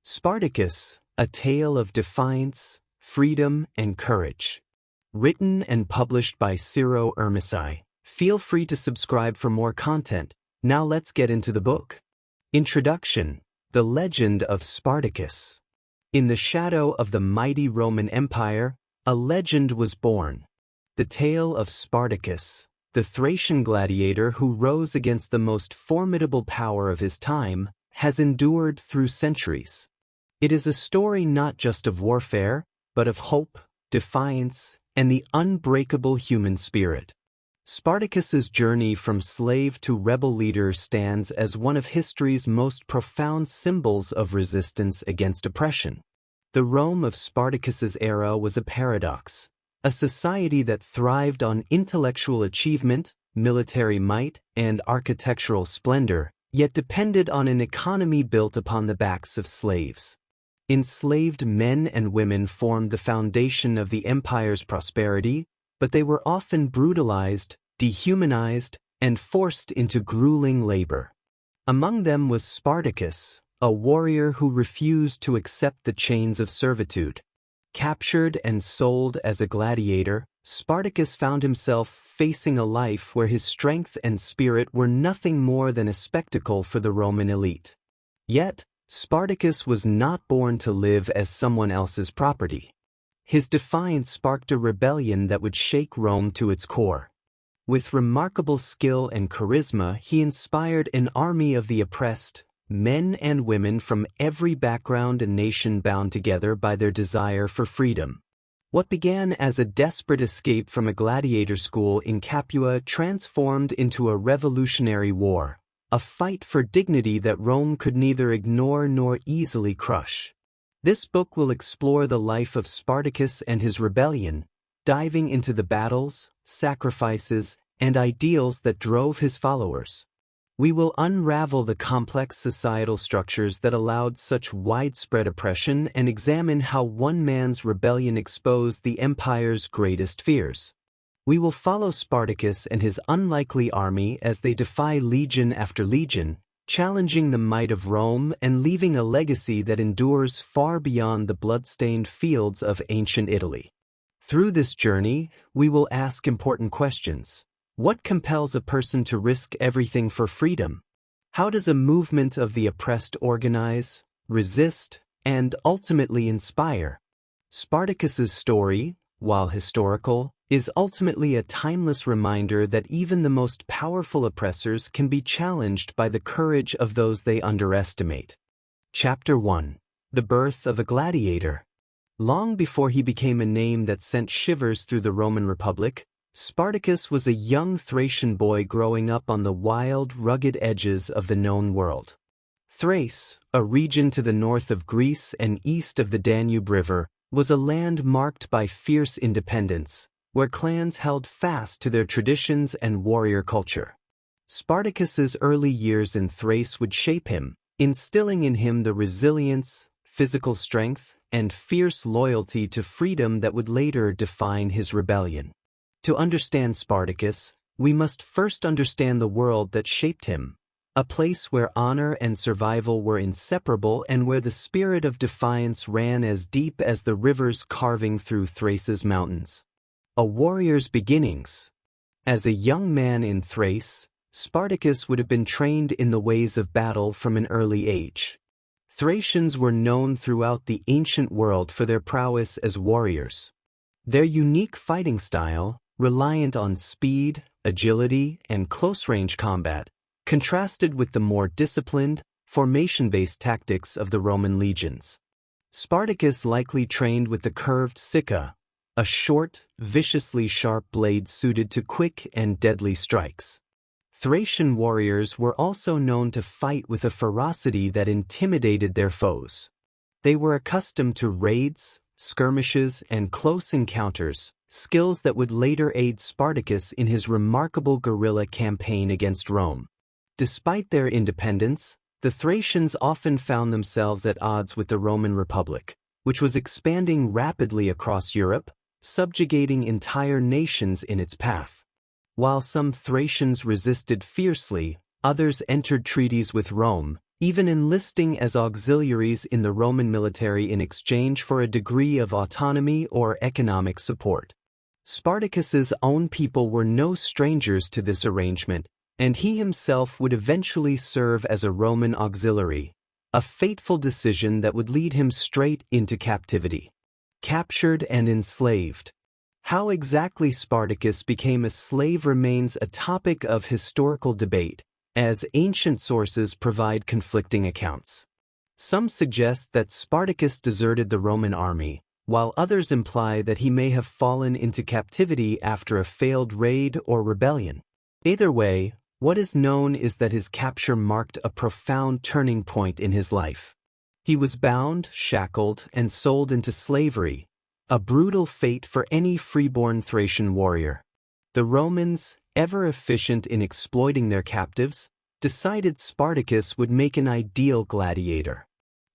Spartacus, A Tale of Defiance, Freedom, and Courage. Written and published by C.Irmici. Feel free to subscribe for more content. Now let's get into the book. Introduction. The Legend of Spartacus. In the shadow of the mighty Roman Empire, a legend was born. The tale of Spartacus, the Thracian gladiator who rose against the most formidable power of his time, has endured through centuries. It is a story not just of warfare, but of hope, defiance, and the unbreakable human spirit. Spartacus's journey from slave to rebel leader stands as one of history's most profound symbols of resistance against oppression. The Rome of Spartacus's era was a paradox, a society that thrived on intellectual achievement, military might, and architectural splendor, yet depended on an economy built upon the backs of slaves. Enslaved men and women formed the foundation of the empire's prosperity, but they were often brutalized, dehumanized, and forced into grueling labor. Among them was Spartacus, a warrior who refused to accept the chains of servitude. Captured and sold as a gladiator, Spartacus found himself facing a life where his strength and spirit were nothing more than a spectacle for the Roman elite. Yet, Spartacus was not born to live as someone else's property. His defiance sparked a rebellion that would shake Rome to its core. With remarkable skill and charisma, he inspired an army of the oppressed, men and women from every background and nation bound together by their desire for freedom. What began as a desperate escape from a gladiator school in Capua transformed into a revolutionary war, a fight for dignity that Rome could neither ignore nor easily crush. This book will explore the life of Spartacus and his rebellion, diving into the battles, sacrifices, and ideals that drove his followers. We will unravel the complex societal structures that allowed such widespread oppression and examine how one man's rebellion exposed the empire's greatest fears. We will follow Spartacus and his unlikely army as they defy legion after legion, challenging the might of Rome and leaving a legacy that endures far beyond the blood-stained fields of ancient Italy. Through this journey, we will ask important questions. What compels a person to risk everything for freedom? How does a movement of the oppressed organize, resist, and ultimately inspire? Spartacus's story, while historical, is ultimately a timeless reminder that even the most powerful oppressors can be challenged by the courage of those they underestimate. Chapter 1. The Birth of a Gladiator. Long before he became a name that sent shivers through the Roman Republic, Spartacus was a young Thracian boy growing up on the wild, rugged edges of the known world. Thrace, a region to the north of Greece and east of the Danube River, was a land marked by fierce independence, where clans held fast to their traditions and warrior culture. Spartacus's early years in Thrace would shape him, instilling in him the resilience, physical strength, and fierce loyalty to freedom that would later define his rebellion. To understand Spartacus, we must first understand the world that shaped him, a place where honor and survival were inseparable and where the spirit of defiance ran as deep as the rivers carving through Thrace's mountains. A warrior's beginnings. As a young man in Thrace, Spartacus would have been trained in the ways of battle from an early age. Thracians were known throughout the ancient world for their prowess as warriors. Their unique fighting style, reliant on speed, agility, and close-range combat, contrasted with the more disciplined, formation-based tactics of the Roman legions. Spartacus likely trained with the curved sicca, a short, viciously sharp blade suited to quick and deadly strikes. Thracian warriors were also known to fight with a ferocity that intimidated their foes. They were accustomed to raids, skirmishes, and close encounters, skills that would later aid Spartacus in his remarkable guerrilla campaign against Rome. Despite their independence, the Thracians often found themselves at odds with the Roman Republic, which was expanding rapidly across Europe, subjugating entire nations in its path. While some Thracians resisted fiercely, others entered treaties with Rome, even enlisting as auxiliaries in the Roman military in exchange for a degree of autonomy or economic support. Spartacus's own people were no strangers to this arrangement, and he himself would eventually serve as a Roman auxiliary, a fateful decision that would lead him straight into captivity. Captured and enslaved. How exactly Spartacus became a slave remains a topic of historical debate, as ancient sources provide conflicting accounts. Some suggest that Spartacus deserted the Roman army, while others imply that he may have fallen into captivity after a failed raid or rebellion. Either way, what is known is that his capture marked a profound turning point in his life. He was bound, shackled, and sold into slavery, a brutal fate for any freeborn Thracian warrior. The Romans, ever efficient in exploiting their captives, decided Spartacus would make an ideal gladiator.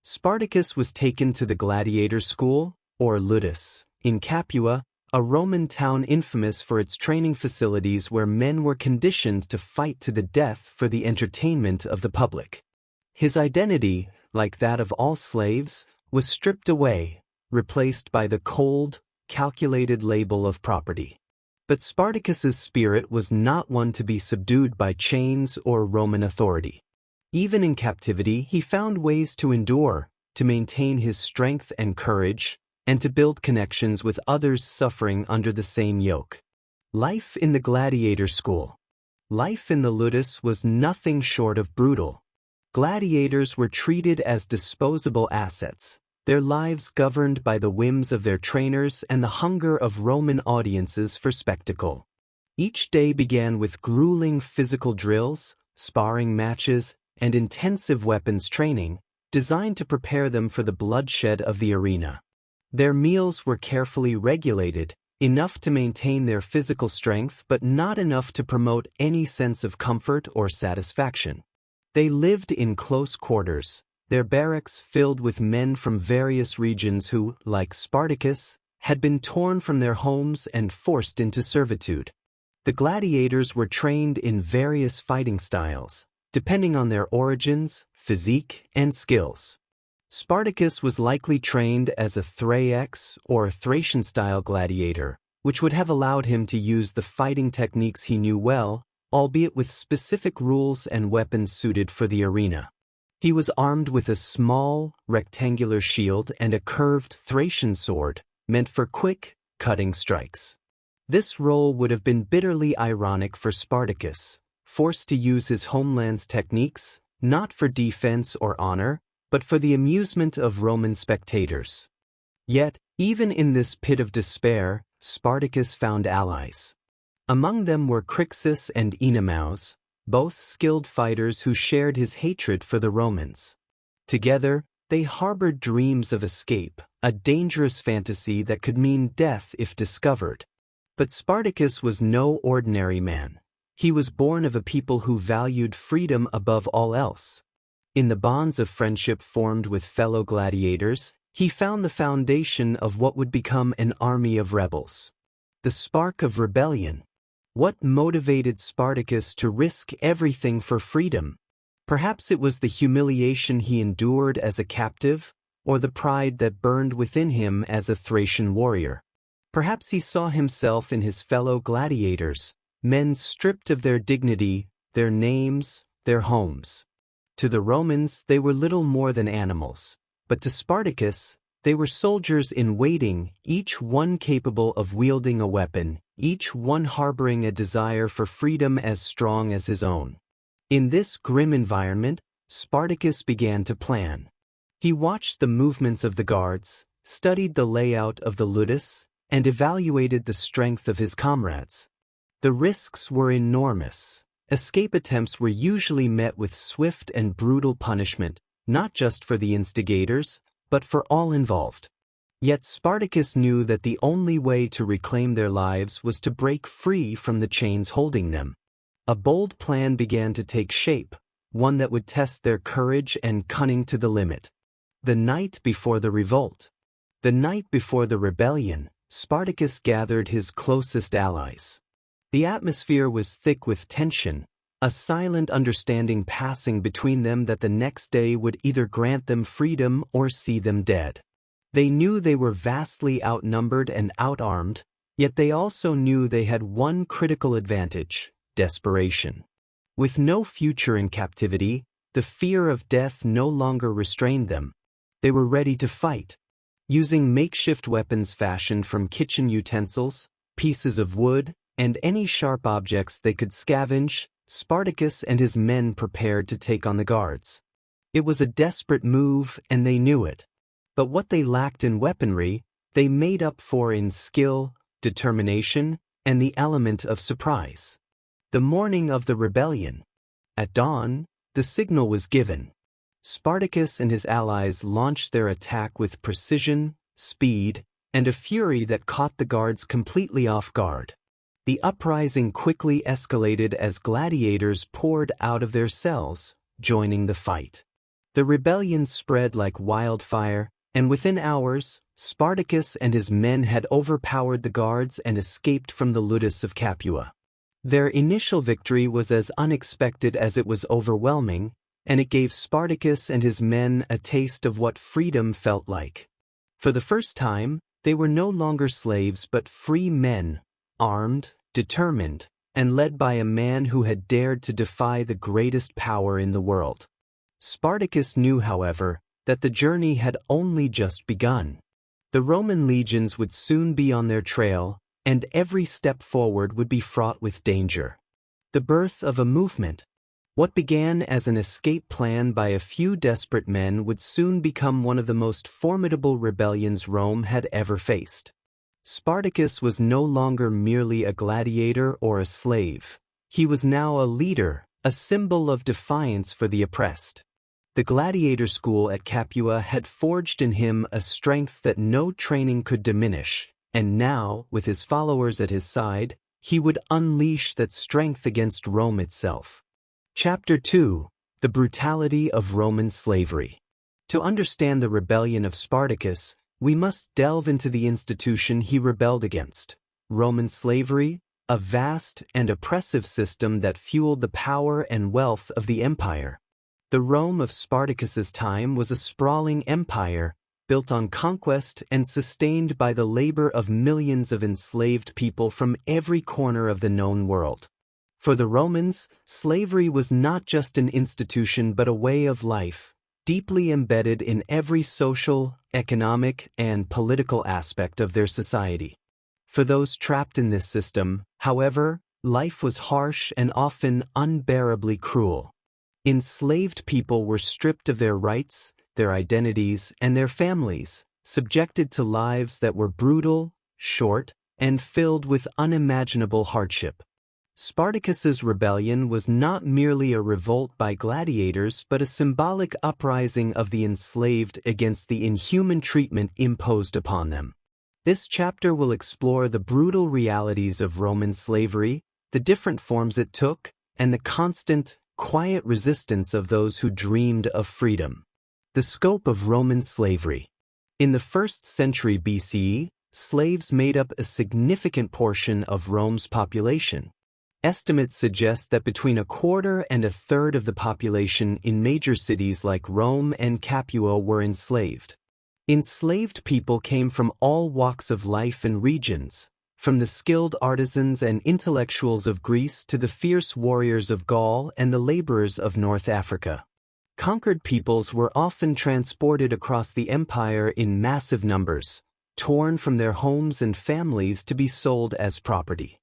Spartacus was taken to the gladiator school, or ludus, in Capua, a Roman town infamous for its training facilities where men were conditioned to fight to the death for the entertainment of the public. His identity, like that of all slaves, was stripped away, replaced by the cold, calculated label of property. But Spartacus's spirit was not one to be subdued by chains or Roman authority. Even in captivity, he found ways to endure, to maintain his strength and courage, and to build connections with others suffering under the same yoke. Life in the gladiator school. Life in the ludus was nothing short of brutal. Gladiators were treated as disposable assets, their lives governed by the whims of their trainers and the hunger of Roman audiences for spectacle. Each day began with grueling physical drills, sparring matches, and intensive weapons training, designed to prepare them for the bloodshed of the arena. Their meals were carefully regulated, enough to maintain their physical strength but not enough to promote any sense of comfort or satisfaction. They lived in close quarters, their barracks filled with men from various regions who, like Spartacus, had been torn from their homes and forced into servitude. The gladiators were trained in various fighting styles, depending on their origins, physique, and skills. Spartacus was likely trained as a Thraex or Thracian-style gladiator, which would have allowed him to use the fighting techniques he knew well, albeit with specific rules and weapons suited for the arena. He was armed with a small, rectangular shield and a curved Thracian sword, meant for quick, cutting strikes. This role would have been bitterly ironic for Spartacus, forced to use his homeland's techniques, not for defense or honor, but for the amusement of Roman spectators. Yet, even in this pit of despair, Spartacus found allies. Among them were Crixus and Enemaus, both skilled fighters who shared his hatred for the Romans. Together, they harbored dreams of escape, a dangerous fantasy that could mean death if discovered. But Spartacus was no ordinary man. He was born of a people who valued freedom above all else. In the bonds of friendship formed with fellow gladiators, he found the foundation of what would become an army of rebels. The spark of rebellion. What motivated Spartacus to risk everything for freedom? Perhaps it was the humiliation he endured as a captive, or the pride that burned within him as a Thracian warrior. Perhaps he saw himself in his fellow gladiators, men stripped of their dignity, their names, their homes. To the Romans, they were little more than animals, but to Spartacus, they were soldiers in waiting, each one capable of wielding a weapon, each one harboring a desire for freedom as strong as his own. In this grim environment, Spartacus began to plan. He watched the movements of the guards, studied the layout of the ludus, and evaluated the strength of his comrades. The risks were enormous. Escape attempts were usually met with swift and brutal punishment, not just for the instigators, but for all involved. Yet Spartacus knew that the only way to reclaim their lives was to break free from the chains holding them. A bold plan began to take shape, one that would test their courage and cunning to the limit. The night before the revolt. The night before the rebellion, Spartacus gathered his closest allies. The atmosphere was thick with tension, a silent understanding passing between them that the next day would either grant them freedom or see them dead. They knew they were vastly outnumbered and outarmed, yet they also knew they had one critical advantage: desperation. With no future in captivity, the fear of death no longer restrained them. They were ready to fight. Using makeshift weapons fashioned from kitchen utensils, pieces of wood, and any sharp objects they could scavenge, Spartacus and his men prepared to take on the guards. It was a desperate move, and they knew it. But what they lacked in weaponry, they made up for in skill, determination, and the element of surprise. The morning of the rebellion. At dawn, the signal was given. Spartacus and his allies launched their attack with precision, speed, and a fury that caught the guards completely off guard. The uprising quickly escalated as gladiators poured out of their cells, joining the fight. The rebellion spread like wildfire, and within hours, Spartacus and his men had overpowered the guards and escaped from the ludus of Capua. Their initial victory was as unexpected as it was overwhelming, and it gave Spartacus and his men a taste of what freedom felt like. For the first time, they were no longer slaves but free men, armed, determined, and led by a man who had dared to defy the greatest power in the world. Spartacus knew, however, that the journey had only just begun. The Roman legions would soon be on their trail, and every step forward would be fraught with danger. The birth of a movement. What began as an escape plan by a few desperate men would soon become one of the most formidable rebellions Rome had ever faced. Spartacus was no longer merely a gladiator or a slave. He was now a leader, a symbol of defiance for the oppressed. The gladiator school at Capua had forged in him a strength that no training could diminish, and now, with his followers at his side, he would unleash that strength against Rome itself. Chapter 2: The Brutality of Roman Slavery. To understand the rebellion of Spartacus, we must delve into the institution he rebelled against: Roman slavery, a vast and oppressive system that fueled the power and wealth of the empire. The Rome of Spartacus's time was a sprawling empire, built on conquest and sustained by the labor of millions of enslaved people from every corner of the known world. For the Romans, slavery was not just an institution but a way of life, deeply embedded in every social, economic, and political aspect of their society. For those trapped in this system, however, life was harsh and often unbearably cruel. Enslaved people were stripped of their rights, their identities, and their families, subjected to lives that were brutal, short, and filled with unimaginable hardship. Spartacus's rebellion was not merely a revolt by gladiators but a symbolic uprising of the enslaved against the inhuman treatment imposed upon them. This chapter will explore the brutal realities of Roman slavery, the different forms it took, and the constant, quiet resistance of those who dreamed of freedom. The scope of Roman slavery. In the 1st century BCE, slaves made up a significant portion of Rome's population. Estimates suggest that between a quarter and a third of the population in major cities like Rome and Capua were enslaved. Enslaved people came from all walks of life and regions, from the skilled artisans and intellectuals of Greece to the fierce warriors of Gaul and the laborers of North Africa. Conquered peoples were often transported across the empire in massive numbers, torn from their homes and families to be sold as property.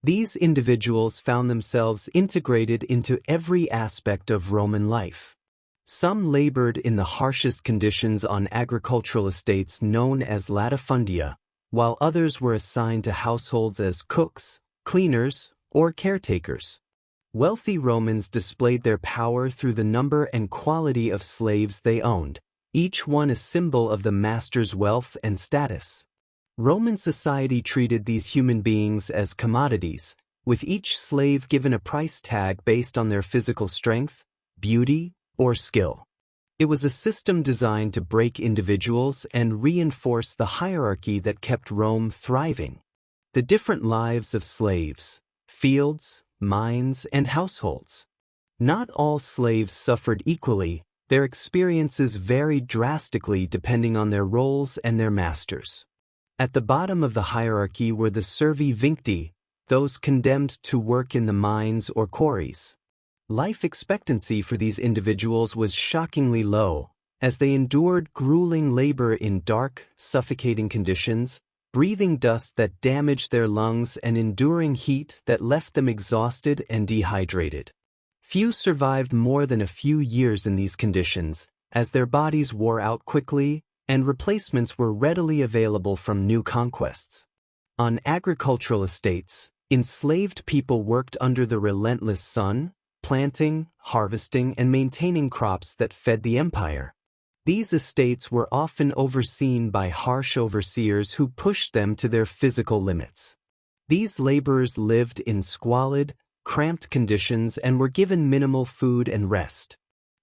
These individuals found themselves integrated into every aspect of Roman life. Some labored in the harshest conditions on agricultural estates known as latifundia, while others were assigned to households as cooks, cleaners, or caretakers. Wealthy Romans displayed their power through the number and quality of slaves they owned, each one a symbol of the master's wealth and status. Roman society treated these human beings as commodities, with each slave given a price tag based on their physical strength, beauty, or skill. It was a system designed to break individuals and reinforce the hierarchy that kept Rome thriving. The different lives of slaves: fields, mines, and households. Not all slaves suffered equally. Their experiences varied drastically depending on their roles and their masters. At the bottom of the hierarchy were the servi vincti, those condemned to work in the mines or quarries. Life expectancy for these individuals was shockingly low, as they endured grueling labor in dark, suffocating conditions, breathing dust that damaged their lungs and enduring heat that left them exhausted and dehydrated. Few survived more than a few years in these conditions, as their bodies wore out quickly and replacements were readily available from new conquests. On agricultural estates, enslaved people worked under the relentless sun, planting, harvesting, and maintaining crops that fed the empire. These estates were often overseen by harsh overseers who pushed them to their physical limits. These laborers lived in squalid, cramped conditions and were given minimal food and rest.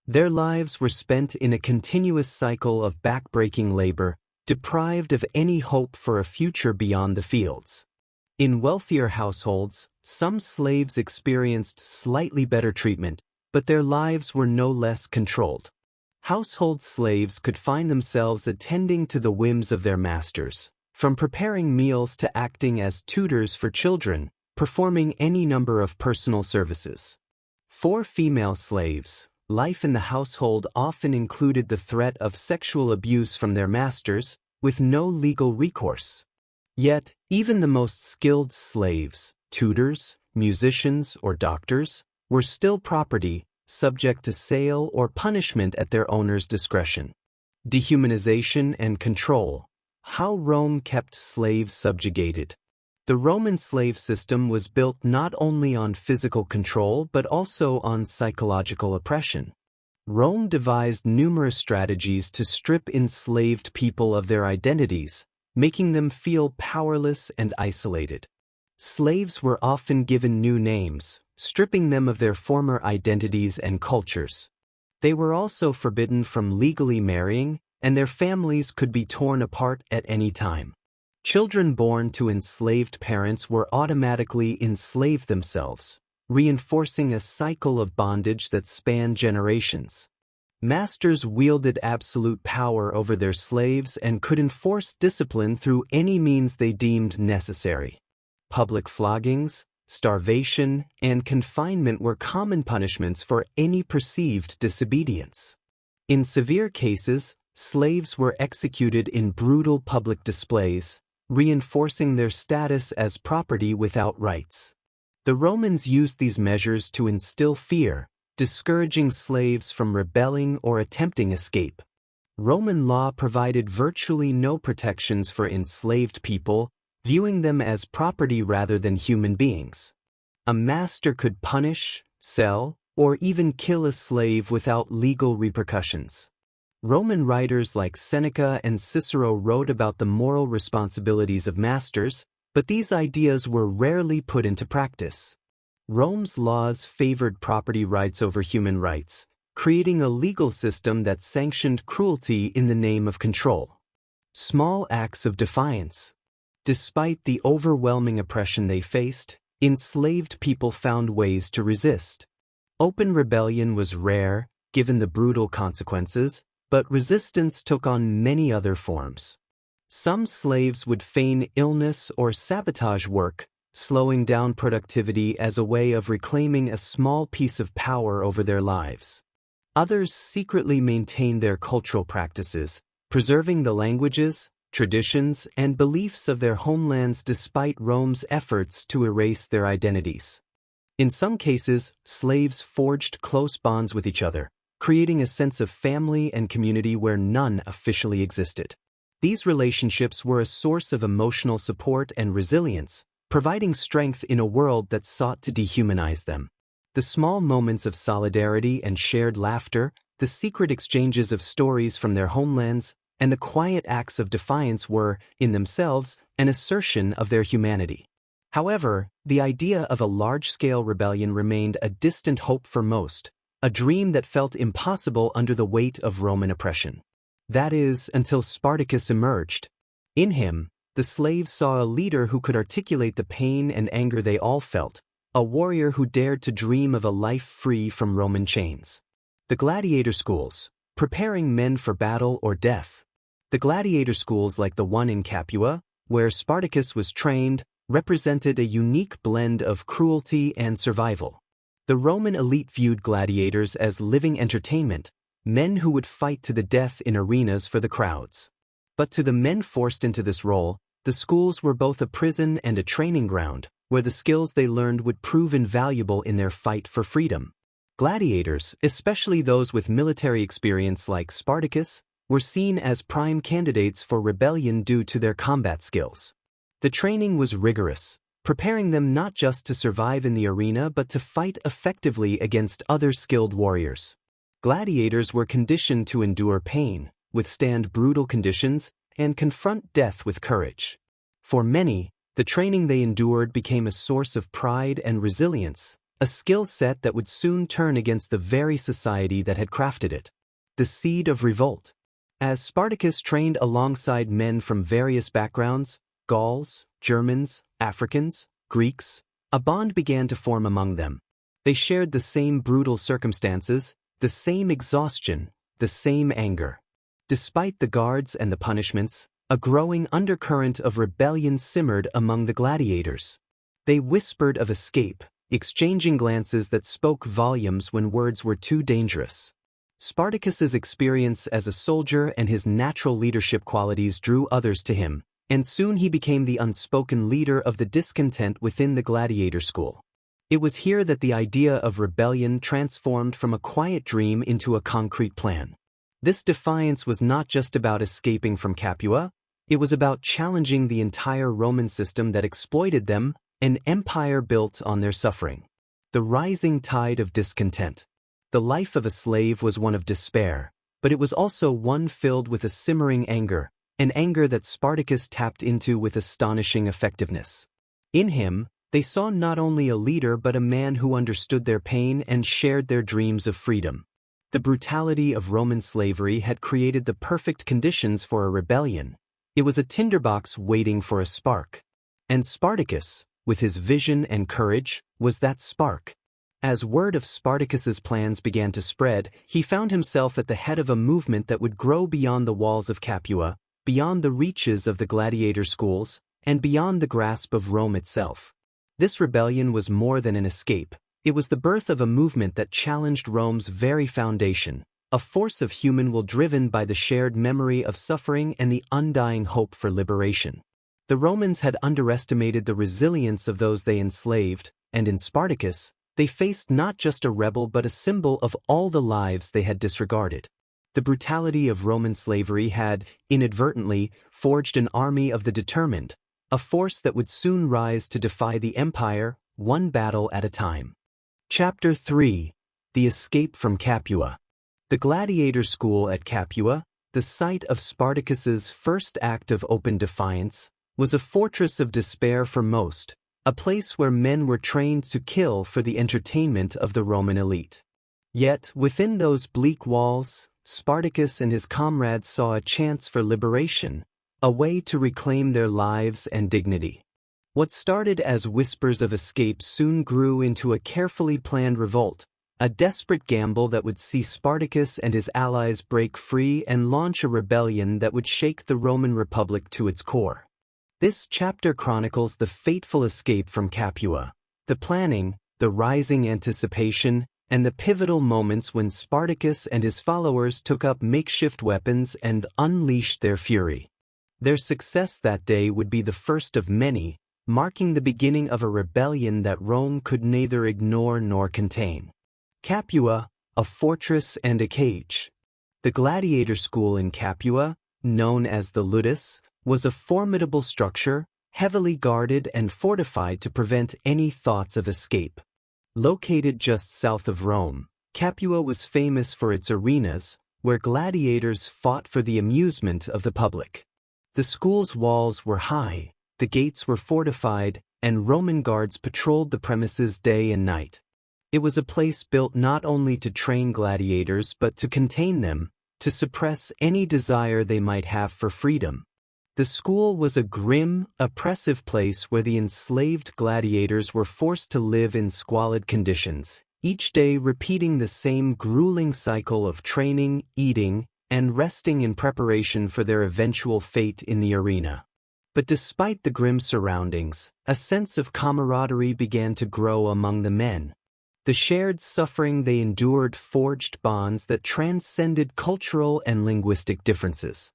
Their lives were spent in a continuous cycle of backbreaking labor, deprived of any hope for a future beyond the fields. In wealthier households, some slaves experienced slightly better treatment, but their lives were no less controlled. Household slaves could find themselves attending to the whims of their masters, from preparing meals to acting as tutors for children, performing any number of personal services. For female slaves, life in the household often included the threat of sexual abuse from their masters, with no legal recourse. Yet, even the most skilled slaves, tutors, musicians, or doctors, were still property, subject to sale or punishment at their owner's discretion. Dehumanization and control. How Rome kept slaves subjugated. The Roman slave system was built not only on physical control but also on psychological oppression. Rome devised numerous strategies to strip enslaved people of their identities, making them feel powerless and isolated. Slaves were often given new names, stripping them of their former identities and cultures. They were also forbidden from legally marrying, and their families could be torn apart at any time. Children born to enslaved parents were automatically enslaved themselves, reinforcing a cycle of bondage that spanned generations. Masters wielded absolute power over their slaves and could enforce discipline through any means they deemed necessary. Public floggings, starvation, and confinement were common punishments for any perceived disobedience. In severe cases, slaves were executed in brutal public displays, reinforcing their status as property without rights. The Romans used these measures to instill fear, discouraging slaves from rebelling or attempting escape. Roman law provided virtually no protections for enslaved people, viewing them as property rather than human beings. A master could punish, sell, or even kill a slave without legal repercussions. Roman writers like Seneca and Cicero wrote about the moral responsibilities of masters, but these ideas were rarely put into practice. Rome's laws favored property rights over human rights, creating a legal system that sanctioned cruelty in the name of control. Small acts of defiance. Despite the overwhelming oppression they faced, enslaved people found ways to resist. Open rebellion was rare, given the brutal consequences, but resistance took on many other forms. Some slaves would feign illness or sabotage work, slowing down productivity as a way of reclaiming a small piece of power over their lives. Others secretly maintained their cultural practices, preserving the languages, traditions, and beliefs of their homelands despite Rome's efforts to erase their identities. In some cases, slaves forged close bonds with each other, creating a sense of family and community where none officially existed. These relationships were a source of emotional support and resilience, providing strength in a world that sought to dehumanize them. The small moments of solidarity and shared laughter, the secret exchanges of stories from their homelands, and the quiet acts of defiance were, in themselves, an assertion of their humanity. However, the idea of a large-scale rebellion remained a distant hope for most, a dream that felt impossible under the weight of Roman oppression. That is, until Spartacus emerged. In him, the slaves saw a leader who could articulate the pain and anger they all felt, a warrior who dared to dream of a life free from Roman chains. The gladiator schools, preparing men for battle or death. The gladiator schools like the one in Capua, where Spartacus was trained, represented a unique blend of cruelty and survival. The Roman elite viewed gladiators as living entertainment, men who would fight to the death in arenas for the crowds. But to the men forced into this role, the schools were both a prison and a training ground, where the skills they learned would prove invaluable in their fight for freedom. Gladiators, especially those with military experience like Spartacus, were seen as prime candidates for rebellion due to their combat skills. The training was rigorous, preparing them not just to survive in the arena but to fight effectively against other skilled warriors. Gladiators were conditioned to endure pain, withstand brutal conditions, and confront death with courage. For many, the training they endured became a source of pride and resilience, a skill set that would soon turn against the very society that had crafted it. The seed of revolt. As Spartacus trained alongside men from various backgrounds, Gauls, Germans, Africans, Greeks, a bond began to form among them. They shared the same brutal circumstances, the same exhaustion, the same anger. Despite the guards and the punishments, a growing undercurrent of rebellion simmered among the gladiators. They whispered of escape, exchanging glances that spoke volumes when words were too dangerous. Spartacus's experience as a soldier and his natural leadership qualities drew others to him, and soon he became the unspoken leader of the discontent within the gladiator school. It was here that the idea of rebellion transformed from a quiet dream into a concrete plan. This defiance was not just about escaping from Capua, it was about challenging the entire Roman system that exploited them, an empire built on their suffering. The rising tide of discontent. The life of a slave was one of despair, but it was also one filled with a simmering anger, an anger that Spartacus tapped into with astonishing effectiveness. In him, they saw not only a leader but a man who understood their pain and shared their dreams of freedom. The brutality of Roman slavery had created the perfect conditions for a rebellion. It was a tinderbox waiting for a spark. And Spartacus, with his vision and courage, was that spark. As word of Spartacus's plans began to spread, he found himself at the head of a movement that would grow beyond the walls of Capua, beyond the reaches of the gladiator schools, and beyond the grasp of Rome itself. This rebellion was more than an escape. It was the birth of a movement that challenged Rome's very foundation, a force of human will driven by the shared memory of suffering and the undying hope for liberation. The Romans had underestimated the resilience of those they enslaved, and in Spartacus, they faced not just a rebel but a symbol of all the lives they had disregarded. The brutality of Roman slavery had, inadvertently, forged an army of the determined, a force that would soon rise to defy the empire, one battle at a time. Chapter 3. The Escape from Capua. The gladiator school at Capua, the site of Spartacus's first act of open defiance, was a fortress of despair for most, a place where men were trained to kill for the entertainment of the Roman elite. Yet, within those bleak walls, Spartacus and his comrades saw a chance for liberation, a way to reclaim their lives and dignity. What started as whispers of escape soon grew into a carefully planned revolt, a desperate gamble that would see Spartacus and his allies break free and launch a rebellion that would shake the Roman Republic to its core. This chapter chronicles the fateful escape from Capua, the planning, the rising anticipation, and the pivotal moments when Spartacus and his followers took up makeshift weapons and unleashed their fury. Their success that day would be the first of many, marking the beginning of a rebellion that Rome could neither ignore nor contain. Capua, a fortress and a cage. The gladiator school in Capua, known as the Ludus, was a formidable structure, heavily guarded and fortified to prevent any thoughts of escape. Located just south of Rome, Capua was famous for its arenas, where gladiators fought for the amusement of the public. The school's walls were high, the gates were fortified, and Roman guards patrolled the premises day and night. It was a place built not only to train gladiators but to contain them, to suppress any desire they might have for freedom. The school was a grim, oppressive place where the enslaved gladiators were forced to live in squalid conditions, each day repeating the same grueling cycle of training, eating, and resting in preparation for their eventual fate in the arena. But despite the grim surroundings, a sense of camaraderie began to grow among the men. The shared suffering they endured forged bonds that transcended cultural and linguistic differences.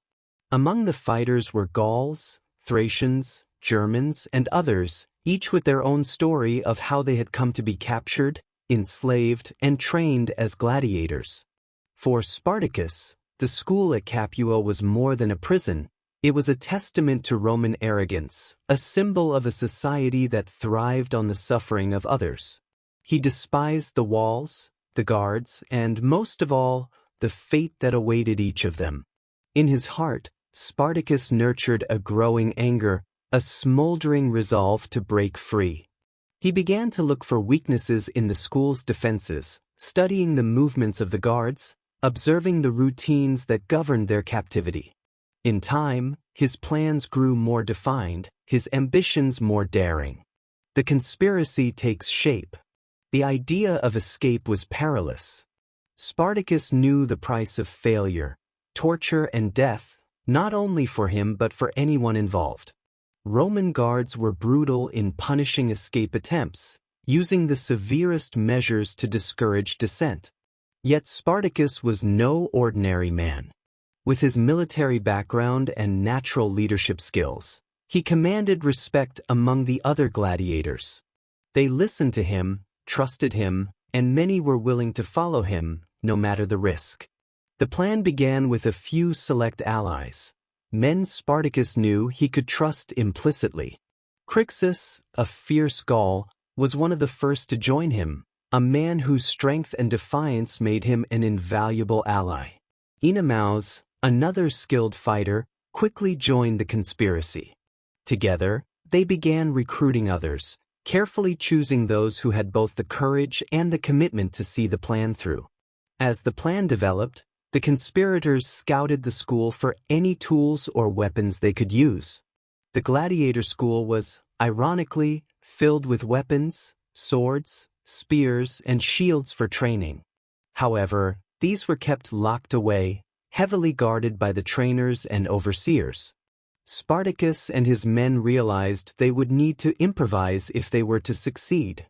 Among the fighters were Gauls, Thracians, Germans, and others, each with their own story of how they had come to be captured, enslaved, and trained as gladiators. For Spartacus, the school at Capua was more than a prison. It was a testament to Roman arrogance, a symbol of a society that thrived on the suffering of others. He despised the walls, the guards, and most of all, the fate that awaited each of them. In his heart, Spartacus nurtured a growing anger, a smoldering resolve to break free. He began to look for weaknesses in the school's defenses, studying the movements of the guards, observing the routines that governed their captivity. In time, his plans grew more defined, his ambitions more daring. The conspiracy takes shape. The idea of escape was perilous. Spartacus knew the price of failure, torture, and death, not only for him but for anyone involved. Roman guards were brutal in punishing escape attempts, using the severest measures to discourage dissent. Yet Spartacus was no ordinary man. With his military background and natural leadership skills, he commanded respect among the other gladiators. They listened to him, trusted him, and many were willing to follow him, no matter the risk. The plan began with a few select allies, men Spartacus knew he could trust implicitly. Crixus, a fierce Gaul, was one of the first to join him, a man whose strength and defiance made him an invaluable ally. Immerse, another skilled fighter, quickly joined the conspiracy. Together, they began recruiting others, carefully choosing those who had both the courage and the commitment to see the plan through. As the plan developed, the conspirators scouted the school for any tools or weapons they could use. The gladiator school was, ironically, filled with weapons, swords, spears, and shields for training. However, these were kept locked away, heavily guarded by the trainers and overseers. Spartacus and his men realized they would need to improvise if they were to succeed.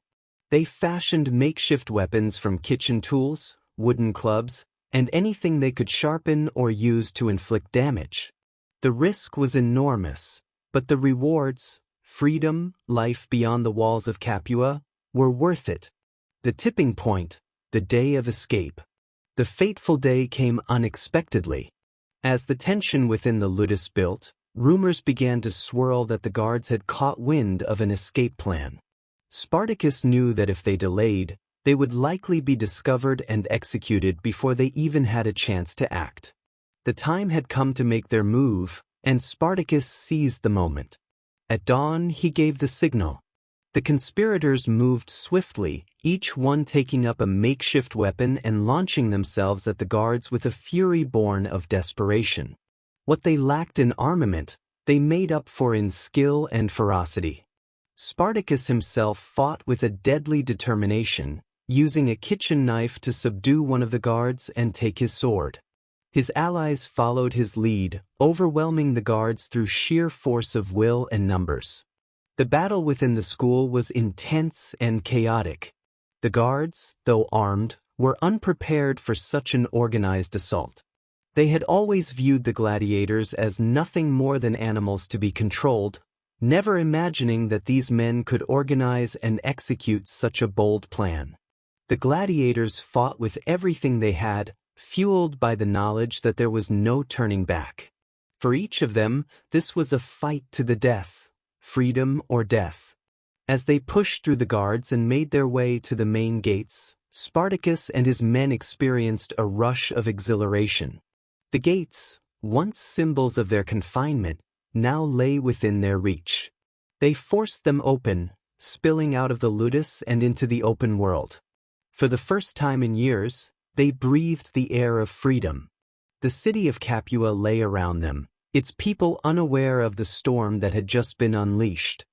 They fashioned makeshift weapons from kitchen tools, wooden clubs, and anything they could sharpen or use to inflict damage. The risk was enormous, but the rewards, freedom, life beyond the walls of Capua, were worth it. The tipping point, the day of escape. The fateful day came unexpectedly. As the tension within the ludus built, rumors began to swirl that the guards had caught wind of an escape plan. Spartacus knew that if they delayed, they would likely be discovered and executed before they even had a chance to act. The time had come to make their move, and Spartacus seized the moment. At dawn, he gave the signal. The conspirators moved swiftly, each one taking up a makeshift weapon and launching themselves at the guards with a fury born of desperation. What they lacked in armament, they made up for in skill and ferocity. Spartacus himself fought with a deadly determination, using a kitchen knife to subdue one of the guards and take his sword. His allies followed his lead, overwhelming the guards through sheer force of will and numbers. The battle within the school was intense and chaotic. The guards, though armed, were unprepared for such an organized assault. They had always viewed the gladiators as nothing more than animals to be controlled, never imagining that these men could organize and execute such a bold plan. The gladiators fought with everything they had, fueled by the knowledge that there was no turning back. For each of them, this was a fight to the death, freedom or death. As they pushed through the guards and made their way to the main gates, Spartacus and his men experienced a rush of exhilaration. The gates, once symbols of their confinement, now lay within their reach. They forced them open, spilling out of the ludus and into the open world. For the first time in years, they breathed the air of freedom. The city of Capua lay around them, its people unaware of the storm that had just been unleashed.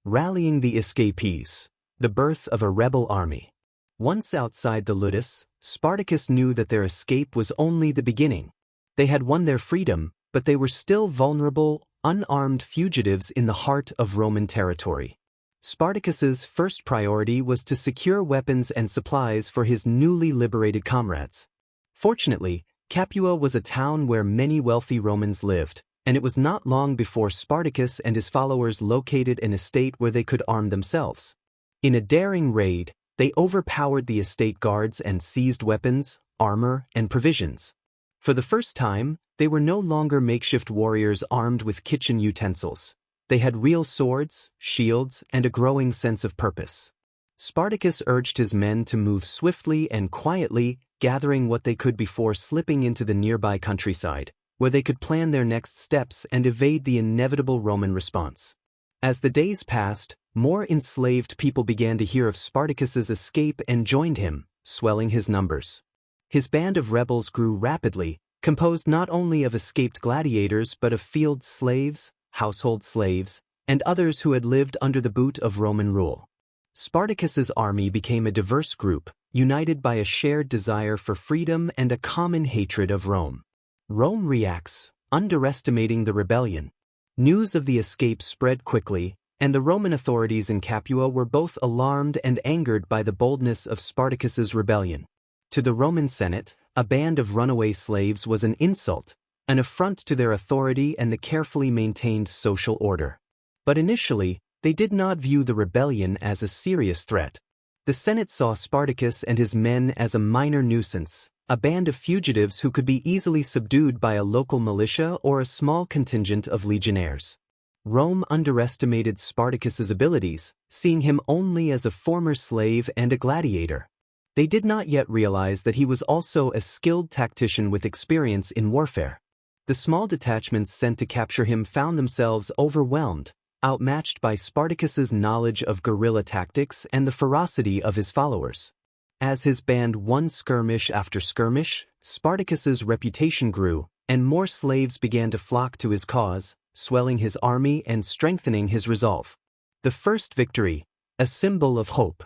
Rallying the escapees, the birth of a rebel army. Once outside the Ludus, Spartacus knew that their escape was only the beginning. They had won their freedom, but they were still vulnerable, unarmed fugitives in the heart of Roman territory. Spartacus's first priority was to secure weapons and supplies for his newly liberated comrades. Fortunately, Capua was a town where many wealthy Romans lived, and it was not long before Spartacus and his followers located an estate where they could arm themselves. In a daring raid, they overpowered the estate guards and seized weapons, armor, and provisions. For the first time, they were no longer makeshift warriors armed with kitchen utensils. They had real swords, shields, and a growing sense of purpose. Spartacus urged his men to move swiftly and quietly, gathering what they could before slipping into the nearby countryside, where they could plan their next steps and evade the inevitable Roman response. As the days passed, more enslaved people began to hear of Spartacus's escape and joined him, swelling his numbers. His band of rebels grew rapidly, composed not only of escaped gladiators but of field slaves, household slaves, and others who had lived under the boot of Roman rule. Spartacus's army became a diverse group, united by a shared desire for freedom and a common hatred of Rome. Rome reacts, underestimating the rebellion. News of the escape spread quickly, and the Roman authorities in Capua were both alarmed and angered by the boldness of Spartacus's rebellion. To the Roman Senate, a band of runaway slaves was an insult, an affront to their authority and the carefully maintained social order. But initially, they did not view the rebellion as a serious threat. The Senate saw Spartacus and his men as a minor nuisance, a band of fugitives who could be easily subdued by a local militia or a small contingent of legionnaires. Rome underestimated Spartacus's abilities, seeing him only as a former slave and a gladiator. They did not yet realize that he was also a skilled tactician with experience in warfare. The small detachments sent to capture him found themselves overwhelmed, outmatched by Spartacus's knowledge of guerrilla tactics and the ferocity of his followers. As his band won skirmish after skirmish, Spartacus's reputation grew, and more slaves began to flock to his cause, swelling his army and strengthening his resolve. The first victory, a symbol of hope.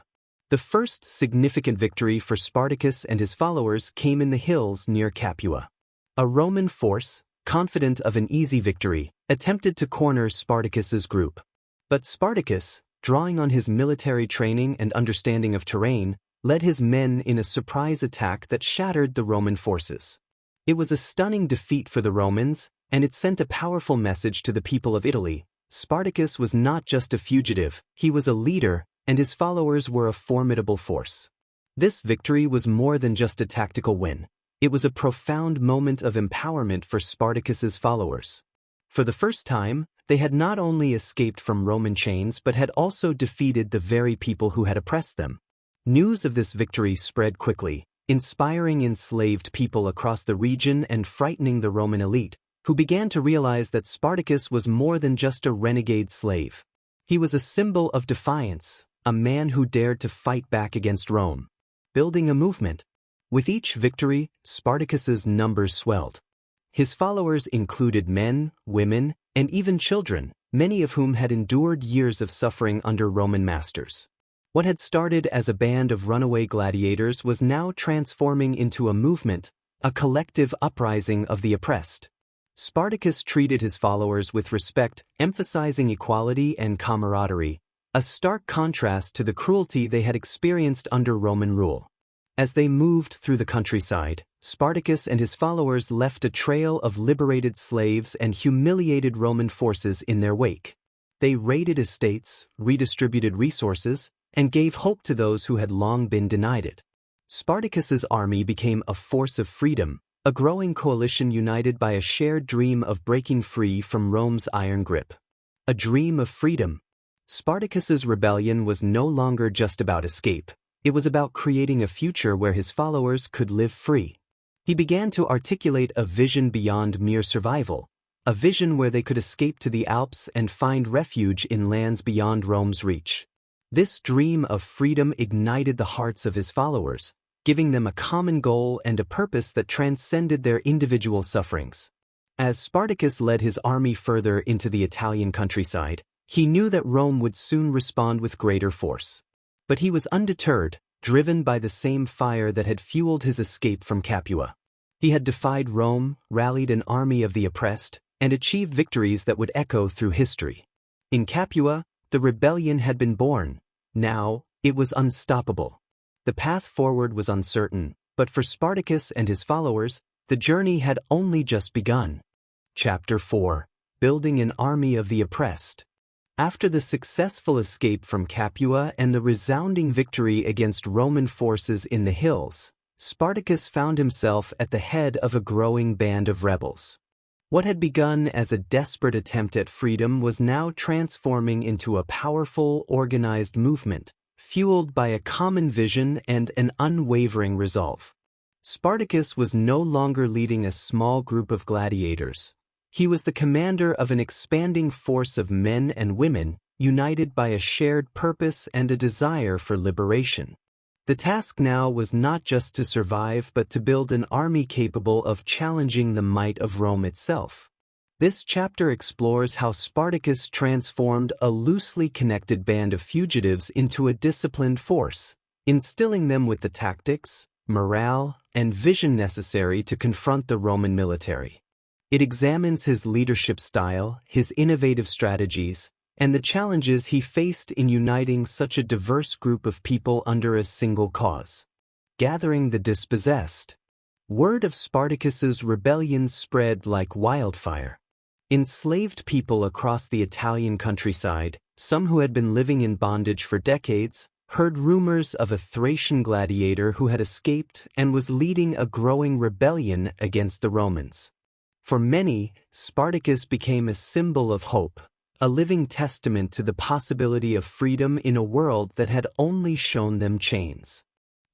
The first significant victory for Spartacus and his followers came in the hills near Capua. A Roman force, confident of an easy victory, attempted to corner Spartacus's group. But Spartacus, drawing on his military training and understanding of terrain, led his men in a surprise attack that shattered the Roman forces. It was a stunning defeat for the Romans, and it sent a powerful message to the people of Italy. Spartacus was not just a fugitive, he was a leader, and his followers were a formidable force. This victory was more than just a tactical win. It was a profound moment of empowerment for Spartacus's followers. For the first time, they had not only escaped from Roman chains but had also defeated the very people who had oppressed them. News of this victory spread quickly, inspiring enslaved people across the region and frightening the Roman elite, who began to realize that Spartacus was more than just a renegade slave. He was a symbol of defiance, a man who dared to fight back against Rome, building a movement. With each victory, Spartacus's numbers swelled. His followers included men, women, and even children, many of whom had endured years of suffering under Roman masters. What had started as a band of runaway gladiators was now transforming into a movement, a collective uprising of the oppressed. Spartacus treated his followers with respect, emphasizing equality and camaraderie, a stark contrast to the cruelty they had experienced under Roman rule. As they moved through the countryside, Spartacus and his followers left a trail of liberated slaves and humiliated Roman forces in their wake. They raided estates, redistributed resources, and gave hope to those who had long been denied it. Spartacus's army became a force of freedom, a growing coalition united by a shared dream of breaking free from Rome's iron grip. A dream of freedom. Spartacus's rebellion was no longer just about escape. It was about creating a future where his followers could live free. He began to articulate a vision beyond mere survival, a vision where they could escape to the Alps and find refuge in lands beyond Rome's reach. This dream of freedom ignited the hearts of his followers, giving them a common goal and a purpose that transcended their individual sufferings. As Spartacus led his army further into the Italian countryside, he knew that Rome would soon respond with greater force. But he was undeterred, driven by the same fire that had fueled his escape from Capua. He had defied Rome, rallied an army of the oppressed, and achieved victories that would echo through history. In Capua, the rebellion had been born. Now, it was unstoppable. The path forward was uncertain, but for Spartacus and his followers, the journey had only just begun. Chapter 4. Building an Army of the Oppressed. After the successful escape from Capua and the resounding victory against Roman forces in the hills, Spartacus found himself at the head of a growing band of rebels. What had begun as a desperate attempt at freedom was now transforming into a powerful, organized movement, fueled by a common vision and an unwavering resolve. Spartacus was no longer leading a small group of gladiators. He was the commander of an expanding force of men and women, united by a shared purpose and a desire for liberation. The task now was not just to survive but to build an army capable of challenging the might of Rome itself. This chapter explores how Spartacus transformed a loosely connected band of fugitives into a disciplined force, instilling them with the tactics, morale, and vision necessary to confront the Roman military. It examines his leadership style, his innovative strategies, and the challenges he faced in uniting such a diverse group of people under a single cause. Gathering the dispossessed. Word of Spartacus's rebellion spread like wildfire. Enslaved people across the Italian countryside, some who had been living in bondage for decades, heard rumors of a Thracian gladiator who had escaped and was leading a growing rebellion against the Romans. For many, Spartacus became a symbol of hope, a living testament to the possibility of freedom in a world that had only shown them chains.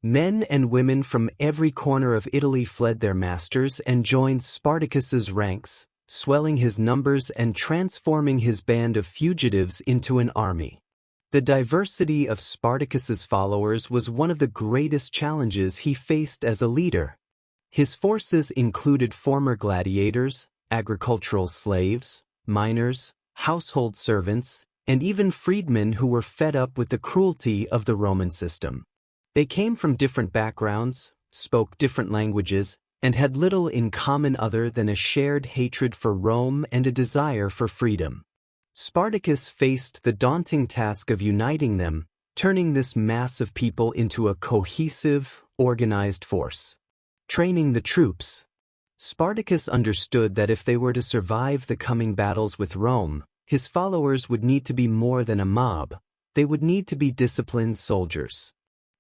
Men and women from every corner of Italy fled their masters and joined Spartacus's ranks, swelling his numbers and transforming his band of fugitives into an army. The diversity of Spartacus's followers was one of the greatest challenges he faced as a leader. His forces included former gladiators, agricultural slaves, miners, household servants, and even freedmen who were fed up with the cruelty of the Roman system. They came from different backgrounds, spoke different languages, and had little in common other than a shared hatred for Rome and a desire for freedom. Spartacus faced the daunting task of uniting them, turning this mass of people into a cohesive, organized force. Training the troops. Spartacus understood that if they were to survive the coming battles with Rome, his followers would need to be more than a mob. They would need to be disciplined soldiers.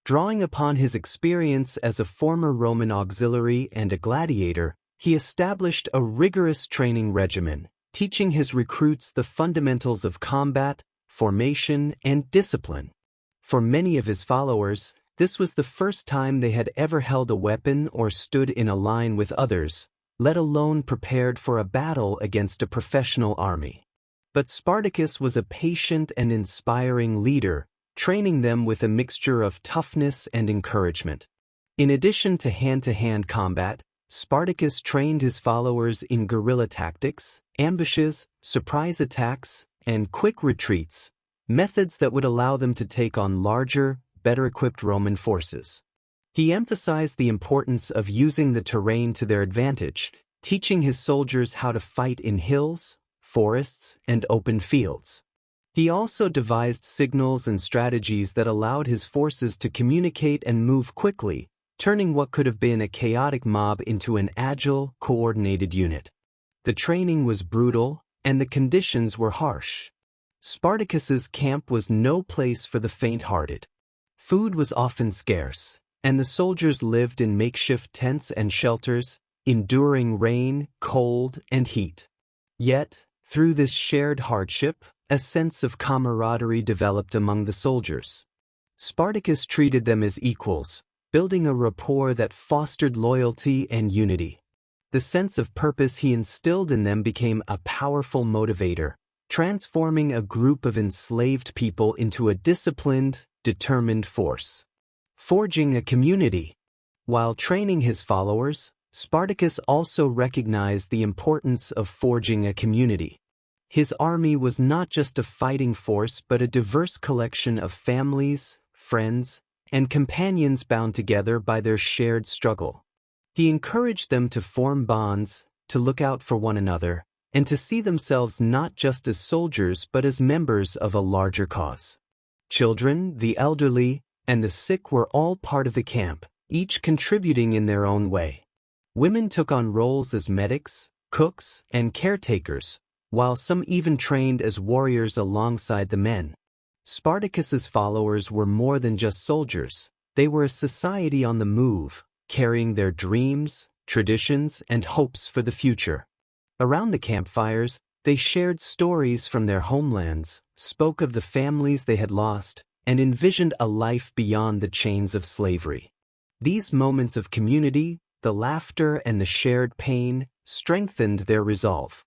Drawing upon his experience as a former Roman auxiliary and a gladiator, he established a rigorous training regimen, teaching his recruits the fundamentals of combat, formation, and discipline. For many of his followers, this was the first time they had ever held a weapon or stood in a line with others, let alone prepared for a battle against a professional army. But Spartacus was a patient and inspiring leader, training them with a mixture of toughness and encouragement. In addition to hand-to-hand combat, Spartacus trained his followers in guerrilla tactics, ambushes, surprise attacks, and quick retreats, methods that would allow them to take on larger, better-equipped Roman forces. He emphasized the importance of using the terrain to their advantage, teaching his soldiers how to fight in hills, forests, and open fields. He also devised signals and strategies that allowed his forces to communicate and move quickly, turning what could have been a chaotic mob into an agile, coordinated unit. The training was brutal, and the conditions were harsh. Spartacus's camp was no place for the faint-hearted. Food was often scarce, and the soldiers lived in makeshift tents and shelters, enduring rain, cold, and heat. Yet, through this shared hardship, a sense of camaraderie developed among the soldiers. Spartacus treated them as equals, building a rapport that fostered loyalty and unity. The sense of purpose he instilled in them became a powerful motivator, transforming a group of enslaved people into a disciplined, determined force. Forging a community. While training his followers, Spartacus also recognized the importance of forging a community. His army was not just a fighting force but a diverse collection of families, friends, and companions bound together by their shared struggle. He encouraged them to form bonds, to look out for one another, and to see themselves not just as soldiers but as members of a larger cause. Children, the elderly, and the sick were all part of the camp, each contributing in their own way. Women took on roles as medics, cooks, and caretakers, while some even trained as warriors alongside the men. Spartacus's followers were more than just soldiers. They were a society on the move, carrying their dreams, traditions, and hopes for the future. Around the campfires, they shared stories from their homelands, spoke of the families they had lost, and envisioned a life beyond the chains of slavery. These moments of community, the laughter and the shared pain, strengthened their resolve.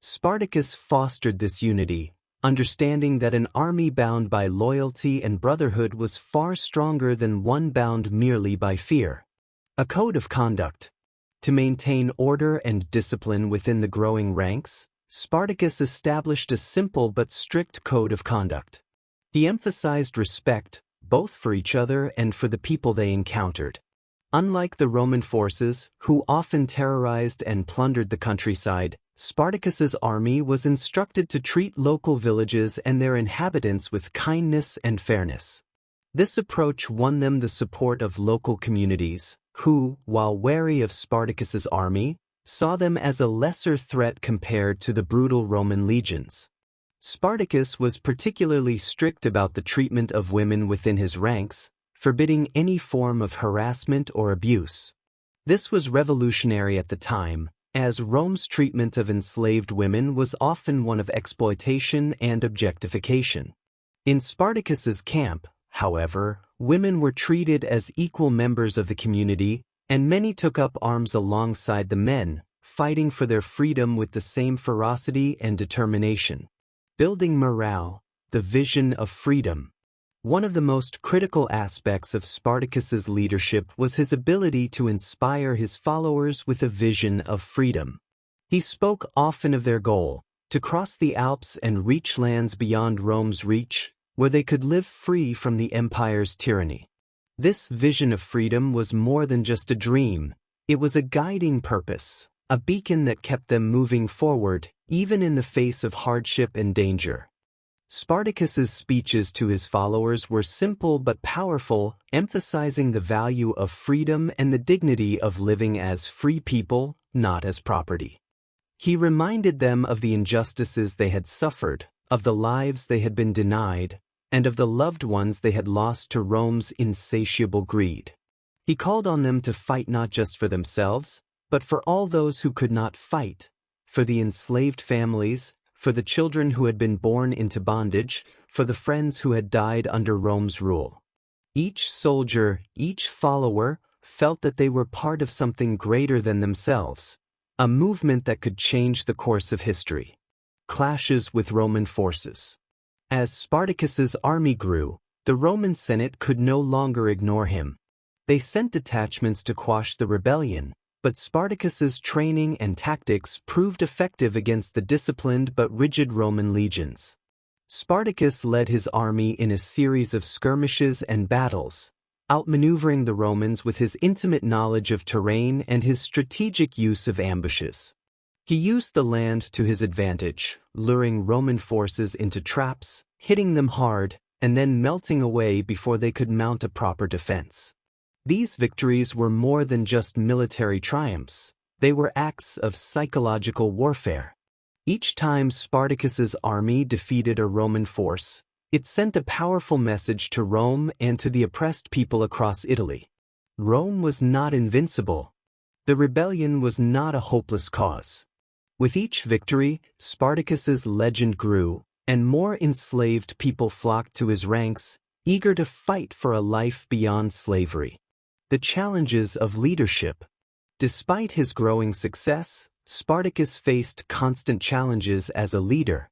Spartacus fostered this unity, understanding that an army bound by loyalty and brotherhood was far stronger than one bound merely by fear. A code of conduct. To maintain order and discipline within the growing ranks, Spartacus established a simple but strict code of conduct. He emphasized respect, both for each other and for the people they encountered. Unlike the Roman forces, who often terrorized and plundered the countryside, Spartacus's army was instructed to treat local villages and their inhabitants with kindness and fairness. This approach won them the support of local communities, who, while wary of Spartacus's army, saw them as a lesser threat compared to the brutal Roman legions. Spartacus was particularly strict about the treatment of women within his ranks, forbidding any form of harassment or abuse. This was revolutionary at the time, as Rome's treatment of enslaved women was often one of exploitation and objectification. In Spartacus's camp, however, women were treated as equal members of the community, and many took up arms alongside the men, fighting for their freedom with the same ferocity and determination. Building morale, the vision of freedom. One of the most critical aspects of Spartacus's leadership was his ability to inspire his followers with a vision of freedom. He spoke often of their goal, to cross the Alps and reach lands beyond Rome's reach, where they could live free from the empire's tyranny. This vision of freedom was more than just a dream. It was a guiding purpose, a beacon that kept them moving forward, even in the face of hardship and danger. Spartacus's speeches to his followers were simple but powerful, emphasizing the value of freedom and the dignity of living as free people, not as property. He reminded them of the injustices they had suffered, of the lives they had been denied, and of the loved ones they had lost to Rome's insatiable greed. He called on them to fight not just for themselves, but for all those who could not fight, for the enslaved families, for the children who had been born into bondage, for the friends who had died under Rome's rule. Each soldier, each follower, felt that they were part of something greater than themselves, a movement that could change the course of history. Clashes with Roman forces. As Spartacus's army grew, the Roman Senate could no longer ignore him. They sent detachments to quash the rebellion, but Spartacus's training and tactics proved effective against the disciplined but rigid Roman legions. Spartacus led his army in a series of skirmishes and battles, outmaneuvering the Romans with his intimate knowledge of terrain and his strategic use of ambushes. He used the land to his advantage, luring Roman forces into traps, hitting them hard, and then melting away before they could mount a proper defense. These victories were more than just military triumphs. They were acts of psychological warfare. Each time Spartacus's army defeated a Roman force, it sent a powerful message to Rome and to the oppressed people across Italy. Rome was not invincible. The rebellion was not a hopeless cause. With each victory, Spartacus's legend grew, and more enslaved people flocked to his ranks, eager to fight for a life beyond slavery. The challenges of leadership. Despite his growing success, Spartacus faced constant challenges as a leader.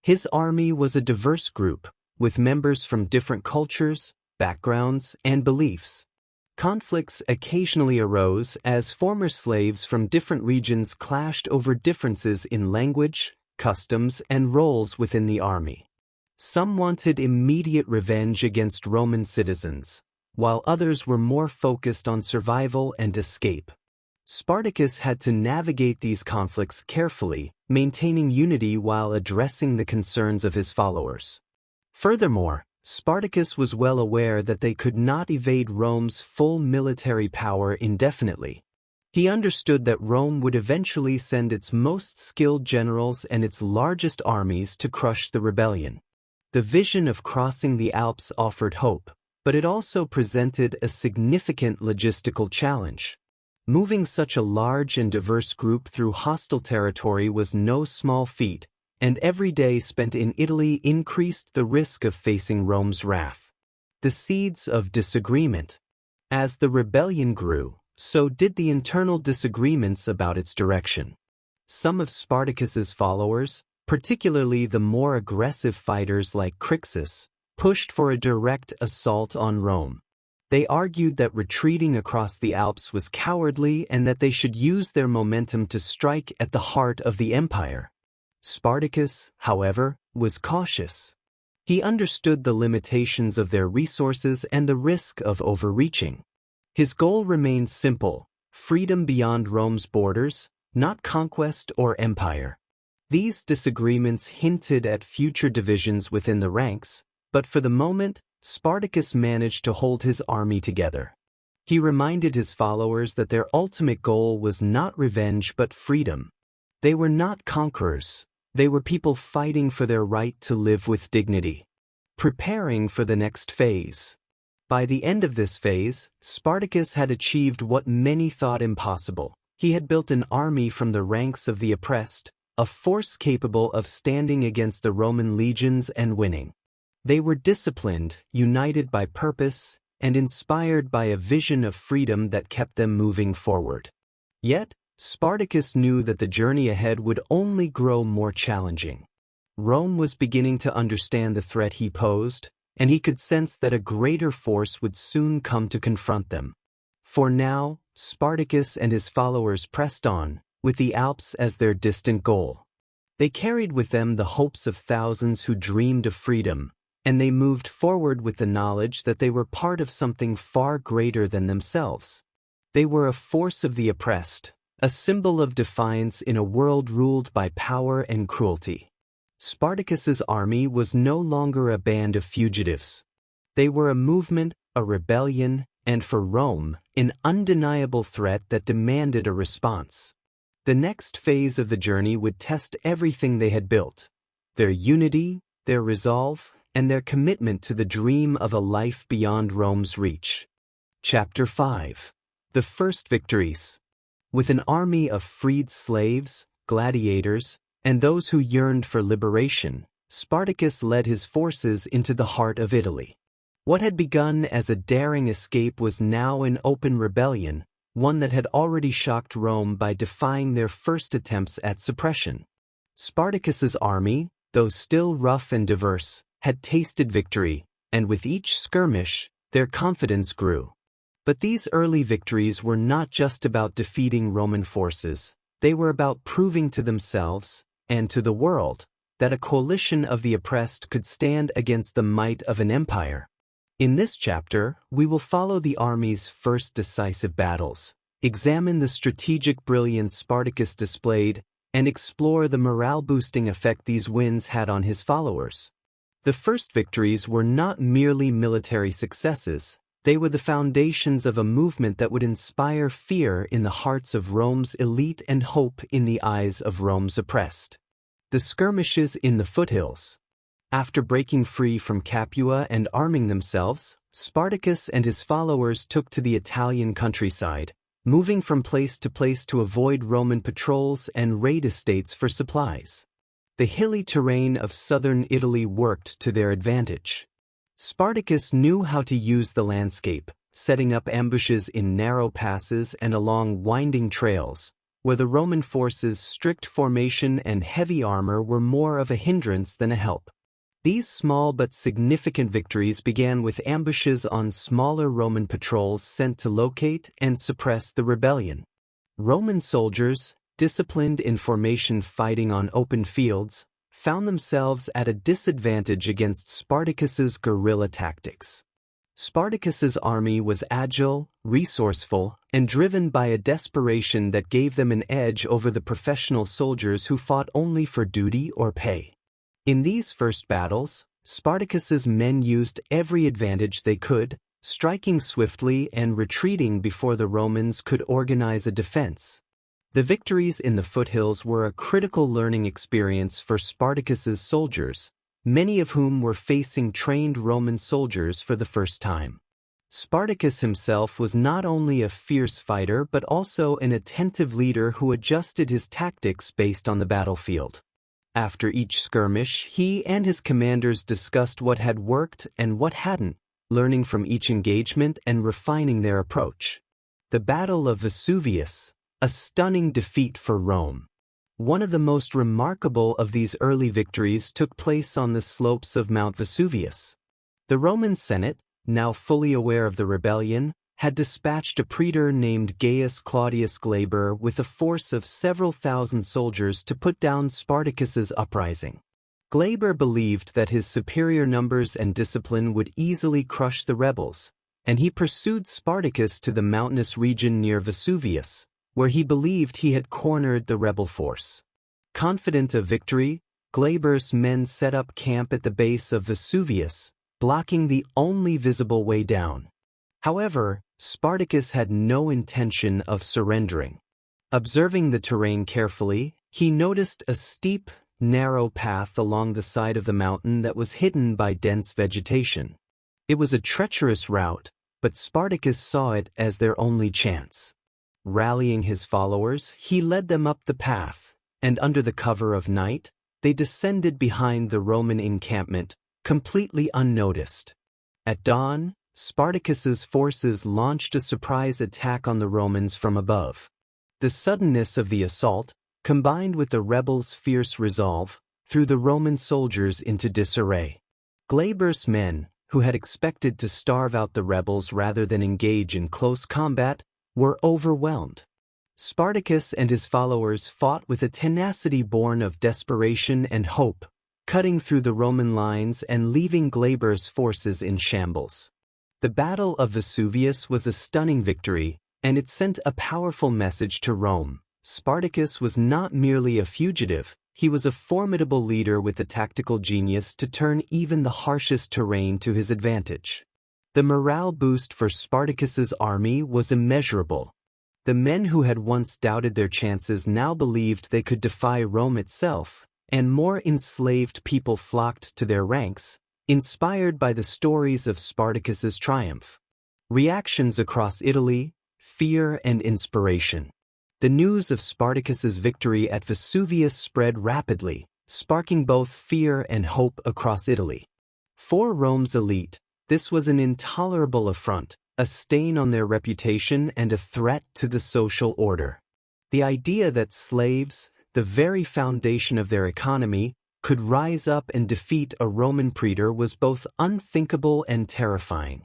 His army was a diverse group, with members from different cultures, backgrounds, and beliefs. Conflicts occasionally arose as former slaves from different regions clashed over differences in language, customs, and roles within the army. Some wanted immediate revenge against Roman citizens, while others were more focused on survival and escape. Spartacus had to navigate these conflicts carefully, maintaining unity while addressing the concerns of his followers. Furthermore, Spartacus was well aware that they could not evade Rome's full military power indefinitely. He understood that Rome would eventually send its most skilled generals and its largest armies to crush the rebellion. The vision of crossing the Alps offered hope, but it also presented a significant logistical challenge. Moving such a large and diverse group through hostile territory was no small feat, and every day spent in Italy increased the risk of facing Rome's wrath. The seeds of disagreement. As the rebellion grew, so did the internal disagreements about its direction. Some of Spartacus's followers, particularly the more aggressive fighters like Crixus, pushed for a direct assault on Rome. They argued that retreating across the Alps was cowardly and that they should use their momentum to strike at the heart of the empire. Spartacus, however, was cautious. He understood the limitations of their resources and the risk of overreaching. His goal remained simple: freedom beyond Rome's borders, not conquest or empire. These disagreements hinted at future divisions within the ranks, but for the moment, Spartacus managed to hold his army together. He reminded his followers that their ultimate goal was not revenge but freedom. They were not conquerors. They were people fighting for their right to live with dignity, preparing for the next phase. By the end of this phase, Spartacus had achieved what many thought impossible. He had built an army from the ranks of the oppressed, a force capable of standing against the Roman legions and winning. They were disciplined, united by purpose, and inspired by a vision of freedom that kept them moving forward. Yet, Spartacus knew that the journey ahead would only grow more challenging. Rome was beginning to understand the threat he posed, and he could sense that a greater force would soon come to confront them. For now, Spartacus and his followers pressed on, with the Alps as their distant goal. They carried with them the hopes of thousands who dreamed of freedom, and they moved forward with the knowledge that they were part of something far greater than themselves. They were a force of the oppressed, a symbol of defiance in a world ruled by power and cruelty. Spartacus's army was no longer a band of fugitives. They were a movement, a rebellion, and for Rome, an undeniable threat that demanded a response. The next phase of the journey would test everything they had built: their unity, their resolve, and their commitment to the dream of a life beyond Rome's reach. Chapter 5. The First Victories. With an army of freed slaves, gladiators, and those who yearned for liberation, Spartacus led his forces into the heart of Italy. What had begun as a daring escape was now an open rebellion, one that had already shocked Rome by defying their first attempts at suppression. Spartacus's army, though still rough and diverse, had tasted victory, and with each skirmish, their confidence grew. But these early victories were not just about defeating Roman forces. They were about proving to themselves, and to the world, that a coalition of the oppressed could stand against the might of an empire. In this chapter, we will follow the army's first decisive battles, examine the strategic brilliance Spartacus displayed, and explore the morale-boosting effect these wins had on his followers. The first victories were not merely military successes. They were the foundations of a movement that would inspire fear in the hearts of Rome's elite and hope in the eyes of Rome's oppressed. The skirmishes in the foothills. After breaking free from Capua and arming themselves, Spartacus and his followers took to the Italian countryside, moving from place to avoid Roman patrols and raid estates for supplies. The hilly terrain of southern Italy worked to their advantage. Spartacus knew how to use the landscape, setting up ambushes in narrow passes and along winding trails, where the Roman forces' strict formation and heavy armor were more of a hindrance than a help. These small but significant victories began with ambushes on smaller Roman patrols sent to locate and suppress the rebellion. Roman soldiers, disciplined in formation fighting on open fields, found themselves at a disadvantage against Spartacus's guerrilla tactics. Spartacus's army was agile, resourceful, and driven by a desperation that gave them an edge over the professional soldiers who fought only for duty or pay. In these first battles, Spartacus's men used every advantage they could, striking swiftly and retreating before the Romans could organize a defense. The victories in the foothills were a critical learning experience for Spartacus's soldiers, many of whom were facing trained Roman soldiers for the first time. Spartacus himself was not only a fierce fighter but also an attentive leader who adjusted his tactics based on the battlefield. After each skirmish, he and his commanders discussed what had worked and what hadn't, learning from each engagement and refining their approach. The Battle of Vesuvius, a stunning defeat for Rome. One of the most remarkable of these early victories took place on the slopes of Mount Vesuvius. The Roman Senate, now fully aware of the rebellion, had dispatched a praetor named Gaius Claudius Glaber with a force of several thousand soldiers to put down Spartacus's uprising. Glaber believed that his superior numbers and discipline would easily crush the rebels, and he pursued Spartacus to the mountainous region near Vesuvius, where he believed he had cornered the rebel force. Confident of victory, Glaber's men set up camp at the base of Vesuvius, blocking the only visible way down. However, Spartacus had no intention of surrendering. Observing the terrain carefully, he noticed a steep, narrow path along the side of the mountain that was hidden by dense vegetation. It was a treacherous route, but Spartacus saw it as their only chance. Rallying his followers, he led them up the path, and under the cover of night, they descended behind the Roman encampment, completely unnoticed. At dawn, Spartacus's forces launched a surprise attack on the Romans from above. The suddenness of the assault, combined with the rebels' fierce resolve, threw the Roman soldiers into disarray. Glaber's men, who had expected to starve out the rebels rather than engage in close combat, were overwhelmed. Spartacus and his followers fought with a tenacity born of desperation and hope, cutting through the Roman lines and leaving Glaber's forces in shambles. The Battle of Vesuvius was a stunning victory, and it sent a powerful message to Rome. Spartacus was not merely a fugitive, he was a formidable leader with the tactical genius to turn even the harshest terrain to his advantage. The morale boost for Spartacus's army was immeasurable. The men who had once doubted their chances now believed they could defy Rome itself, and more enslaved people flocked to their ranks, inspired by the stories of Spartacus's triumph. Reactions across Italy, fear and inspiration. The news of Spartacus's victory at Vesuvius spread rapidly, sparking both fear and hope across Italy. For Rome's elite, this was an intolerable affront, a stain on their reputation and a threat to the social order. The idea that slaves, the very foundation of their economy, could rise up and defeat a Roman praetor was both unthinkable and terrifying.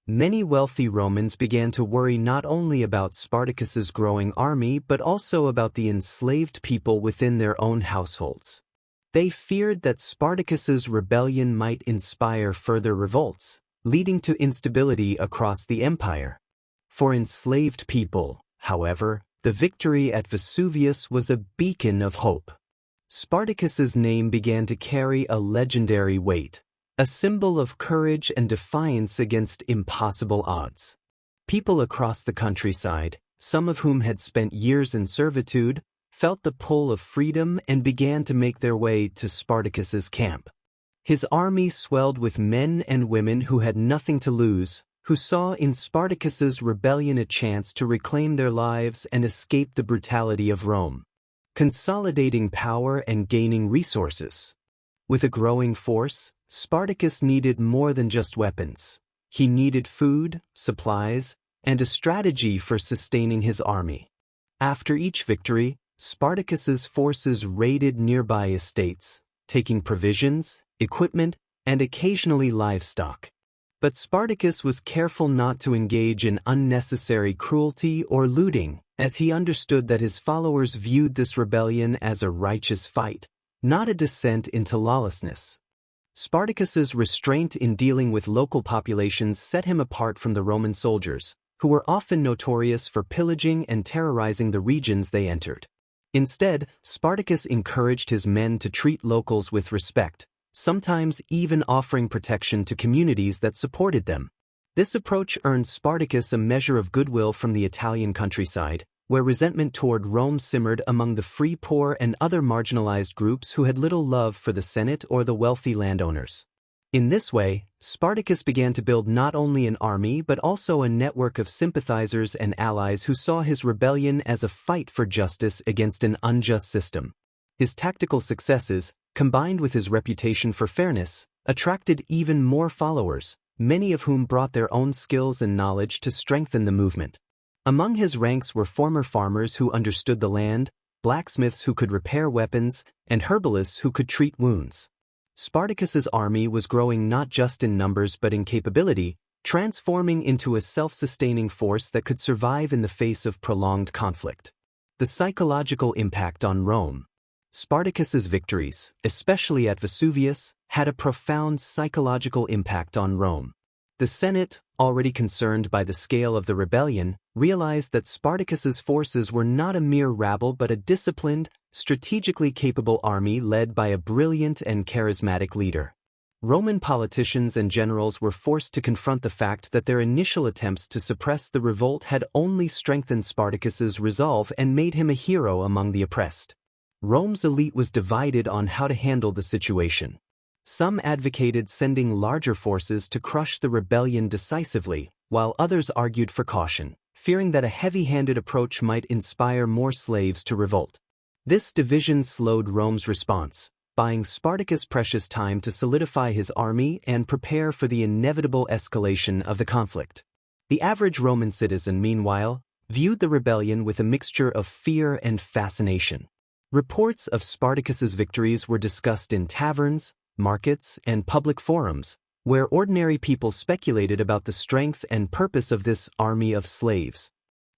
Many wealthy Romans began to worry not only about Spartacus's growing army but also about the enslaved people within their own households. They feared that Spartacus's rebellion might inspire further revolts, leading to instability across the empire. For enslaved people, however, the victory at Vesuvius was a beacon of hope. Spartacus's name began to carry a legendary weight, a symbol of courage and defiance against impossible odds. People across the countryside, some of whom had spent years in servitude, felt the pull of freedom and began to make their way to Spartacus's camp. His army swelled with men and women who had nothing to lose, who saw in Spartacus's rebellion a chance to reclaim their lives and escape the brutality of Rome. Consolidating power and gaining resources. With a growing force, Spartacus needed more than just weapons. He needed food, supplies, and a strategy for sustaining his army. After each victory, Spartacus's forces raided nearby estates, taking provisions, equipment, and occasionally livestock. But Spartacus was careful not to engage in unnecessary cruelty or looting, as he understood that his followers viewed this rebellion as a righteous fight, not a descent into lawlessness. Spartacus's restraint in dealing with local populations set him apart from the Roman soldiers, who were often notorious for pillaging and terrorizing the regions they entered. Instead, Spartacus encouraged his men to treat locals with respect, sometimes even offering protection to communities that supported them. This approach earned Spartacus a measure of goodwill from the Italian countryside, where resentment toward Rome simmered among the free poor and other marginalized groups who had little love for the Senate or the wealthy landowners. In this way, Spartacus began to build not only an army but also a network of sympathizers and allies who saw his rebellion as a fight for justice against an unjust system. His tactical successes, combined with his reputation for fairness, attracted even more followers, many of whom brought their own skills and knowledge to strengthen the movement. Among his ranks were former farmers who understood the land, blacksmiths who could repair weapons, and herbalists who could treat wounds. Spartacus's army was growing not just in numbers but in capability, transforming into a self-sustaining force that could survive in the face of prolonged conflict. The psychological impact on Rome. Spartacus's victories, especially at Vesuvius, had a profound psychological impact on Rome. The Senate, already concerned by the scale of the rebellion, realized that Spartacus's forces were not a mere rabble but a disciplined, strategically capable army led by a brilliant and charismatic leader. Roman politicians and generals were forced to confront the fact that their initial attempts to suppress the revolt had only strengthened Spartacus's resolve and made him a hero among the oppressed. Rome's elite was divided on how to handle the situation. Some advocated sending larger forces to crush the rebellion decisively, while others argued for caution, fearing that a heavy-handed approach might inspire more slaves to revolt. This division slowed Rome's response, buying Spartacus precious time to solidify his army and prepare for the inevitable escalation of the conflict. The average Roman citizen, meanwhile, viewed the rebellion with a mixture of fear and fascination. Reports of Spartacus's victories were discussed in taverns, markets, and public forums, where ordinary people speculated about the strength and purpose of this army of slaves.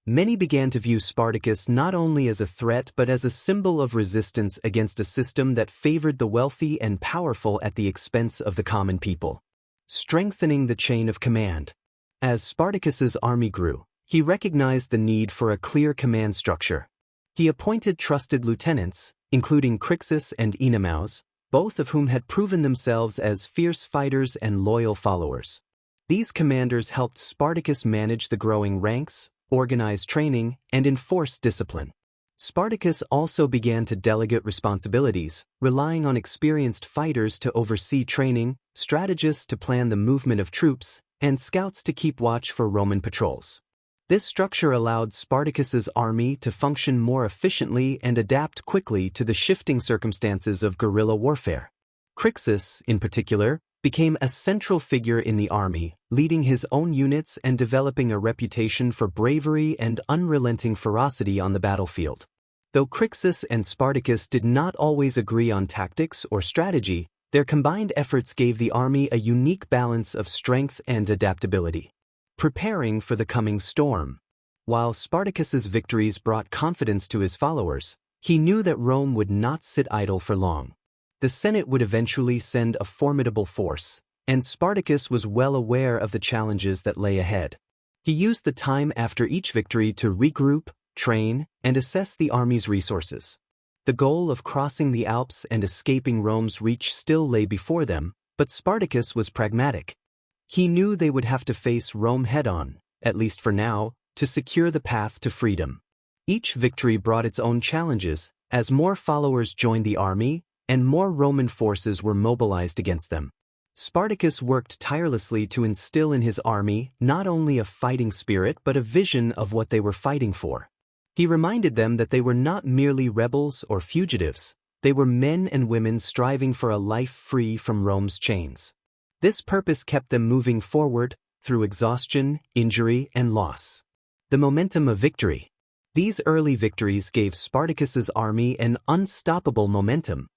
Many began to view Spartacus not only as a threat but as a symbol of resistance against a system that favored the wealthy and powerful at the expense of the common people. Strengthening the chain of command. As Spartacus's army grew, he recognized the need for a clear command structure. He appointed trusted lieutenants, including Crixus and Enemaus, both of whom had proven themselves as fierce fighters and loyal followers. These commanders helped Spartacus manage the growing ranks, organize training, and enforce discipline. Spartacus also began to delegate responsibilities, relying on experienced fighters to oversee training, strategists to plan the movement of troops, and scouts to keep watch for Roman patrols. This structure allowed Spartacus's army to function more efficiently and adapt quickly to the shifting circumstances of guerrilla warfare. Crixus, in particular, became a central figure in the army, leading his own units and developing a reputation for bravery and unrelenting ferocity on the battlefield. Though Crixus and Spartacus did not always agree on tactics or strategy, their combined efforts gave the army a unique balance of strength and adaptability. Preparing for the coming storm. While Spartacus's victories brought confidence to his followers, he knew that Rome would not sit idle for long. The Senate would eventually send a formidable force, and Spartacus was well aware of the challenges that lay ahead. He used the time after each victory to regroup, train, and assess the army's resources. The goal of crossing the Alps and escaping Rome's reach still lay before them, but Spartacus was pragmatic. He knew they would have to face Rome head-on, at least for now, to secure the path to freedom. Each victory brought its own challenges, as more followers joined the army, and more Roman forces were mobilized against them. Spartacus worked tirelessly to instill in his army not only a fighting spirit but a vision of what they were fighting for. He reminded them that they were not merely rebels or fugitives, they were men and women striving for a life free from Rome's chains. This purpose kept them moving forward, through exhaustion, injury, and loss. The momentum of victory. These early victories gave Spartacus's army an unstoppable momentum.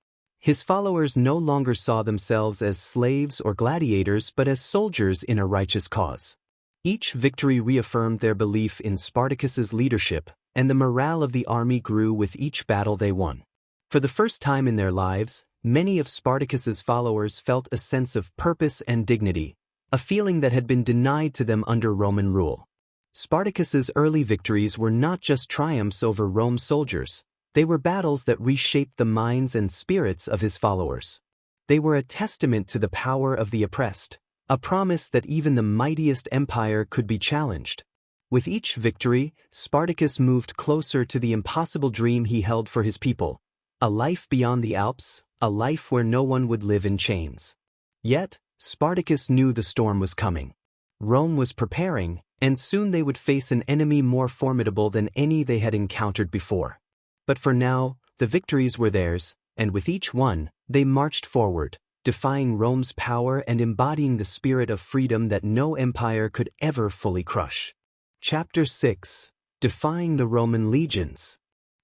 His followers no longer saw themselves as slaves or gladiators but as soldiers in a righteous cause. Each victory reaffirmed their belief in Spartacus's leadership, and the morale of the army grew with each battle they won. For the first time in their lives, many of Spartacus's followers felt a sense of purpose and dignity, a feeling that had been denied to them under Roman rule. Spartacus's early victories were not just triumphs over Rome's soldiers. They were battles that reshaped the minds and spirits of his followers. They were a testament to the power of the oppressed, a promise that even the mightiest empire could be challenged. With each victory, Spartacus moved closer to the impossible dream he held for his people, a life beyond the Alps, a life where no one would live in chains. Yet, Spartacus knew the storm was coming. Rome was preparing, and soon they would face an enemy more formidable than any they had encountered before. But for now, the victories were theirs, and with each one, they marched forward, defying Rome's power and embodying the spirit of freedom that no empire could ever fully crush. Chapter 6: Defying the Roman Legions.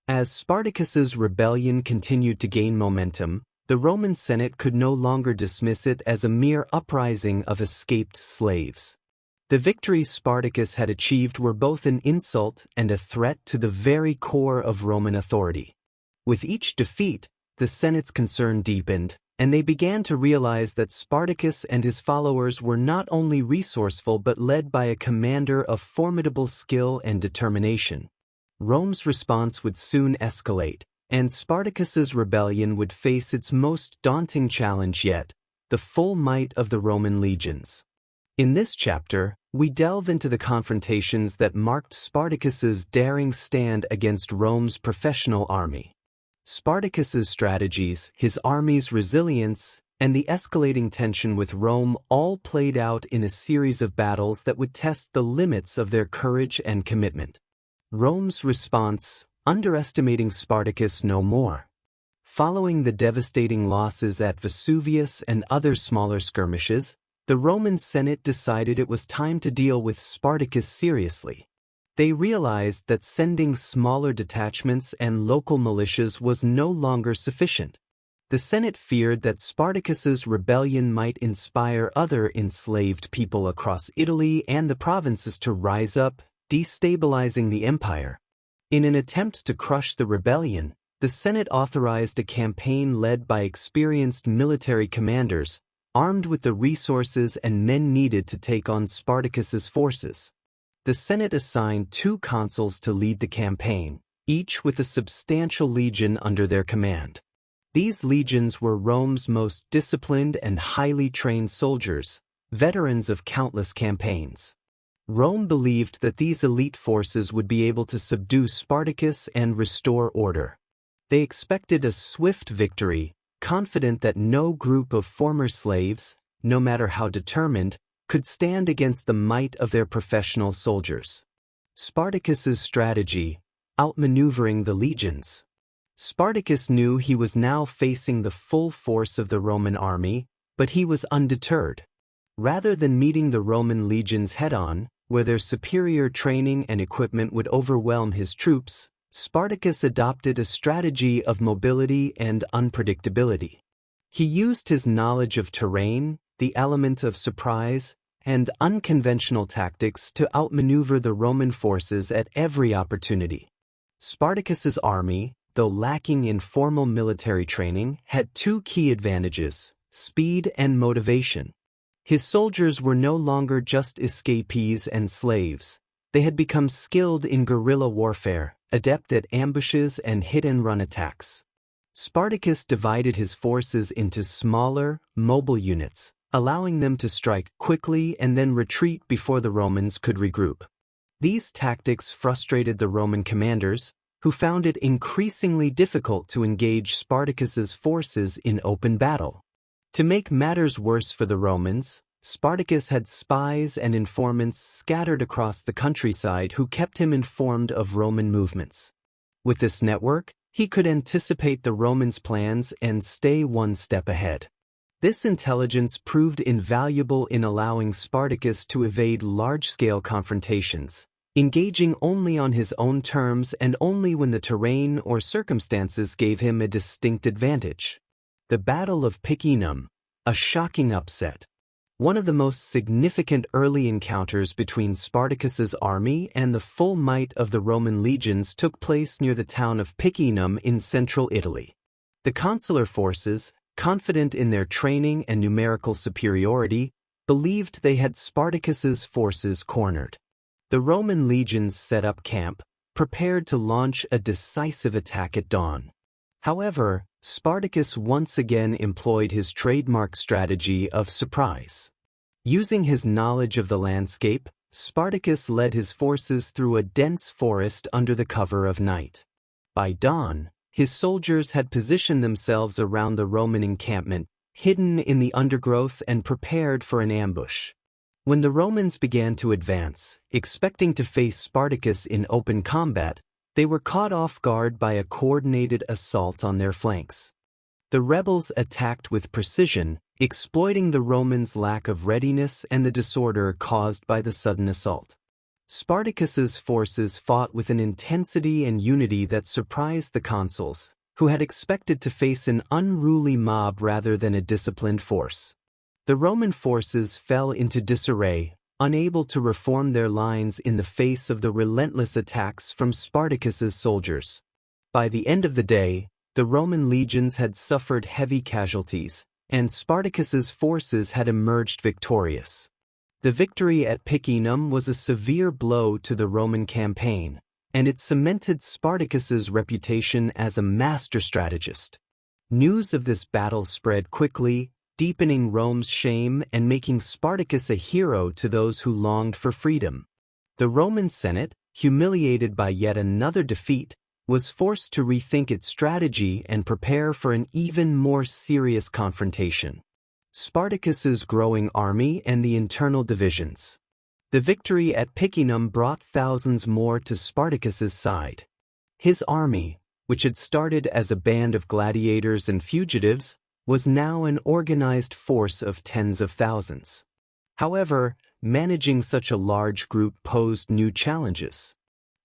As Spartacus's rebellion continued to gain momentum, the Roman Senate could no longer dismiss it as a mere uprising of escaped slaves. The victories Spartacus had achieved were both an insult and a threat to the very core of Roman authority. With each defeat, the Senate's concern deepened, and they began to realize that Spartacus and his followers were not only resourceful but led by a commander of formidable skill and determination. Rome's response would soon escalate, and Spartacus's rebellion would face its most daunting challenge yet, the full might of the Roman legions. In this chapter, we delve into the confrontations that marked Spartacus's daring stand against Rome's professional army. Spartacus's strategies, his army's resilience, and the escalating tension with Rome all played out in a series of battles that would test the limits of their courage and commitment. Rome's response: underestimating Spartacus no more. Following the devastating losses at Vesuvius and other smaller skirmishes, the Roman Senate decided it was time to deal with Spartacus seriously. They realized that sending smaller detachments and local militias was no longer sufficient. The Senate feared that Spartacus's rebellion might inspire other enslaved people across Italy and the provinces to rise up, destabilizing the empire. In an attempt to crush the rebellion, the Senate authorized a campaign led by experienced military commanders, armed with the resources and men needed to take on Spartacus's forces. The Senate assigned 2 consuls to lead the campaign, each with a substantial legion under their command. These legions were Rome's most disciplined and highly trained soldiers, veterans of countless campaigns. Rome believed that these elite forces would be able to subdue Spartacus and restore order. They expected a swift victory, confident that no group of former slaves, no matter how determined, could stand against the might of their professional soldiers. Spartacus's strategy: outmaneuvering the legions. Spartacus knew he was now facing the full force of the Roman army, but he was undeterred. Rather than meeting the Roman legions head-on, where their superior training and equipment would overwhelm his troops, Spartacus adopted a strategy of mobility and unpredictability. He used his knowledge of terrain, the element of surprise, and unconventional tactics to outmaneuver the Roman forces at every opportunity. Spartacus's army, though lacking in formal military training, had 2 key advantages: speed and motivation. His soldiers were no longer just escapees and slaves. They had become skilled in guerrilla warfare, adept at ambushes and hit-and-run attacks. Spartacus divided his forces into smaller, mobile units, allowing them to strike quickly and then retreat before the Romans could regroup. These tactics frustrated the Roman commanders, who found it increasingly difficult to engage Spartacus's forces in open battle. To make matters worse for the Romans, Spartacus had spies and informants scattered across the countryside who kept him informed of Roman movements. With this network, he could anticipate the Romans' plans and stay one step ahead. This intelligence proved invaluable in allowing Spartacus to evade large-scale confrontations, engaging only on his own terms and only when the terrain or circumstances gave him a distinct advantage. The Battle of Picenum, a shocking upset. One of the most significant early encounters between Spartacus's army and the full might of the Roman legions took place near the town of Picenum in central Italy. The consular forces, confident in their training and numerical superiority, believed they had Spartacus's forces cornered. The Roman legions set up camp, prepared to launch a decisive attack at dawn. However, Spartacus once again employed his trademark strategy of surprise. Using his knowledge of the landscape, Spartacus led his forces through a dense forest under the cover of night. By dawn, his soldiers had positioned themselves around the Roman encampment, hidden in the undergrowth and prepared for an ambush. When the Romans began to advance, expecting to face Spartacus in open combat, they were caught off guard by a coordinated assault on their flanks. The rebels attacked with precision, exploiting the Romans' lack of readiness and the disorder caused by the sudden assault. Spartacus's forces fought with an intensity and unity that surprised the consuls, who had expected to face an unruly mob rather than a disciplined force. The Roman forces fell into disarray, unable to reform their lines in the face of the relentless attacks from Spartacus's soldiers. By the end of the day, the Roman legions had suffered heavy casualties, and Spartacus's forces had emerged victorious. The victory at Picenum was a severe blow to the Roman campaign, and it cemented Spartacus's reputation as a master strategist. News of this battle spread quickly, deepening Rome's shame and making Spartacus a hero to those who longed for freedom. The Roman Senate, humiliated by yet another defeat, was forced to rethink its strategy and prepare for an even more serious confrontation. Spartacus's growing army and the internal divisions. The victory at Picenum brought thousands more to Spartacus's side. His army, which had started as a band of gladiators and fugitives, was now an organized force of tens of thousands. However, managing such a large group posed new challenges.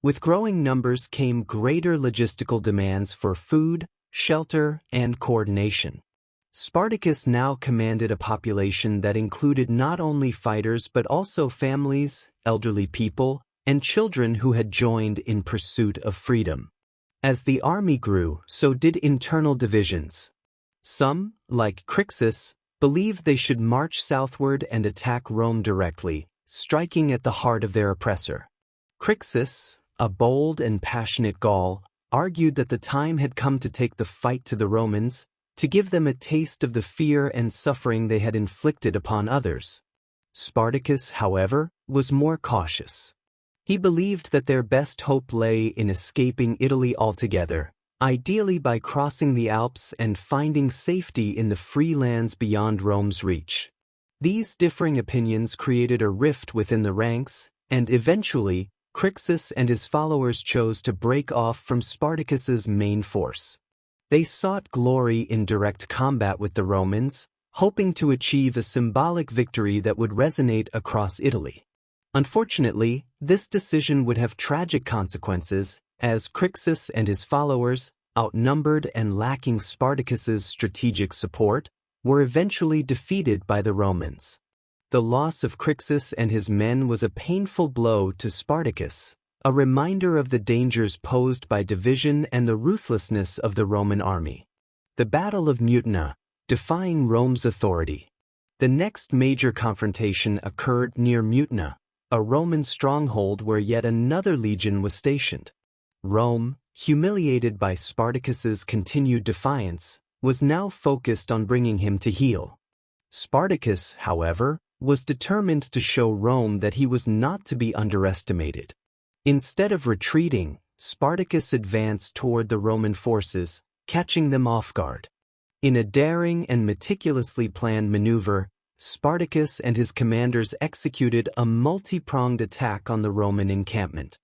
With growing numbers came greater logistical demands for food, shelter, and coordination. Spartacus now commanded a population that included not only fighters but also families, elderly people, and children who had joined in pursuit of freedom. As the army grew, so did internal divisions. Some, like Crixus, believed they should march southward and attack Rome directly, striking at the heart of their oppressor. Crixus, a bold and passionate Gaul, argued that the time had come to take the fight to the Romans, to give them a taste of the fear and suffering they had inflicted upon others. Spartacus, however, was more cautious. He believed that their best hope lay in escaping Italy altogether, ideally by crossing the Alps and finding safety in the free lands beyond Rome's reach. These differing opinions created a rift within the ranks, and eventually, Crixus and his followers chose to break off from Spartacus's main force. They sought glory in direct combat with the Romans, hoping to achieve a symbolic victory that would resonate across Italy. Unfortunately, this decision would have tragic consequences, as Crixus and his followers, outnumbered and lacking Spartacus's strategic support, were eventually defeated by the Romans. The loss of Crixus and his men was a painful blow to Spartacus, a reminder of the dangers posed by division and the ruthlessness of the Roman army. The Battle of Mutina, defying Rome's authority. The next major confrontation occurred near Mutina, a Roman stronghold where yet another legion was stationed. Rome, humiliated by Spartacus's continued defiance, was now focused on bringing him to heel. Spartacus, however, was determined to show Rome that he was not to be underestimated. Instead of retreating, Spartacus advanced toward the Roman forces, catching them off guard. In a daring and meticulously planned maneuver, Spartacus and his commanders executed a multi-pronged attack on the Roman encampment.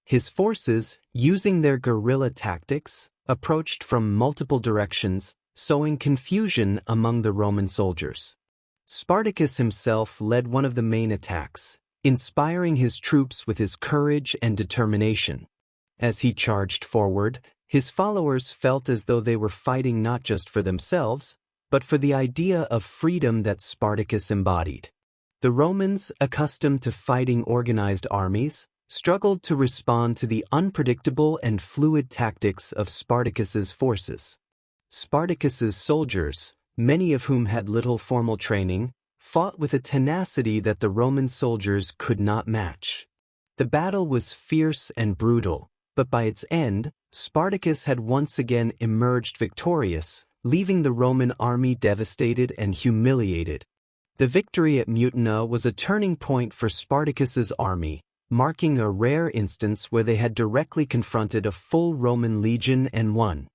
His forces, using their guerrilla tactics, approached from multiple directions, sowing confusion among the Roman soldiers. Spartacus himself led one of the main attacks, inspiring his troops with his courage and determination. As he charged forward, his followers felt as though they were fighting not just for themselves, but for the idea of freedom that Spartacus embodied. The Romans, accustomed to fighting organized armies, struggled to respond to the unpredictable and fluid tactics of Spartacus's forces. Spartacus's soldiers, many of whom had little formal training, fought with a tenacity that the Roman soldiers could not match. The battle was fierce and brutal, but by its end, Spartacus had once again emerged victorious, leaving the Roman army devastated and humiliated. The victory at Mutina was a turning point for Spartacus's army, marking a rare instance where they had directly confronted a full Roman legion and won.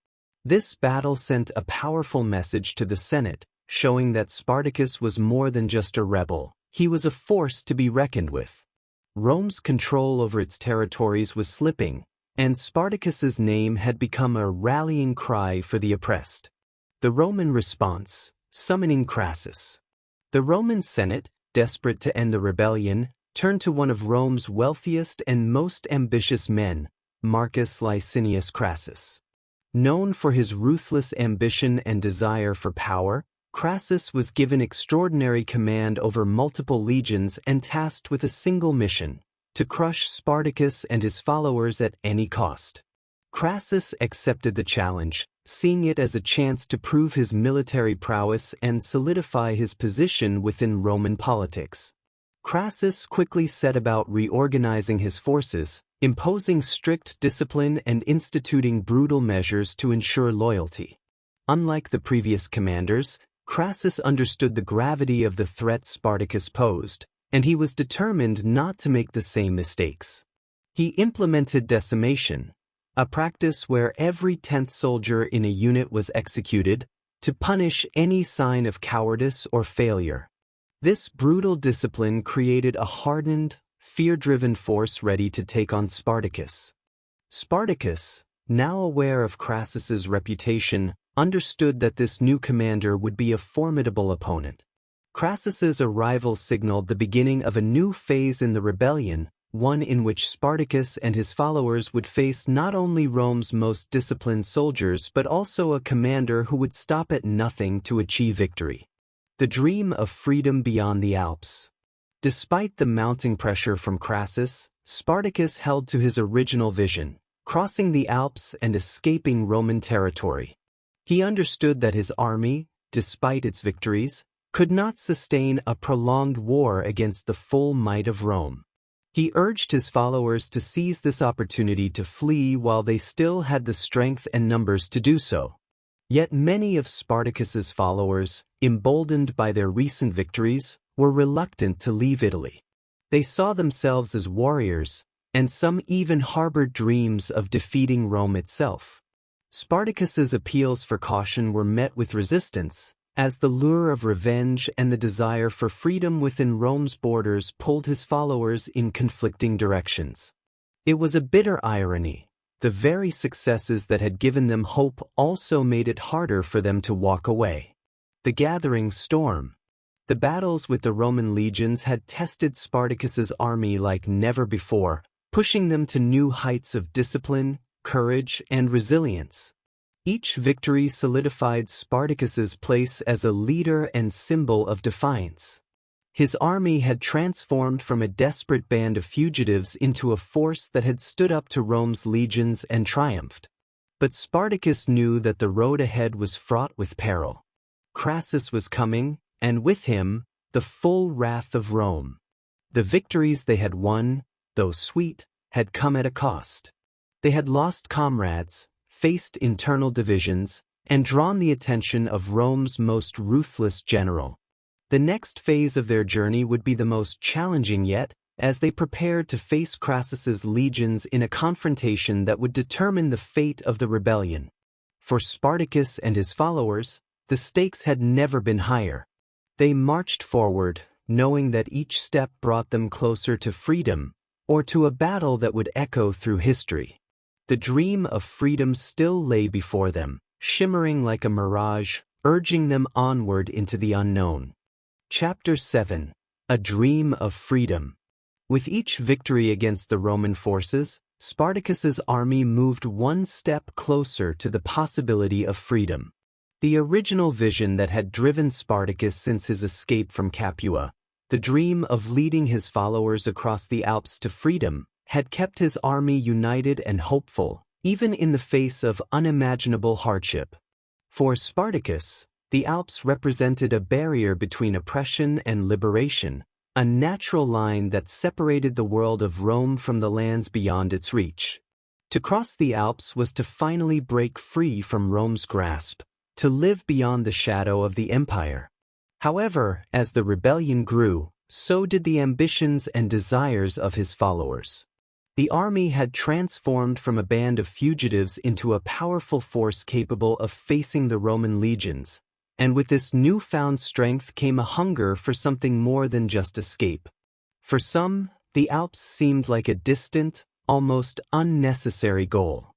This battle sent a powerful message to the Senate, showing that Spartacus was more than just a rebel. He was a force to be reckoned with. Rome's control over its territories was slipping, and Spartacus's name had become a rallying cry for the oppressed. The Roman response, summoning Crassus. The Roman Senate, desperate to end the rebellion, turned to one of Rome's wealthiest and most ambitious men, Marcus Licinius Crassus. Known for his ruthless ambition and desire for power, Crassus was given extraordinary command over multiple legions and tasked with a single mission: to crush Spartacus and his followers at any cost. Crassus accepted the challenge, seeing it as a chance to prove his military prowess and solidify his position within Roman politics. Crassus quickly set about reorganizing his forces, imposing strict discipline and instituting brutal measures to ensure loyalty. Unlike the previous commanders, Crassus understood the gravity of the threat Spartacus posed, and he was determined not to make the same mistakes. He implemented decimation, a practice where every 10th soldier in a unit was executed, to punish any sign of cowardice or failure. This brutal discipline created a hardened, fear-driven force ready to take on Spartacus. Spartacus, now aware of Crassus's reputation, understood that this new commander would be a formidable opponent. Crassus's arrival signaled the beginning of a new phase in the rebellion, one in which Spartacus and his followers would face not only Rome's most disciplined soldiers but also a commander who would stop at nothing to achieve victory. The dream of freedom beyond the Alps. Despite the mounting pressure from Crassus, Spartacus held to his original vision, crossing the Alps and escaping Roman territory. He understood that his army, despite its victories, could not sustain a prolonged war against the full might of Rome. He urged his followers to seize this opportunity to flee while they still had the strength and numbers to do so. Yet many of Spartacus's followers, emboldened by their recent victories, were reluctant to leave Italy. They saw themselves as warriors, and some even harbored dreams of defeating Rome itself. Spartacus's appeals for caution were met with resistance, as the lure of revenge and the desire for freedom within Rome's borders pulled his followers in conflicting directions. It was a bitter irony. The very successes that had given them hope also made it harder for them to walk away. The gathering storm. The battles with the Roman legions had tested Spartacus's army like never before, pushing them to new heights of discipline, courage, and resilience. Each victory solidified Spartacus's place as a leader and symbol of defiance. His army had transformed from a desperate band of fugitives into a force that had stood up to Rome's legions and triumphed. But Spartacus knew that the road ahead was fraught with peril. Crassus was coming, and with him, the full wrath of Rome. The victories they had won, though sweet, had come at a cost. They had lost comrades, faced internal divisions, and drawn the attention of Rome's most ruthless general. The next phase of their journey would be the most challenging yet, as they prepared to face Crassus's legions in a confrontation that would determine the fate of the rebellion. For Spartacus and his followers, the stakes had never been higher. They marched forward, knowing that each step brought them closer to freedom, or to a battle that would echo through history. The dream of freedom still lay before them, shimmering like a mirage, urging them onward into the unknown. Chapter 7. A Dream of Freedom. With each victory against the Roman forces, Spartacus's army moved one step closer to the possibility of freedom. The original vision that had driven Spartacus since his escape from Capua, the dream of leading his followers across the Alps to freedom, had kept his army united and hopeful, even in the face of unimaginable hardship. For Spartacus, the Alps represented a barrier between oppression and liberation, a natural line that separated the world of Rome from the lands beyond its reach. To cross the Alps was to finally break free from Rome's grasp, to live beyond the shadow of the empire. However, as the rebellion grew, so did the ambitions and desires of his followers. The army had transformed from a band of fugitives into a powerful force capable of facing the Roman legions, and with this newfound strength came a hunger for something more than just escape. For some, the Alps seemed like a distant, almost unnecessary goal.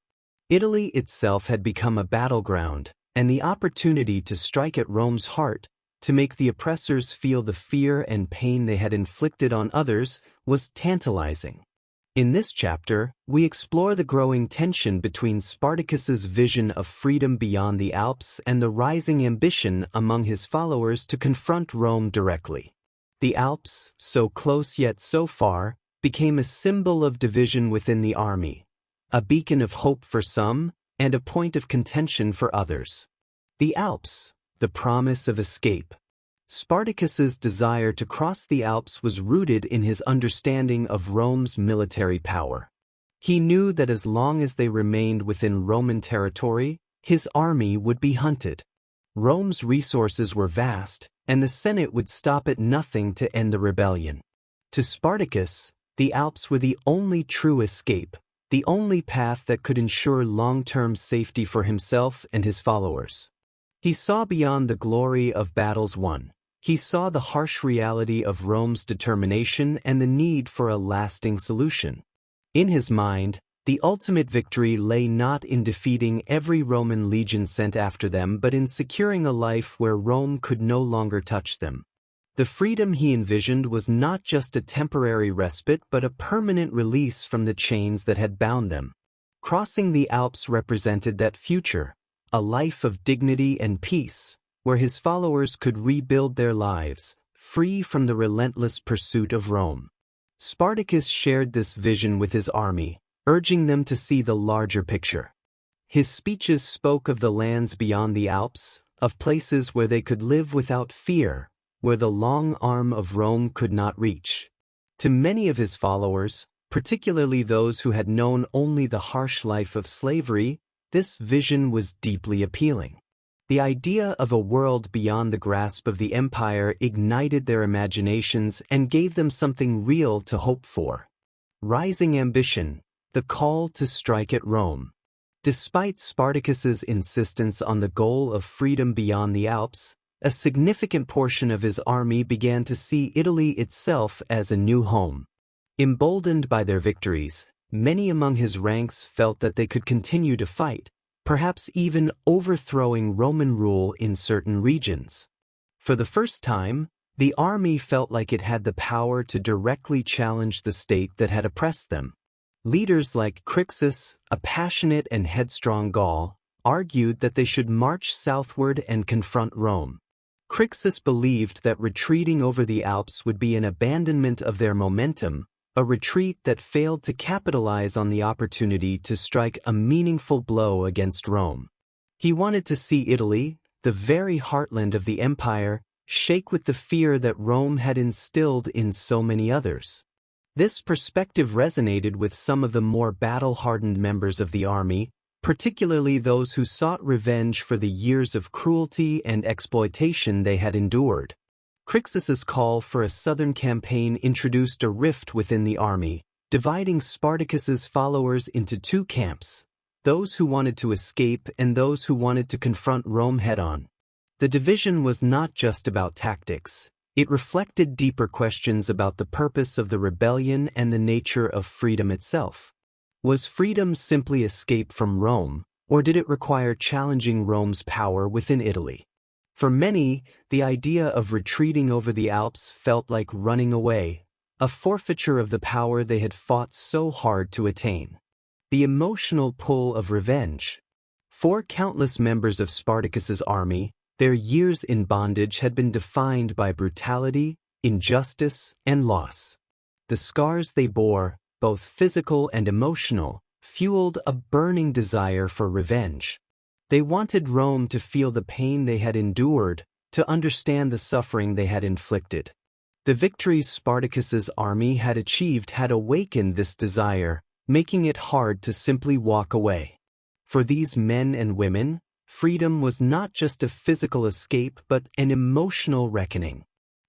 Italy itself had become a battleground, and the opportunity to strike at Rome's heart, to make the oppressors feel the fear and pain they had inflicted on others, was tantalizing. In this chapter, we explore the growing tension between Spartacus's vision of freedom beyond the Alps and the rising ambition among his followers to confront Rome directly. The Alps, so close yet so far, became a symbol of division within the army, a beacon of hope for some, and a point of contention for others. The Alps, the promise of escape. Spartacus's desire to cross the Alps was rooted in his understanding of Rome's military power. He knew that as long as they remained within Roman territory, his army would be hunted. Rome's resources were vast, and the Senate would stop at nothing to end the rebellion. To Spartacus, the Alps were the only true escape, the only path that could ensure long-term safety for himself and his followers. He saw beyond the glory of battles won. He saw the harsh reality of Rome's determination and the need for a lasting solution. In his mind, the ultimate victory lay not in defeating every Roman legion sent after them but in securing a life where Rome could no longer touch them. The freedom he envisioned was not just a temporary respite but a permanent release from the chains that had bound them. Crossing the Alps represented that future, a life of dignity and peace, where his followers could rebuild their lives, free from the relentless pursuit of Rome. Spartacus shared this vision with his army, urging them to see the larger picture. His speeches spoke of the lands beyond the Alps, of places where they could live without fear, where the long arm of Rome could not reach. To many of his followers, particularly those who had known only the harsh life of slavery, this vision was deeply appealing. The idea of a world beyond the grasp of the empire ignited their imaginations and gave them something real to hope for. Rising ambition, the call to strike at Rome. Despite Spartacus's insistence on the goal of freedom beyond the Alps, a significant portion of his army began to see Italy itself as a new home. Emboldened by their victories, many among his ranks felt that they could continue to fight, perhaps even overthrowing Roman rule in certain regions. For the first time, the army felt like it had the power to directly challenge the state that had oppressed them. Leaders like Crixus, a passionate and headstrong Gaul, argued that they should march southward and confront Rome. Crixus believed that retreating over the Alps would be an abandonment of their momentum, a retreat that failed to capitalize on the opportunity to strike a meaningful blow against Rome. He wanted to see Italy, the very heartland of the empire, shake with the fear that Rome had instilled in so many others. This perspective resonated with some of the more battle-hardened members of the army, particularly those who sought revenge for the years of cruelty and exploitation they had endured. Crixus's call for a southern campaign introduced a rift within the army, dividing Spartacus's followers into two camps, those who wanted to escape and those who wanted to confront Rome head-on. The division was not just about tactics. It reflected deeper questions about the purpose of the rebellion and the nature of freedom itself. Was freedom simply escape from Rome, or did it require challenging Rome's power within Italy? For many, the idea of retreating over the Alps felt like running away, a forfeiture of the power they had fought so hard to attain. The emotional pull of revenge. For countless members of Spartacus's army, their years in bondage had been defined by brutality, injustice, and loss. The scars they bore, both physical and emotional, fueled a burning desire for revenge. They wanted Rome to feel the pain they had endured, to understand the suffering they had inflicted. The victories Spartacus's army had achieved had awakened this desire, making it hard to simply walk away. For these men and women, freedom was not just a physical escape but an emotional reckoning.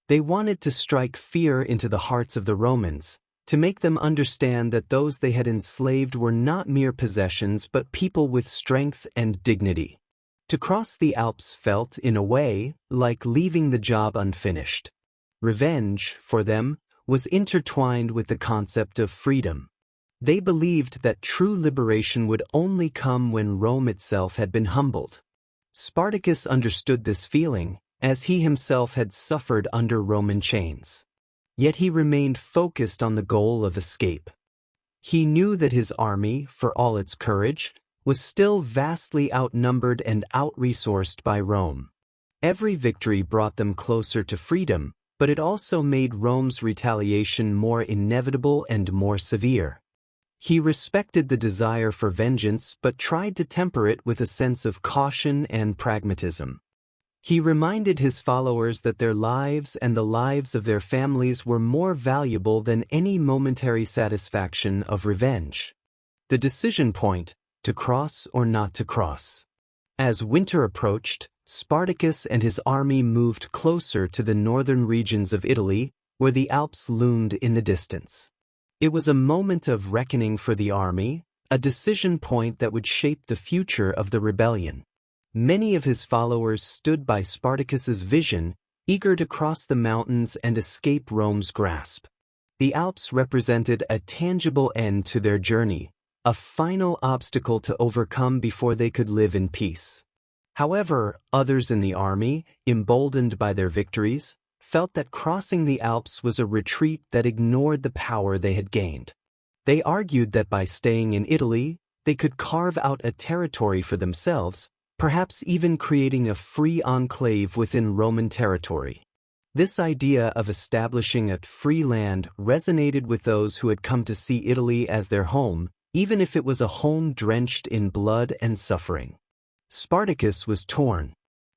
They wanted to strike fear into the hearts of the Romans, to make them understand that those they had enslaved were not mere possessions but people with strength and dignity. To cross the Alps felt, in a way, like leaving the job unfinished. Revenge, for them, was intertwined with the concept of freedom. They believed that true liberation would only come when Rome itself had been humbled. Spartacus understood this feeling, as he himself had suffered under Roman chains. Yet he remained focused on the goal of escape. He knew that his army, for all its courage, was still vastly outnumbered and out-resourced by Rome. Every victory brought them closer to freedom, but it also made Rome's retaliation more inevitable and more severe. He respected the desire for vengeance but tried to temper it with a sense of caution and pragmatism. He reminded his followers that their lives and the lives of their families were more valuable than any momentary satisfaction of revenge. The decision point, to cross or not to cross. As winter approached, Spartacus and his army moved closer to the northern regions of Italy, where the Alps loomed in the distance. It was a moment of reckoning for the army, a decision point that would shape the future of the rebellion. Many of his followers stood by Spartacus's vision, eager to cross the mountains and escape Rome's grasp. The Alps represented a tangible end to their journey, a final obstacle to overcome before they could live in peace. However, others in the army, emboldened by their victories, felt that crossing the Alps was a retreat that ignored the power they had gained. They argued that by staying in Italy, they could carve out a territory for themselves, perhaps even creating a free enclave within Roman territory. This idea of establishing a free land resonated with those who had come to see Italy as their home, even if it was a home drenched in blood and suffering. Spartacus was torn.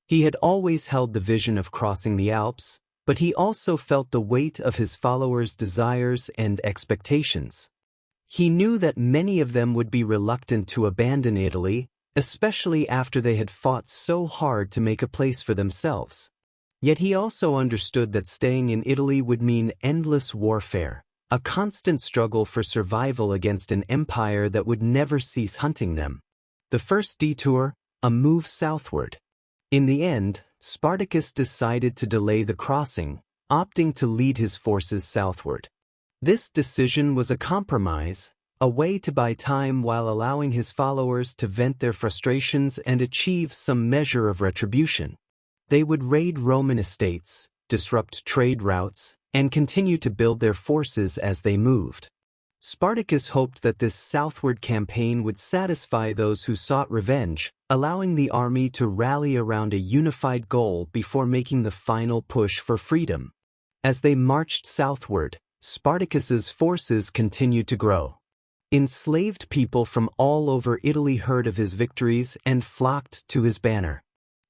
He had always held the vision of crossing the Alps, but he also felt the weight of his followers' desires and expectations. He knew that many of them would be reluctant to abandon Italy, especially after they had fought so hard to make a place for themselves. Yet he also understood that staying in Italy would mean endless warfare, a constant struggle for survival against an empire that would never cease hunting them. The first detour, a move southward. In the end, Spartacus decided to delay the crossing, opting to lead his forces southward. This decision was a compromise, a way to buy time while allowing his followers to vent their frustrations and achieve some measure of retribution. They would raid Roman estates, disrupt trade routes, and continue to build their forces as they moved. Spartacus hoped that this southward campaign would satisfy those who sought revenge, allowing the army to rally around a unified goal before making the final push for freedom. As they marched southward, Spartacus's forces continued to grow. Enslaved people from all over Italy heard of his victories and flocked to his banner.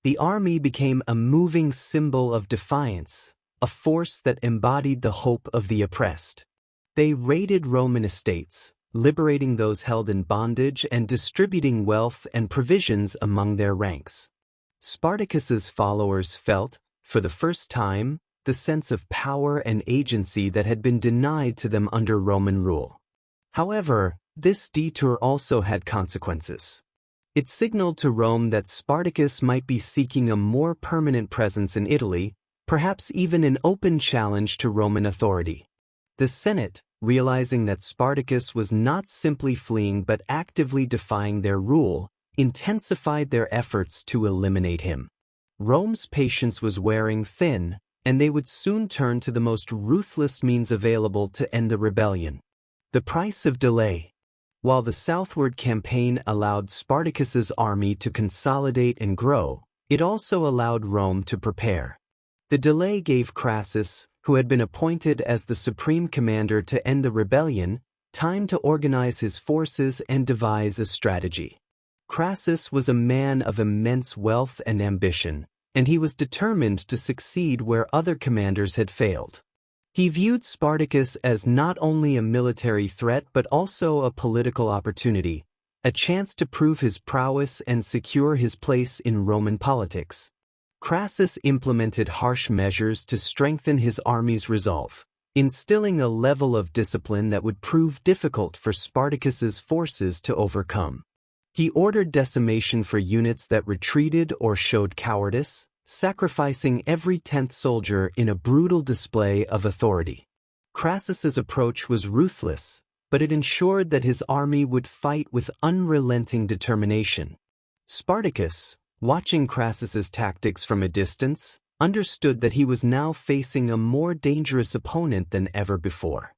The army became a moving symbol of defiance, a force that embodied the hope of the oppressed. They raided Roman estates, liberating those held in bondage and distributing wealth and provisions among their ranks. Spartacus's followers felt, for the first time, the sense of power and agency that had been denied to them under Roman rule. However, this detour also had consequences. It signaled to Rome that Spartacus might be seeking a more permanent presence in Italy, perhaps even an open challenge to Roman authority. The Senate, realizing that Spartacus was not simply fleeing but actively defying their rule, intensified their efforts to eliminate him. Rome's patience was wearing thin, and they would soon turn to the most ruthless means available to end the rebellion. The price of delay. While the southward campaign allowed Spartacus's army to consolidate and grow, it also allowed Rome to prepare. The delay gave Crassus, who had been appointed as the supreme commander to end the rebellion, time to organize his forces and devise a strategy. Crassus was a man of immense wealth and ambition, and he was determined to succeed where other commanders had failed. He viewed Spartacus as not only a military threat but also a political opportunity, a chance to prove his prowess and secure his place in Roman politics. Crassus implemented harsh measures to strengthen his army's resolve, instilling a level of discipline that would prove difficult for Spartacus's forces to overcome. He ordered decimation for units that retreated or showed cowardice, sacrificing every 10th soldier in a brutal display of authority. Crassus's approach was ruthless, but it ensured that his army would fight with unrelenting determination. Spartacus, watching Crassus's tactics from a distance, understood that he was now facing a more dangerous opponent than ever before.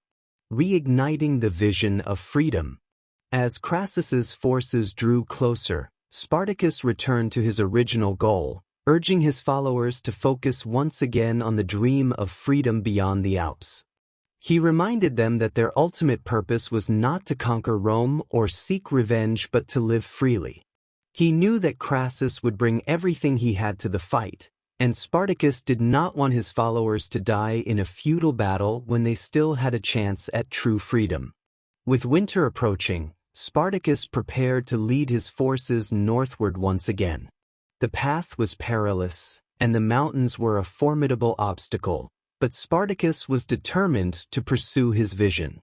Reigniting the vision of freedom. As Crassus's forces drew closer, Spartacus returned to his original goal, urging his followers to focus once again on the dream of freedom beyond the Alps. He reminded them that their ultimate purpose was not to conquer Rome or seek revenge but to live freely. He knew that Crassus would bring everything he had to the fight, and Spartacus did not want his followers to die in a futile battle when they still had a chance at true freedom. With winter approaching, Spartacus prepared to lead his forces northward once again. The path was perilous, and the mountains were a formidable obstacle, but Spartacus was determined to pursue his vision.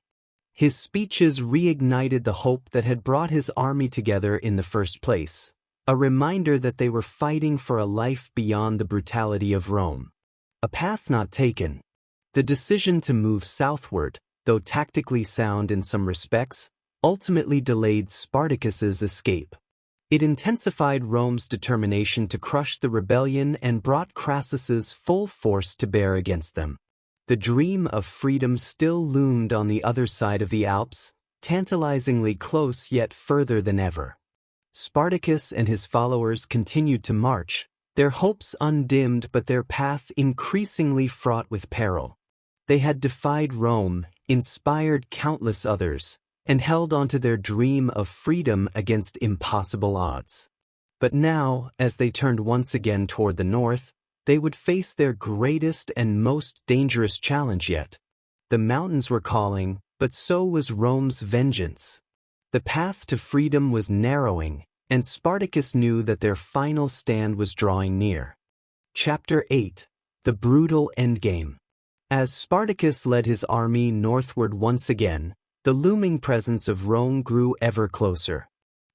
His speeches reignited the hope that had brought his army together in the first place, a reminder that they were fighting for a life beyond the brutality of Rome. A path not taken. The decision to move southward, though tactically sound in some respects, ultimately delayed Spartacus's escape. It intensified Rome's determination to crush the rebellion and brought Crassus's full force to bear against them. The dream of freedom still loomed on the other side of the Alps, tantalizingly close yet further than ever. Spartacus and his followers continued to march, their hopes undimmed but their path increasingly fraught with peril. They had defied Rome, inspired countless others, and held on to their dream of freedom against impossible odds. But now, as they turned once again toward the north, they would face their greatest and most dangerous challenge yet. The mountains were calling, but so was Rome's vengeance. The path to freedom was narrowing, and Spartacus knew that their final stand was drawing near. Chapter 8. The Brutal Endgame. As Spartacus led his army northward once again, the looming presence of Rome grew ever closer.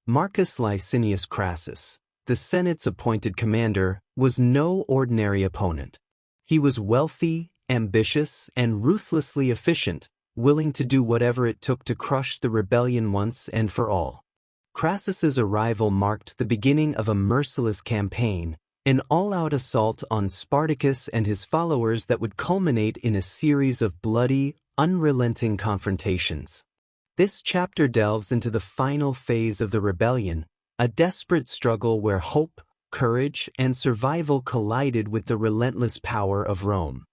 Marcus Licinius Crassus, the Senate's appointed commander, was no ordinary opponent. He was wealthy, ambitious, and ruthlessly efficient, willing to do whatever it took to crush the rebellion once and for all. Crassus's arrival marked the beginning of a merciless campaign, an all-out assault on Spartacus and his followers that would culminate in a series of bloody, unrelenting confrontations. This chapter delves into the final phase of the rebellion, a desperate struggle where hope, courage, and survival collided with the relentless power of Rome.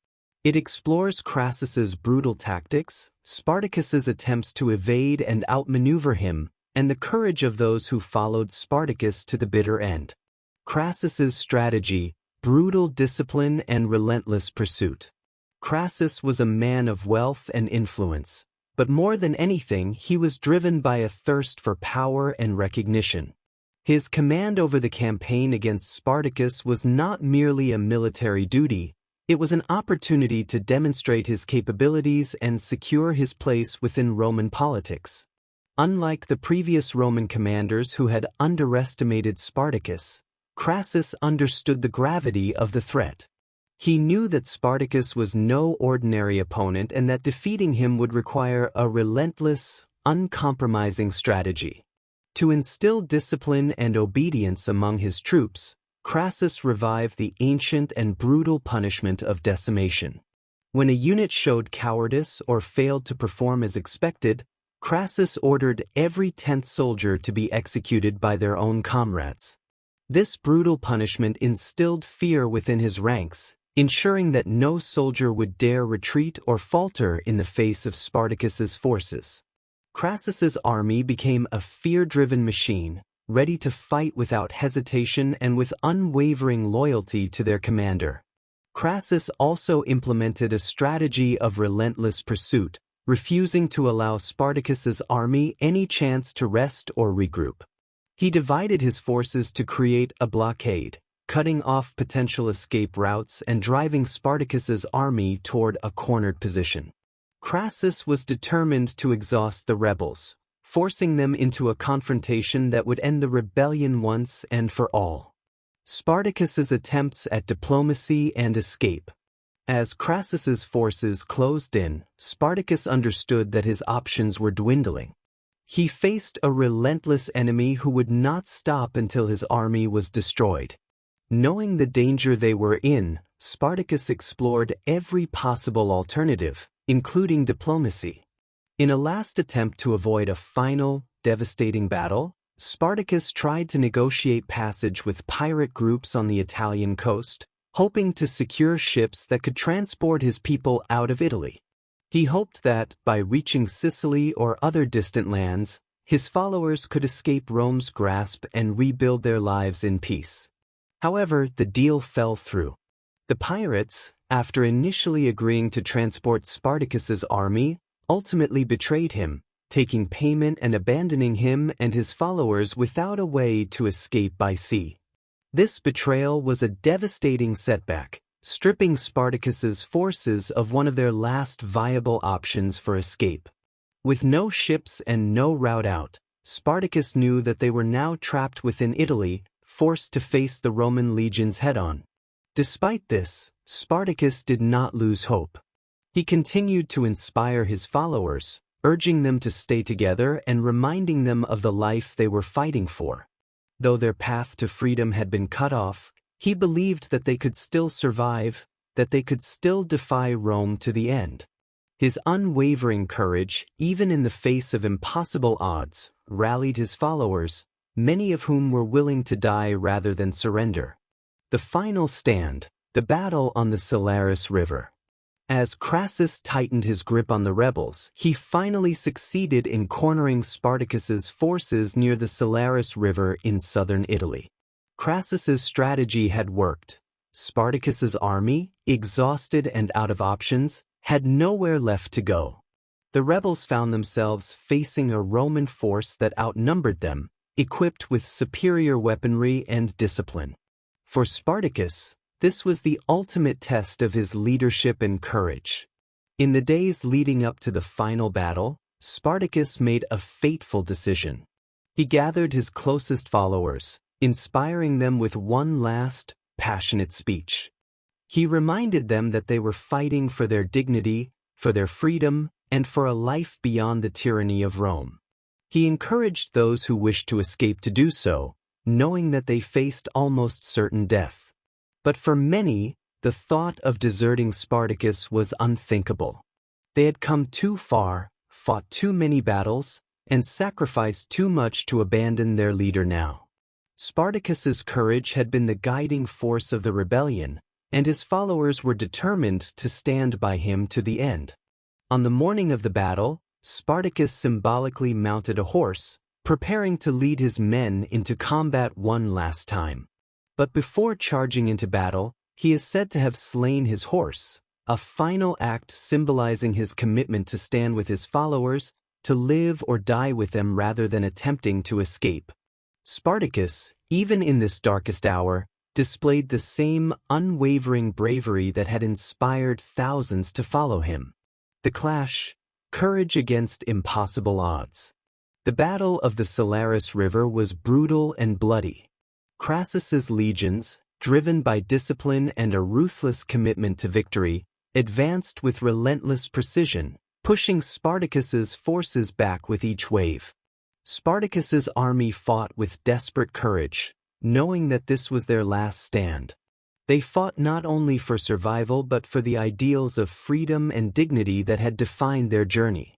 It explores Crassus's brutal tactics, Spartacus's attempts to evade and outmaneuver him, and the courage of those who followed Spartacus to the bitter end. Crassus's strategy, brutal discipline, and relentless pursuit. Crassus was a man of wealth and influence, but more than anything he was driven by a thirst for power and recognition. His command over the campaign against Spartacus was not merely a military duty, it was an opportunity to demonstrate his capabilities and secure his place within Roman politics. Unlike the previous Roman commanders who had underestimated Spartacus, Crassus understood the gravity of the threat. He knew that Spartacus was no ordinary opponent and that defeating him would require a relentless, uncompromising strategy. To instill discipline and obedience among his troops, Crassus revived the ancient and brutal punishment of decimation. When a unit showed cowardice or failed to perform as expected, Crassus ordered every 10th soldier to be executed by their own comrades. This brutal punishment instilled fear within his ranks, ensuring that no soldier would dare retreat or falter in the face of Spartacus's forces. Crassus's army became a fear-driven machine, ready to fight without hesitation and with unwavering loyalty to their commander. Crassus also implemented a strategy of relentless pursuit, refusing to allow Spartacus's army any chance to rest or regroup. He divided his forces to create a blockade, cutting off potential escape routes and driving Spartacus's army toward a cornered position. Crassus was determined to exhaust the rebels, forcing them into a confrontation that would end the rebellion once and for all. Spartacus's attempts at diplomacy and escape. As Crassus's forces closed in, Spartacus understood that his options were dwindling. He faced a relentless enemy who would not stop until his army was destroyed. Knowing the danger they were in, Spartacus explored every possible alternative, including diplomacy. In a last attempt to avoid a final, devastating battle, Spartacus tried to negotiate passage with pirate groups on the Italian coast, hoping to secure ships that could transport his people out of Italy. He hoped that, by reaching Sicily or other distant lands, his followers could escape Rome's grasp and rebuild their lives in peace. However, the deal fell through. The pirates, after initially agreeing to transport Spartacus's army, ultimately betrayed him, taking payment and abandoning him and his followers without a way to escape by sea. This betrayal was a devastating setback, stripping Spartacus's forces of one of their last viable options for escape. With no ships and no route out, Spartacus knew that they were now trapped within Italy, forced to face the Roman legions head-on. Despite this, Spartacus did not lose hope. He continued to inspire his followers, urging them to stay together and reminding them of the life they were fighting for. Though their path to freedom had been cut off, he believed that they could still survive, that they could still defy Rome to the end. His unwavering courage, even in the face of impossible odds, rallied his followers, many of whom were willing to die rather than surrender. The final stand, the battle on the Salaris River. As Crassus tightened his grip on the rebels, he finally succeeded in cornering Spartacus's forces near the Salaris River in southern Italy. Crassus's strategy had worked. Spartacus's army, exhausted and out of options, had nowhere left to go. The rebels found themselves facing a Roman force that outnumbered them, equipped with superior weaponry and discipline. For Spartacus, this was the ultimate test of his leadership and courage. In the days leading up to the final battle, Spartacus made a fateful decision. He gathered his closest followers, inspiring them with one last, passionate speech. He reminded them that they were fighting for their dignity, for their freedom, and for a life beyond the tyranny of Rome. He encouraged those who wished to escape to do so, knowing that they faced almost certain death. But for many, the thought of deserting Spartacus was unthinkable. They had come too far, fought too many battles, and sacrificed too much to abandon their leader now. Spartacus's courage had been the guiding force of the rebellion, and his followers were determined to stand by him to the end. On the morning of the battle, Spartacus symbolically mounted a horse, preparing to lead his men into combat one last time. But before charging into battle, he is said to have slain his horse, a final act symbolizing his commitment to stand with his followers, to live or die with them rather than attempting to escape. Spartacus, even in this darkest hour, displayed the same unwavering bravery that had inspired thousands to follow him. The clash, courage against impossible odds. The Battle of the Salaris River was brutal and bloody. Crassus's legions, driven by discipline and a ruthless commitment to victory, advanced with relentless precision, pushing Spartacus's forces back with each wave. Spartacus's army fought with desperate courage, knowing that this was their last stand. They fought not only for survival but for the ideals of freedom and dignity that had defined their journey.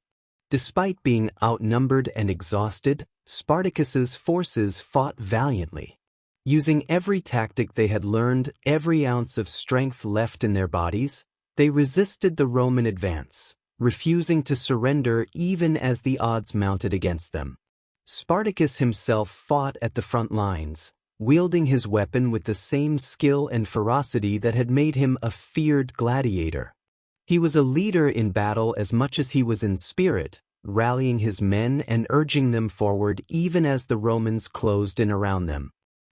Despite being outnumbered and exhausted, Spartacus's forces fought valiantly. Using every tactic they had learned, every ounce of strength left in their bodies, they resisted the Roman advance, refusing to surrender even as the odds mounted against them. Spartacus himself fought at the front lines, wielding his weapon with the same skill and ferocity that had made him a feared gladiator. He was a leader in battle as much as he was in spirit, rallying his men and urging them forward even as the Romans closed in around them.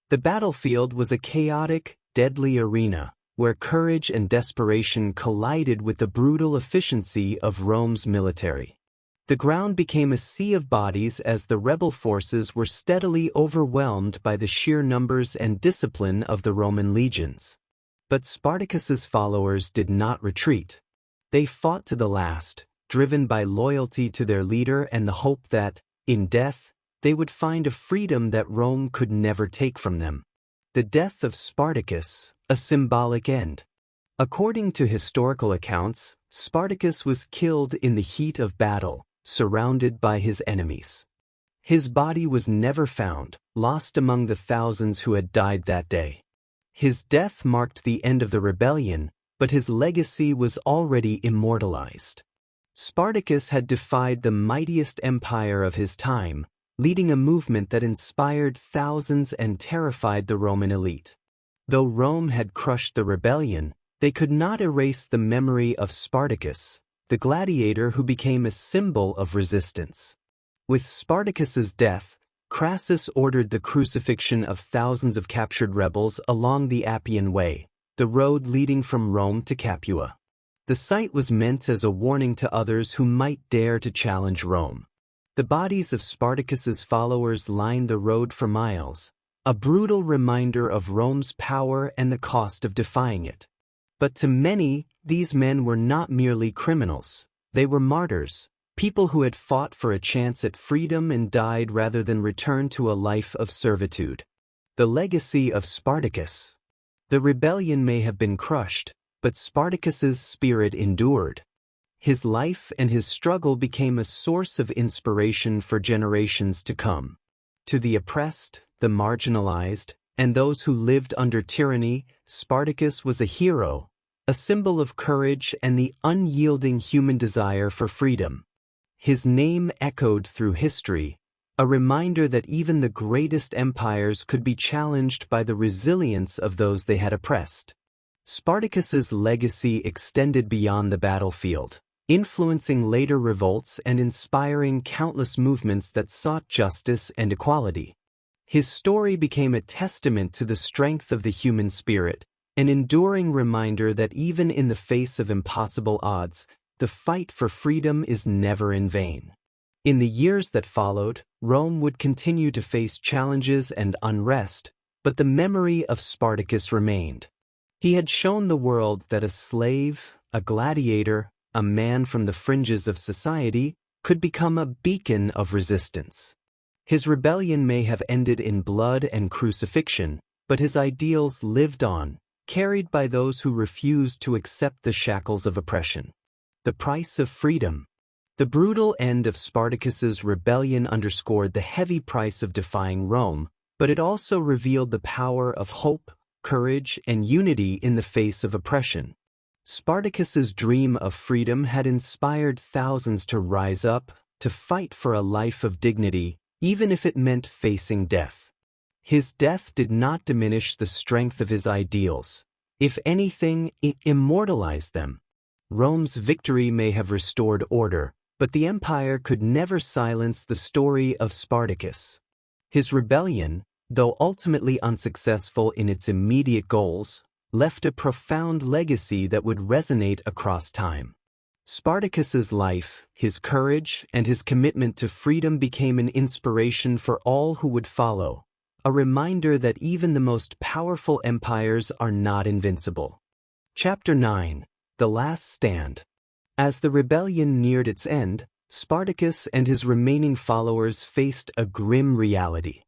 The battlefield was a chaotic, deadly arena, where courage and desperation collided with the brutal efficiency of Rome's military. The ground became a sea of bodies as the rebel forces were steadily overwhelmed by the sheer numbers and discipline of the Roman legions. But Spartacus's followers did not retreat. They fought to the last, driven by loyalty to their leader and the hope that, in death, they would find a freedom that Rome could never take from them. The death of Spartacus, a symbolic end. According to historical accounts, Spartacus was killed in the heat of battle, surrounded by his enemies. His body was never found, lost among the thousands who had died that day. His death marked the end of the rebellion, but his legacy was already immortalized. Spartacus had defied the mightiest empire of his time, leading a movement that inspired thousands and terrified the Roman elite. Though Rome had crushed the rebellion, they could not erase the memory of Spartacus, the gladiator who became a symbol of resistance. With Spartacus's death, Crassus ordered the crucifixion of thousands of captured rebels along the Appian Way, the road leading from Rome to Capua. The site was meant as a warning to others who might dare to challenge Rome. The bodies of Spartacus's followers lined the road for miles, a brutal reminder of Rome's power and the cost of defying it. But to many, these men were not merely criminals. They were martyrs, people who had fought for a chance at freedom and died rather than return to a life of servitude. The legacy of Spartacus. The rebellion may have been crushed, but Spartacus's spirit endured. His life and his struggle became a source of inspiration for generations to come. To the oppressed, the marginalized, and those who lived under tyranny, Spartacus was a hero, a symbol of courage and the unyielding human desire for freedom. His name echoed through history, a reminder that even the greatest empires could be challenged by the resilience of those they had oppressed. Spartacus's legacy extended beyond the battlefield, influencing later revolts and inspiring countless movements that sought justice and equality. His story became a testament to the strength of the human spirit, an enduring reminder that even in the face of impossible odds, the fight for freedom is never in vain. In the years that followed, Rome would continue to face challenges and unrest, but the memory of Spartacus remained. He had shown the world that a slave, a gladiator, a man from the fringes of society, could become a beacon of resistance. His rebellion may have ended in blood and crucifixion, but his ideals lived on, carried by those who refused to accept the shackles of oppression. The price of freedom. The brutal end of Spartacus's rebellion underscored the heavy price of defying Rome, but it also revealed the power of hope, courage, and unity in the face of oppression. Spartacus's dream of freedom had inspired thousands to rise up, to fight for a life of dignity, even if it meant facing death. His death did not diminish the strength of his ideals. If anything, it immortalized them. Rome's victory may have restored order, but the empire could never silence the story of Spartacus. His rebellion, though ultimately unsuccessful in its immediate goals, left a profound legacy that would resonate across time. Spartacus's life, his courage, and his commitment to freedom became an inspiration for all who would follow, a reminder that even the most powerful empires are not invincible. Chapter 9. The Last Stand. As the rebellion neared its end, Spartacus and his remaining followers faced a grim reality.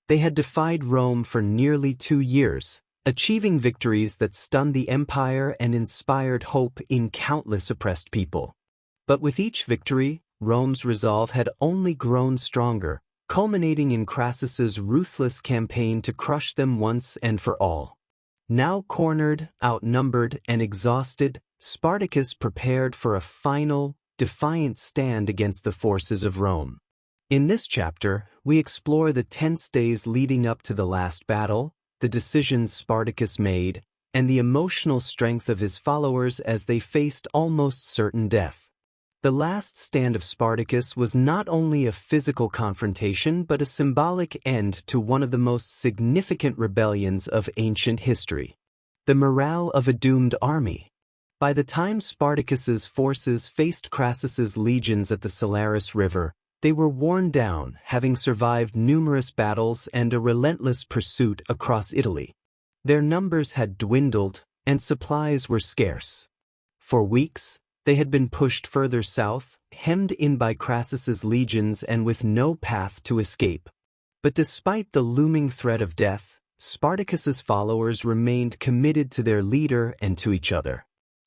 They had defied Rome for nearly 2 years, achieving victories that stunned the empire and inspired hope in countless oppressed people. But with each victory, Rome's resolve had only grown stronger, culminating in Crassus's ruthless campaign to crush them once and for all. Now cornered, outnumbered, and exhausted, Spartacus prepared for a final, defiant stand against the forces of Rome. In this chapter, we explore the tense days leading up to the last battle, the decisions Spartacus made, and the emotional strength of his followers as they faced almost certain death. The last stand of Spartacus was not only a physical confrontation but a symbolic end to one of the most significant rebellions of ancient history. The morale of a doomed army. By the time Spartacus's forces faced Crassus's legions at the Salaris River, they were worn down, having survived numerous battles and a relentless pursuit across Italy. Their numbers had dwindled, and supplies were scarce. For weeks, they had been pushed further south, hemmed in by Crassus's legions and with no path to escape. But despite the looming threat of death, Spartacus's followers remained committed to their leader and to each other.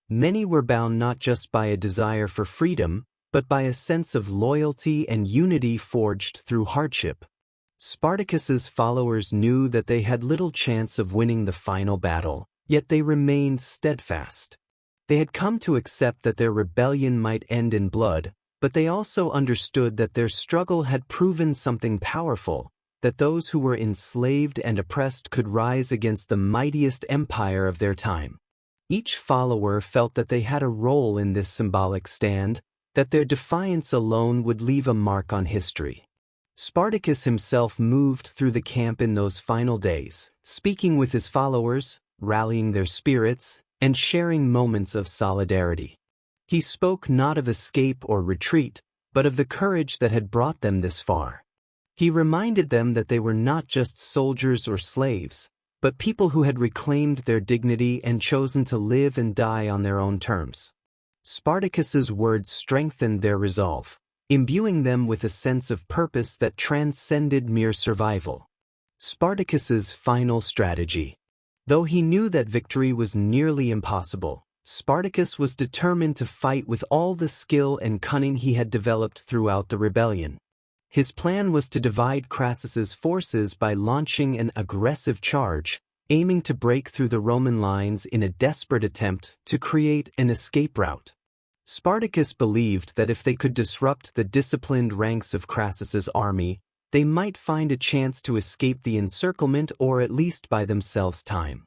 Many were bound not just by a desire for freedom, but by a sense of loyalty and unity forged through hardship. Spartacus's followers knew that they had little chance of winning the final battle, yet they remained steadfast. They had come to accept that their rebellion might end in blood, but they also understood that their struggle had proven something powerful, that those who were enslaved and oppressed could rise against the mightiest empire of their time. Each follower felt that they had a role in this symbolic stand, that their defiance alone would leave a mark on history. Spartacus himself moved through the camp in those final days, speaking with his followers, rallying their spirits, and sharing moments of solidarity. He spoke not of escape or retreat, but of the courage that had brought them this far. He reminded them that they were not just soldiers or slaves, but people who had reclaimed their dignity and chosen to live and die on their own terms. Spartacus's words strengthened their resolve, imbuing them with a sense of purpose that transcended mere survival. Spartacus's final strategy. Though he knew that victory was nearly impossible, Spartacus was determined to fight with all the skill and cunning he had developed throughout the rebellion. His plan was to divide Crassus's forces by launching an aggressive charge, aiming to break through the Roman lines in a desperate attempt to create an escape route. Spartacus believed that if they could disrupt the disciplined ranks of Crassus's army, they might find a chance to escape the encirclement or at least buy themselves time.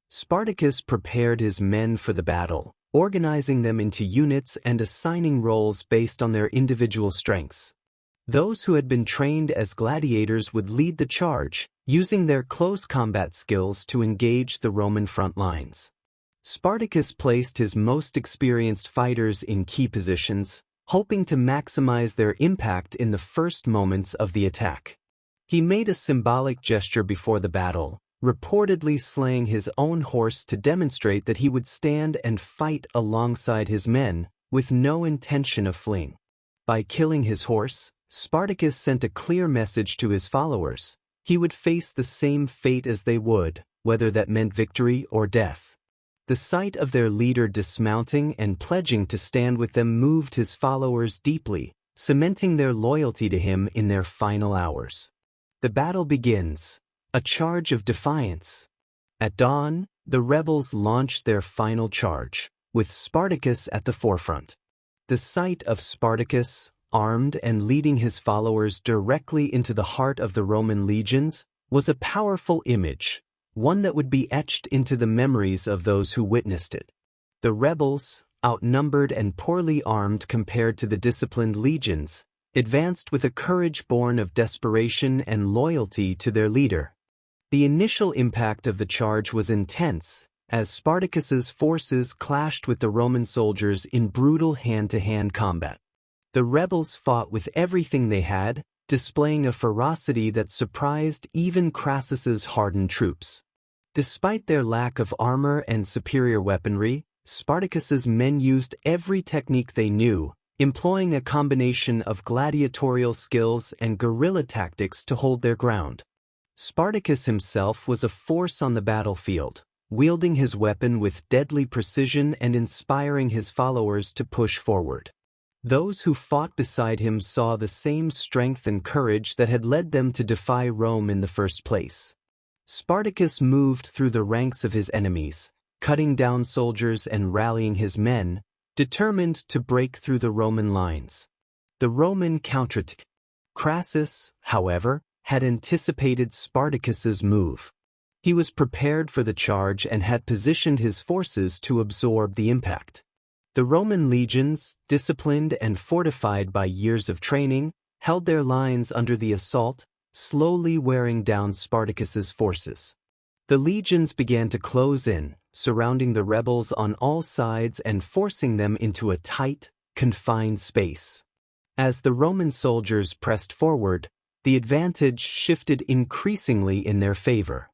Spartacus prepared his men for the battle, organizing them into units and assigning roles based on their individual strengths. Those who had been trained as gladiators would lead the charge, using their close combat skills to engage the Roman front lines. Spartacus placed his most experienced fighters in key positions, hoping to maximize their impact in the first moments of the attack. He made a symbolic gesture before the battle, reportedly slaying his own horse to demonstrate that he would stand and fight alongside his men, with no intention of fleeing. By killing his horse, Spartacus sent a clear message to his followers. He would face the same fate as they would, whether that meant victory or death. The sight of their leader dismounting and pledging to stand with them moved his followers deeply, cementing their loyalty to him in their final hours. The battle begins. A charge of defiance. At dawn, the rebels launched their final charge, with Spartacus at the forefront. The sight of Spartacus, armed and leading his followers directly into the heart of the Roman legions, was a powerful image, one that would be etched into the memories of those who witnessed it. The rebels, outnumbered and poorly armed compared to the disciplined legions, advanced with a courage born of desperation and loyalty to their leader. The initial impact of the charge was intense, as Spartacus's forces clashed with the Roman soldiers in brutal hand-to-hand combat. The rebels fought with everything they had, displaying a ferocity that surprised even Crassus's hardened troops. Despite their lack of armor and superior weaponry, Spartacus's men used every technique they knew, employing a combination of gladiatorial skills and guerrilla tactics to hold their ground. Spartacus himself was a force on the battlefield, wielding his weapon with deadly precision and inspiring his followers to push forward. Those who fought beside him saw the same strength and courage that had led them to defy Rome in the first place. Spartacus moved through the ranks of his enemies, cutting down soldiers and rallying his men, determined to break through the Roman lines. The Roman counterattack. Crassus, however, had anticipated Spartacus's move. He was prepared for the charge and had positioned his forces to absorb the impact. The Roman legions, disciplined and fortified by years of training, held their lines under the assault, slowly wearing down Spartacus's forces. The legions began to close in, surrounding the rebels on all sides and forcing them into a tight, confined space. As the Roman soldiers pressed forward, the advantage shifted increasingly in their favor.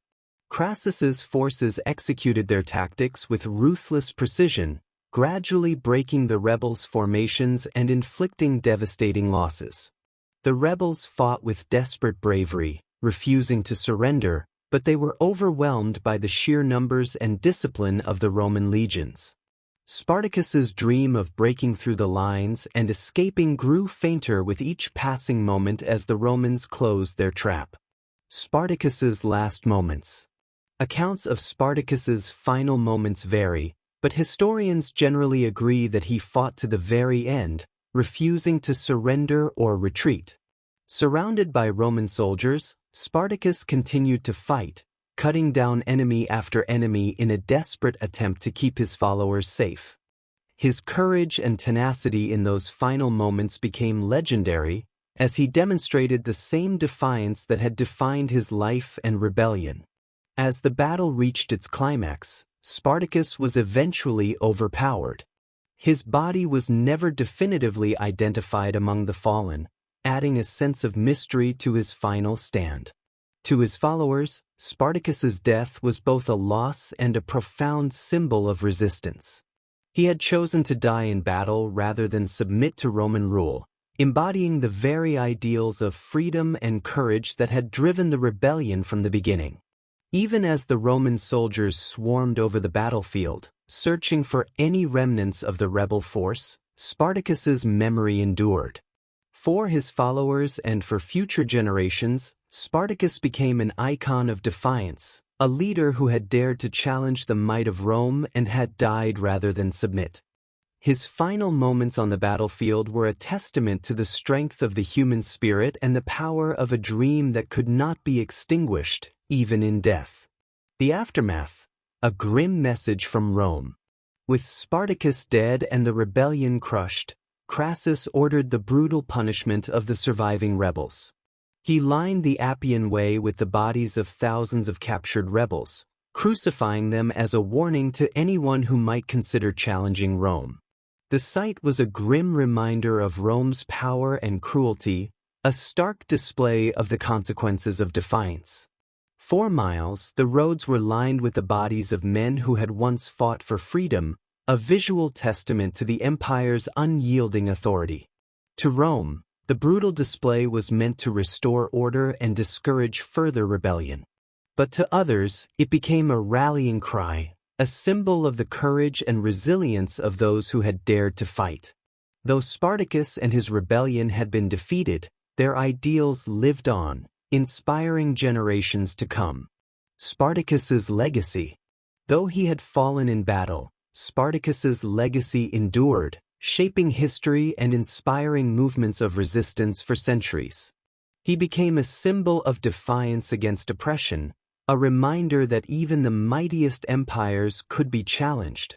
Crassus's forces executed their tactics with ruthless precision, gradually breaking the rebels' formations and inflicting devastating losses. The rebels fought with desperate bravery, refusing to surrender, but they were overwhelmed by the sheer numbers and discipline of the Roman legions. Spartacus's dream of breaking through the lines and escaping grew fainter with each passing moment as the Romans closed their trap. Spartacus's last moments. Accounts of Spartacus's final moments vary, but historians generally agree that he fought to the very end, refusing to surrender or retreat. Surrounded by Roman soldiers, Spartacus continued to fight, cutting down enemy after enemy in a desperate attempt to keep his followers safe. His courage and tenacity in those final moments became legendary, as he demonstrated the same defiance that had defined his life and rebellion. As the battle reached its climax, Spartacus was eventually overpowered. His body was never definitively identified among the fallen, adding a sense of mystery to his final stand. To his followers, Spartacus's death was both a loss and a profound symbol of resistance. He had chosen to die in battle rather than submit to Roman rule, embodying the very ideals of freedom and courage that had driven the rebellion from the beginning. Even as the Roman soldiers swarmed over the battlefield, searching for any remnants of the rebel force, Spartacus's memory endured. For his followers and for future generations, Spartacus became an icon of defiance, a leader who had dared to challenge the might of Rome and had died rather than submit. His final moments on the battlefield were a testament to the strength of the human spirit and the power of a dream that could not be extinguished, even in death. The aftermath, a grim message from Rome. With Spartacus dead and the rebellion crushed, Crassus ordered the brutal punishment of the surviving rebels. He lined the Appian Way with the bodies of thousands of captured rebels, crucifying them as a warning to anyone who might consider challenging Rome. The sight was a grim reminder of Rome's power and cruelty, a stark display of the consequences of defiance. 4 miles, the roads were lined with the bodies of men who had once fought for freedom, a visual testament to the empire's unyielding authority. To Rome, the brutal display was meant to restore order and discourage further rebellion. But to others, it became a rallying cry, a symbol of the courage and resilience of those who had dared to fight. Though Spartacus and his rebellion had been defeated, their ideals lived on, inspiring generations to come. Spartacus's legacy. Though he had fallen in battle, Spartacus's legacy endured, shaping history and inspiring movements of resistance for centuries. He became a symbol of defiance against oppression, a reminder that even the mightiest empires could be challenged.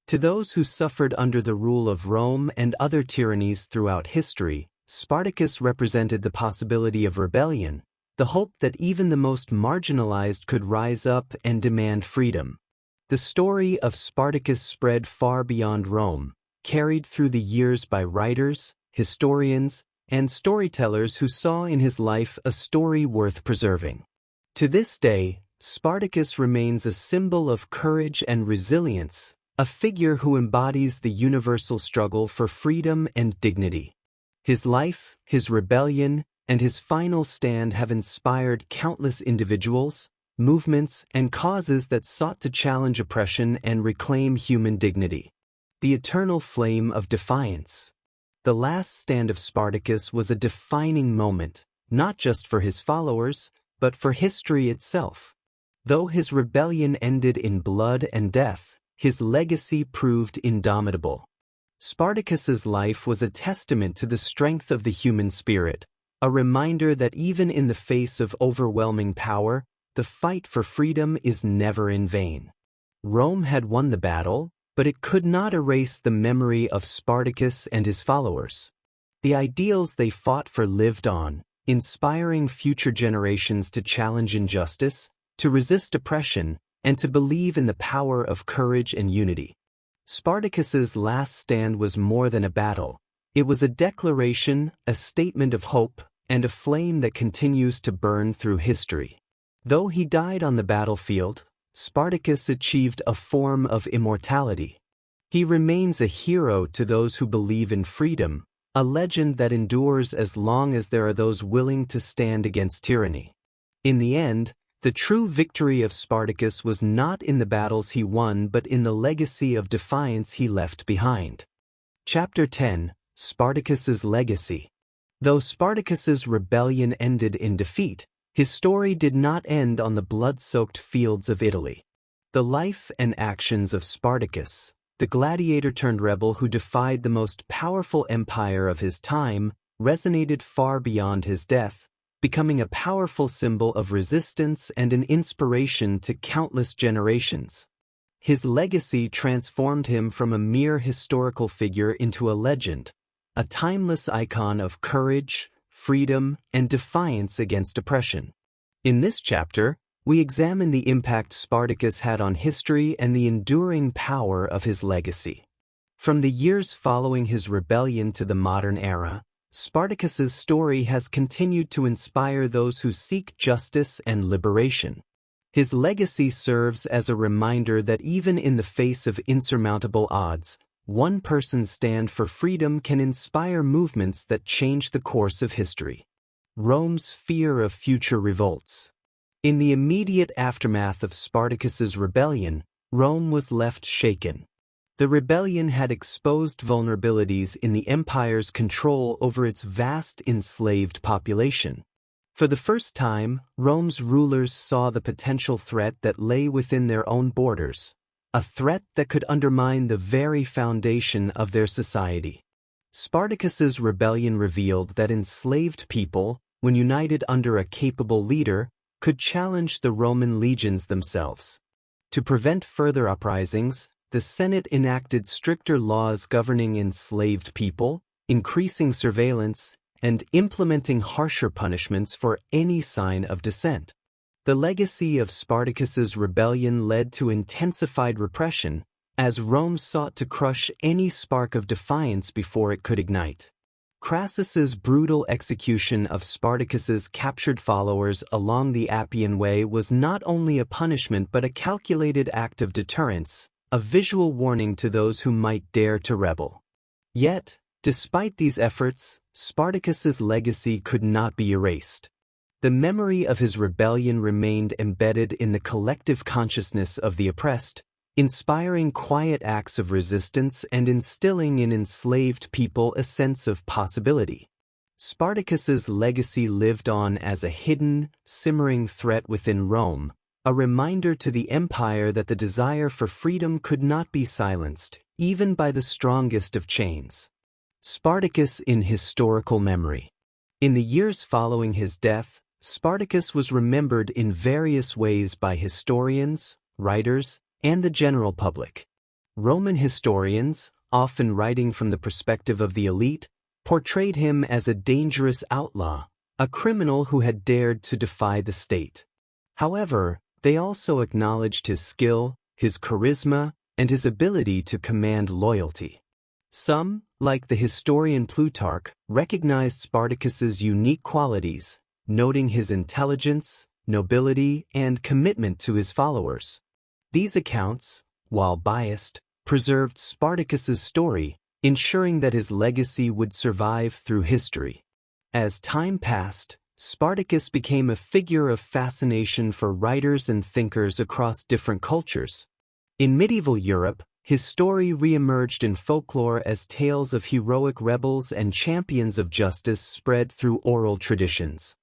To those who suffered under the rule of Rome and other tyrannies throughout history, Spartacus represented the possibility of rebellion, the hope that even the most marginalized could rise up and demand freedom. The story of Spartacus spread far beyond Rome, carried through the years by writers, historians, and storytellers who saw in his life a story worth preserving. To this day, Spartacus remains a symbol of courage and resilience, a figure who embodies the universal struggle for freedom and dignity. His life, his rebellion, and his final stand have inspired countless individuals, movements, and causes that sought to challenge oppression and reclaim human dignity. The eternal flame of defiance. The last stand of Spartacus was a defining moment, not just for his followers, but for history itself. Though his rebellion ended in blood and death, his legacy proved indomitable. Spartacus's life was a testament to the strength of the human spirit, a reminder that even in the face of overwhelming power, the fight for freedom is never in vain. Rome had won the battle, but it could not erase the memory of Spartacus and his followers. The ideals they fought for lived on, inspiring future generations to challenge injustice, to resist oppression, and to believe in the power of courage and unity. Spartacus's last stand was more than a battle. It was a declaration, a statement of hope, and a flame that continues to burn through history. Though he died on the battlefield, Spartacus achieved a form of immortality. He remains a hero to those who believe in freedom, a legend that endures as long as there are those willing to stand against tyranny. In the end, the true victory of Spartacus was not in the battles he won but in the legacy of defiance he left behind. Chapter 10: Spartacus's Legacy. Though Spartacus's rebellion ended in defeat, his story did not end on the blood-soaked fields of Italy. The life and actions of Spartacus, the gladiator-turned-rebel who defied the most powerful empire of his time, resonated far beyond his death, becoming a powerful symbol of resistance and an inspiration to countless generations. His legacy transformed him from a mere historical figure into a legend, a timeless icon of courage, freedom, and defiance against oppression. In this chapter, we examine the impact Spartacus had on history and the enduring power of his legacy. From the years following his rebellion to the modern era, Spartacus's story has continued to inspire those who seek justice and liberation. His legacy serves as a reminder that even in the face of insurmountable odds, one person's stand for freedom can inspire movements that change the course of history. Rome's fear of future revolts. In the immediate aftermath of Spartacus's rebellion, Rome was left shaken. The rebellion had exposed vulnerabilities in the empire's control over its vast enslaved population. For the first time, Rome's rulers saw the potential threat that lay within their own borders, a threat that could undermine the very foundation of their society. Spartacus's rebellion revealed that enslaved people, when united under a capable leader, could challenge the Roman legions themselves. To prevent further uprisings, the Senate enacted stricter laws governing enslaved people, increasing surveillance, and implementing harsher punishments for any sign of dissent. The legacy of Spartacus's rebellion led to intensified repression, as Rome sought to crush any spark of defiance before it could ignite. Crassus's brutal execution of Spartacus's captured followers along the Appian Way was not only a punishment but a calculated act of deterrence, a visual warning to those who might dare to rebel. Yet, despite these efforts, Spartacus's legacy could not be erased. The memory of his rebellion remained embedded in the collective consciousness of the oppressed, inspiring quiet acts of resistance and instilling in enslaved people a sense of possibility. Spartacus's legacy lived on as a hidden, simmering threat within Rome, a reminder to the empire that the desire for freedom could not be silenced, even by the strongest of chains. Spartacus in historical memory. In the years following his death, Spartacus was remembered in various ways by historians, writers, and the general public. Roman historians, often writing from the perspective of the elite, portrayed him as a dangerous outlaw, a criminal who had dared to defy the state. However, they also acknowledged his skill, his charisma, and his ability to command loyalty. Some, like the historian Plutarch, recognized Spartacus's unique qualities, noting his intelligence, nobility, and commitment to his followers. These accounts, while biased, preserved Spartacus's story, ensuring that his legacy would survive through history. As time passed, Spartacus became a figure of fascination for writers and thinkers across different cultures. In medieval Europe, his story re-emerged in folklore as tales of heroic rebels and champions of justice spread through oral traditions.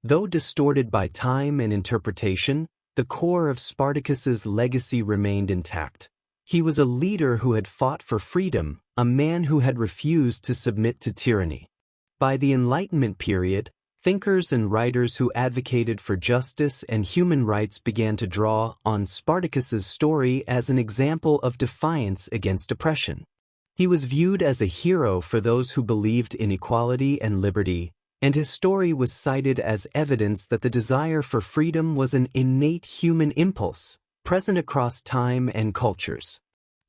Though distorted by time and interpretation, the core of Spartacus's legacy remained intact. He was a leader who had fought for freedom, a man who had refused to submit to tyranny. By the Enlightenment period, thinkers and writers who advocated for justice and human rights began to draw on Spartacus's story as an example of defiance against oppression. He was viewed as a hero for those who believed in equality and liberty, and his story was cited as evidence that the desire for freedom was an innate human impulse, present across time and cultures.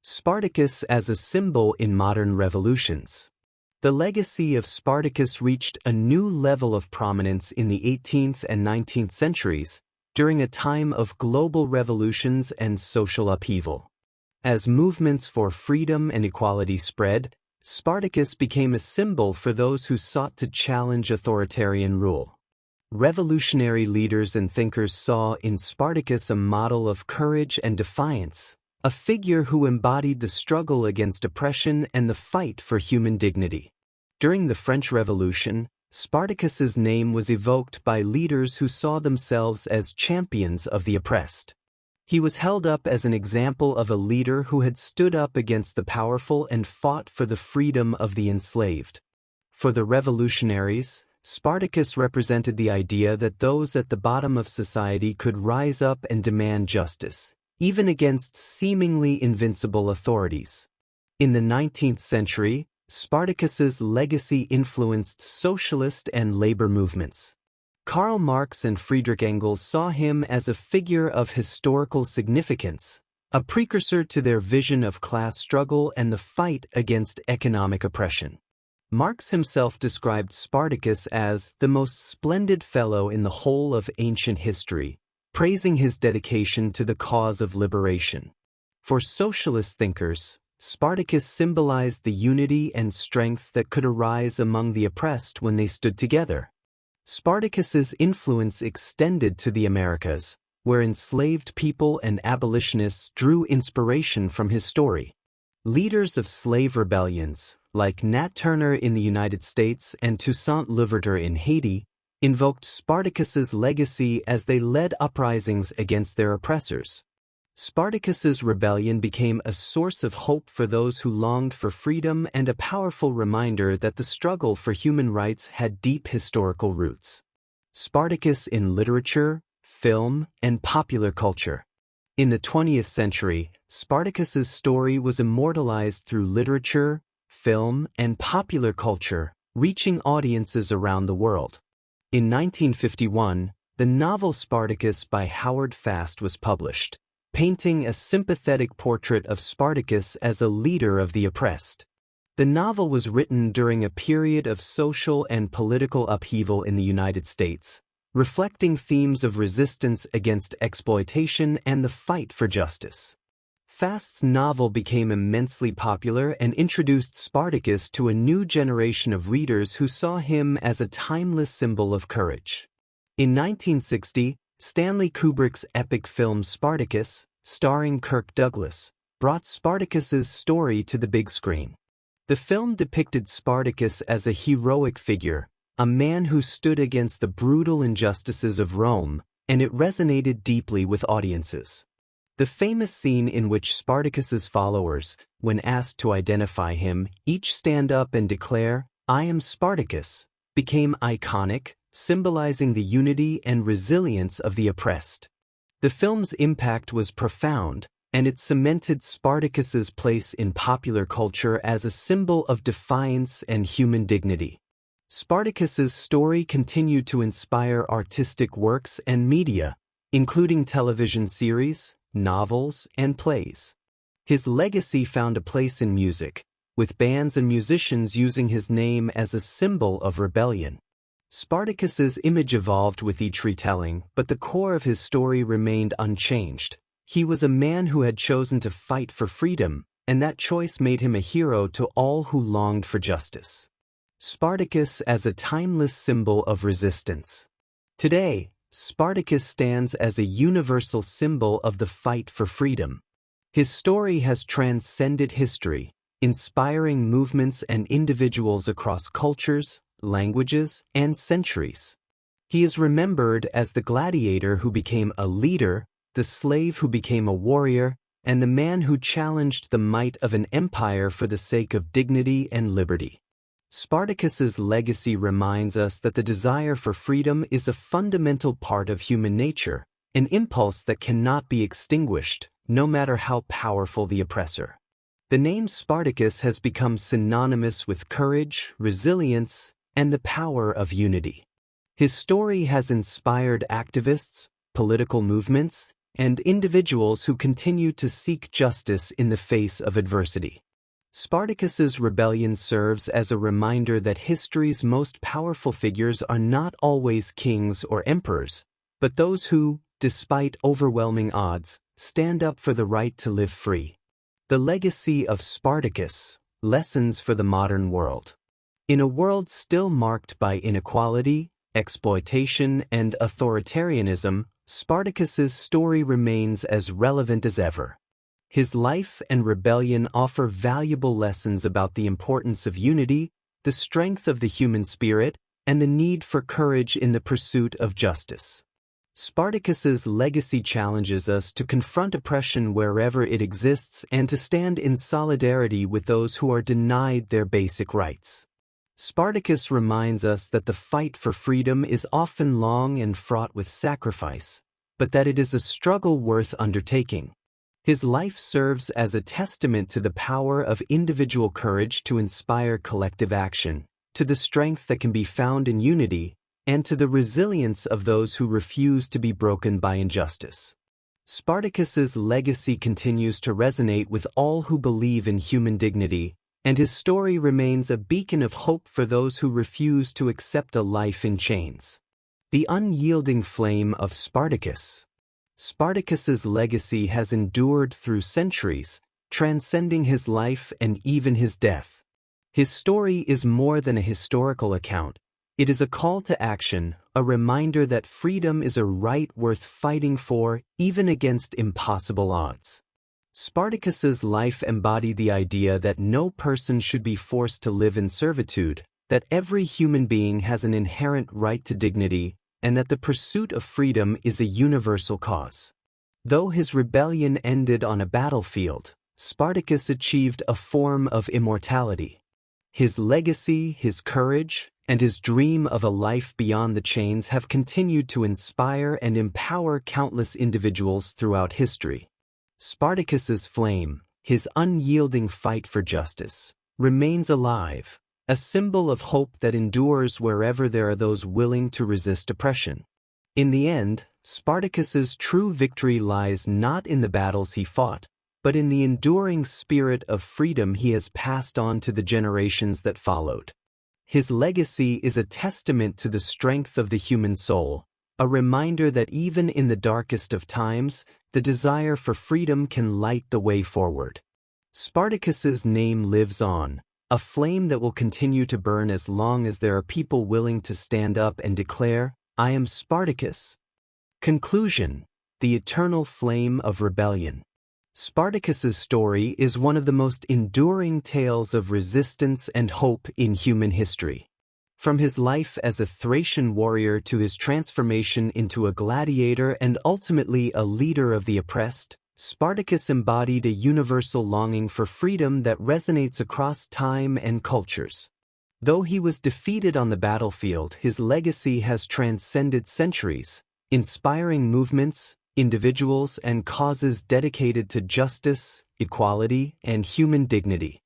Spartacus as a symbol in modern revolutions. The legacy of Spartacus reached a new level of prominence in the 18th and 19th centuries, during a time of global revolutions and social upheaval. As movements for freedom and equality spread, Spartacus became a symbol for those who sought to challenge authoritarian rule. Revolutionary leaders and thinkers saw in Spartacus a model of courage and defiance, a figure who embodied the struggle against oppression and the fight for human dignity. During the French Revolution, Spartacus's name was evoked by leaders who saw themselves as champions of the oppressed. He was held up as an example of a leader who had stood up against the powerful and fought for the freedom of the enslaved. For the revolutionaries, Spartacus represented the idea that those at the bottom of society could rise up and demand justice, even against seemingly invincible authorities. In the 19th century, Spartacus's legacy influenced socialist and labor movements. Karl Marx and Friedrich Engels saw him as a figure of historical significance, a precursor to their vision of class struggle and the fight against economic oppression. Marx himself described Spartacus as the most splendid fellow in the whole of ancient history, praising his dedication to the cause of liberation. For socialist thinkers, Spartacus symbolized the unity and strength that could arise among the oppressed when they stood together. Spartacus's influence extended to the Americas, where enslaved people and abolitionists drew inspiration from his story. Leaders of slave rebellions, like Nat Turner in the United States and Toussaint Louverture in Haiti, invoked Spartacus's legacy as they led uprisings against their oppressors. Spartacus's rebellion became a source of hope for those who longed for freedom and a powerful reminder that the struggle for human rights had deep historical roots. Spartacus in literature, film, and popular culture. In the 20th century, Spartacus's story was immortalized through literature, film, and popular culture, reaching audiences around the world. In 1951, the novel Spartacus by Howard Fast was published, painting a sympathetic portrait of Spartacus as a leader of the oppressed. The novel was written during a period of social and political upheaval in the United States, reflecting themes of resistance against exploitation and the fight for justice. Fast's novel became immensely popular and introduced Spartacus to a new generation of readers who saw him as a timeless symbol of courage. In 1960, Stanley Kubrick's epic film Spartacus, starring Kirk Douglas, brought Spartacus's story to the big screen. The film depicted Spartacus as a heroic figure, a man who stood against the brutal injustices of Rome, and it resonated deeply with audiences. The famous scene in which Spartacus's followers, when asked to identify him, each stand up and declare, "I am Spartacus," became iconic, symbolizing the unity and resilience of the oppressed. The film's impact was profound, and it cemented Spartacus's place in popular culture as a symbol of defiance and human dignity. Spartacus's story continued to inspire artistic works and media, including television series, novels, and plays. His legacy found a place in music, with bands and musicians using his name as a symbol of rebellion. Spartacus's image evolved with each retelling, but the core of his story remained unchanged. He was a man who had chosen to fight for freedom, and that choice made him a hero to all who longed for justice. Spartacus as a timeless symbol of resistance. Today, Spartacus stands as a universal symbol of the fight for freedom. His story has transcended history, inspiring movements and individuals across cultures, languages, and centuries. He is remembered as the gladiator who became a leader, the slave who became a warrior, and the man who challenged the might of an empire for the sake of dignity and liberty. Spartacus's legacy reminds us that the desire for freedom is a fundamental part of human nature, an impulse that cannot be extinguished, no matter how powerful the oppressor. The name Spartacus has become synonymous with courage, resilience, and the power of unity. His story has inspired activists, political movements, and individuals who continue to seek justice in the face of adversity. Spartacus's rebellion serves as a reminder that history's most powerful figures are not always kings or emperors, but those who, despite overwhelming odds, stand up for the right to live free. The legacy of Spartacus, lessons for the modern world. In a world still marked by inequality, exploitation, and authoritarianism, Spartacus's story remains as relevant as ever. His life and rebellion offer valuable lessons about the importance of unity, the strength of the human spirit, and the need for courage in the pursuit of justice. Spartacus's legacy challenges us to confront oppression wherever it exists and to stand in solidarity with those who are denied their basic rights. Spartacus reminds us that the fight for freedom is often long and fraught with sacrifice, but that it is a struggle worth undertaking. His life serves as a testament to the power of individual courage to inspire collective action, to the strength that can be found in unity, and to the resilience of those who refuse to be broken by injustice. Spartacus's legacy continues to resonate with all who believe in human dignity, and his story remains a beacon of hope for those who refuse to accept a life in chains. The unyielding flame of Spartacus. Spartacus's legacy has endured through centuries, transcending his life and even his death. His story is more than a historical account. It is a call to action, a reminder that freedom is a right worth fighting for, even against impossible odds. Spartacus's life embodied the idea that no person should be forced to live in servitude, that every human being has an inherent right to dignity, and that the pursuit of freedom is a universal cause. Though his rebellion ended on a battlefield, Spartacus achieved a form of immortality. His legacy, his courage, and his dream of a life beyond the chains have continued to inspire and empower countless individuals throughout history. Spartacus's flame, his unyielding fight for justice, remains alive, a symbol of hope that endures wherever there are those willing to resist oppression. In the end, Spartacus's true victory lies not in the battles he fought, but in the enduring spirit of freedom he has passed on to the generations that followed. His legacy is a testament to the strength of the human soul, a reminder that even in the darkest of times, the desire for freedom can light the way forward. Spartacus's name lives on, a flame that will continue to burn as long as there are people willing to stand up and declare, "I am Spartacus." Conclusion: the eternal flame of rebellion. Spartacus's story is one of the most enduring tales of resistance and hope in human history. From his life as a Thracian warrior to his transformation into a gladiator and ultimately a leader of the oppressed, Spartacus embodied a universal longing for freedom that resonates across time and cultures. Though he was defeated on the battlefield, his legacy has transcended centuries, inspiring movements, individuals, and causes dedicated to justice, equality, and human dignity.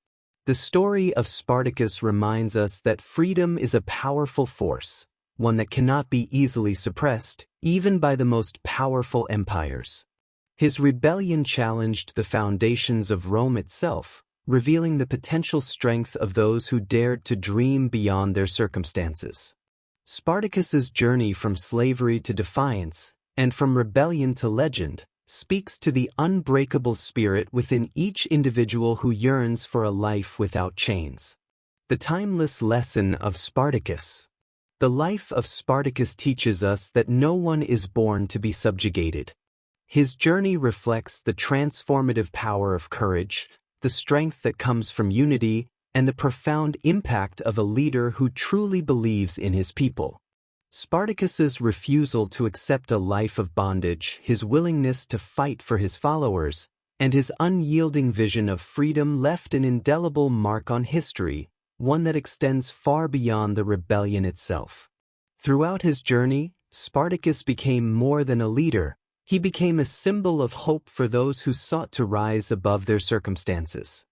The story of Spartacus reminds us that freedom is a powerful force, one that cannot be easily suppressed, even by the most powerful empires. His rebellion challenged the foundations of Rome itself, revealing the potential strength of those who dared to dream beyond their circumstances. Spartacus's journey from slavery to defiance, and from rebellion to legend, speaks to the unbreakable spirit within each individual who yearns for a life without chains. The timeless lesson of Spartacus. The life of Spartacus teaches us that no one is born to be subjugated. His journey reflects the transformative power of courage, the strength that comes from unity, and the profound impact of a leader who truly believes in his people. Spartacus's refusal to accept a life of bondage, his willingness to fight for his followers, and his unyielding vision of freedom left an indelible mark on history, one that extends far beyond the rebellion itself. Throughout his journey, Spartacus became more than a leader. He became a symbol of hope for those who sought to rise above their circumstances.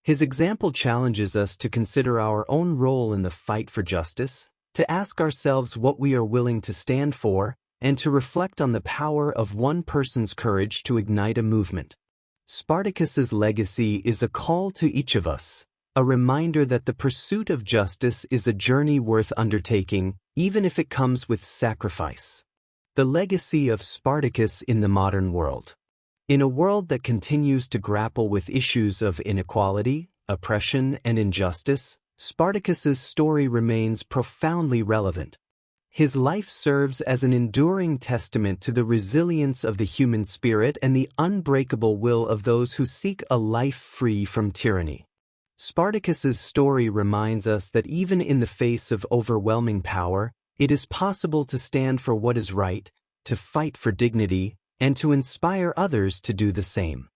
His example challenges us to consider our own role in the fight for justice, to ask ourselves what we are willing to stand for, and to reflect on the power of one person's courage to ignite a movement. Spartacus's legacy is a call to each of us, a reminder that the pursuit of justice is a journey worth undertaking, even if it comes with sacrifice. The legacy of Spartacus in the modern world. In a world that continues to grapple with issues of inequality, oppression, and injustice, Spartacus's story remains profoundly relevant. His life serves as an enduring testament to the resilience of the human spirit and the unbreakable will of those who seek a life free from tyranny. Spartacus's story reminds us that even in the face of overwhelming power, it is possible to stand for what is right, to fight for dignity, and to inspire others to do the same.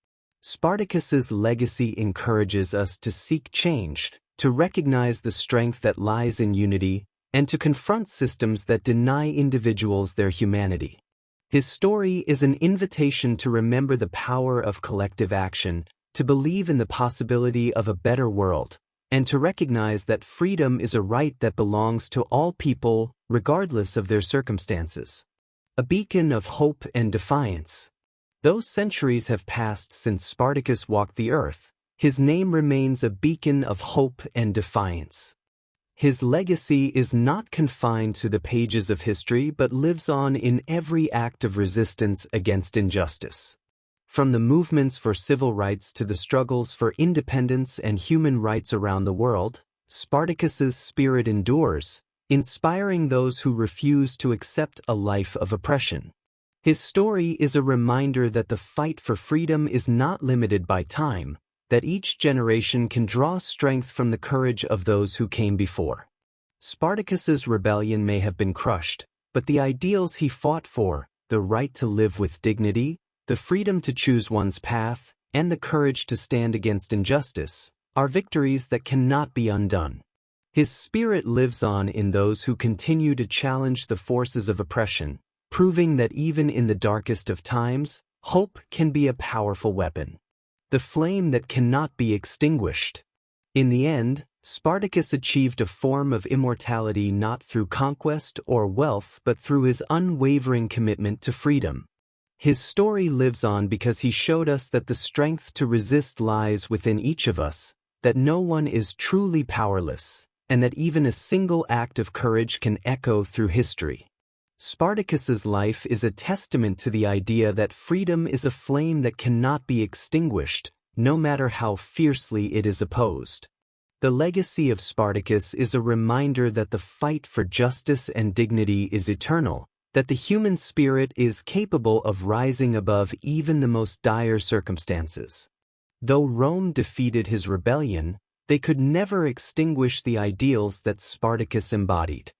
Spartacus's legacy encourages us to seek change, to recognize the strength that lies in unity, and to confront systems that deny individuals their humanity. His story is an invitation to remember the power of collective action, to believe in the possibility of a better world, and to recognize that freedom is a right that belongs to all people, regardless of their circumstances. A beacon of hope and defiance. Though centuries have passed since Spartacus walked the earth, his name remains a beacon of hope and defiance. His legacy is not confined to the pages of history but lives on in every act of resistance against injustice. From the movements for civil rights to the struggles for independence and human rights around the world, Spartacus's spirit endures, inspiring those who refuse to accept a life of oppression. His story is a reminder that the fight for freedom is not limited by time, that each generation can draw strength from the courage of those who came before. Spartacus's rebellion may have been crushed, but the ideals he fought for, the right to live with dignity, the freedom to choose one's path, and the courage to stand against injustice, are victories that cannot be undone. His spirit lives on in those who continue to challenge the forces of oppression, proving that even in the darkest of times, hope can be a powerful weapon. The flame that cannot be extinguished. In the end, Spartacus achieved a form of immortality not through conquest or wealth but through his unwavering commitment to freedom. His story lives on because he showed us that the strength to resist lies within each of us, that no one is truly powerless, and that even a single act of courage can echo through history. Spartacus's life is a testament to the idea that freedom is a flame that cannot be extinguished, no matter how fiercely it is opposed. The legacy of Spartacus is a reminder that the fight for justice and dignity is eternal, that the human spirit is capable of rising above even the most dire circumstances. Though Rome defeated his rebellion, they could never extinguish the ideals that Spartacus embodied.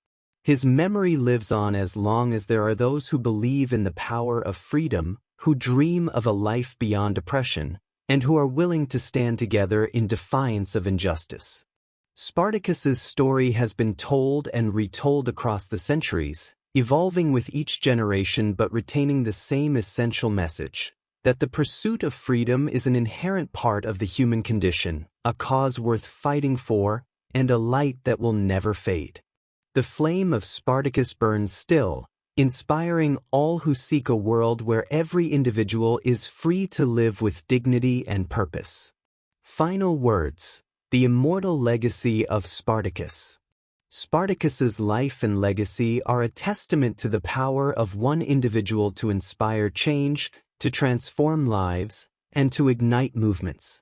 His memory lives on as long as there are those who believe in the power of freedom, who dream of a life beyond oppression, and who are willing to stand together in defiance of injustice. Spartacus's story has been told and retold across the centuries, evolving with each generation but retaining the same essential message, that the pursuit of freedom is an inherent part of the human condition, a cause worth fighting for, and a light that will never fade. The flame of Spartacus burns still, inspiring all who seek a world where every individual is free to live with dignity and purpose. Final words: the immortal legacy of Spartacus. Spartacus's life and legacy are a testament to the power of one individual to inspire change, to transform lives, and to ignite movements.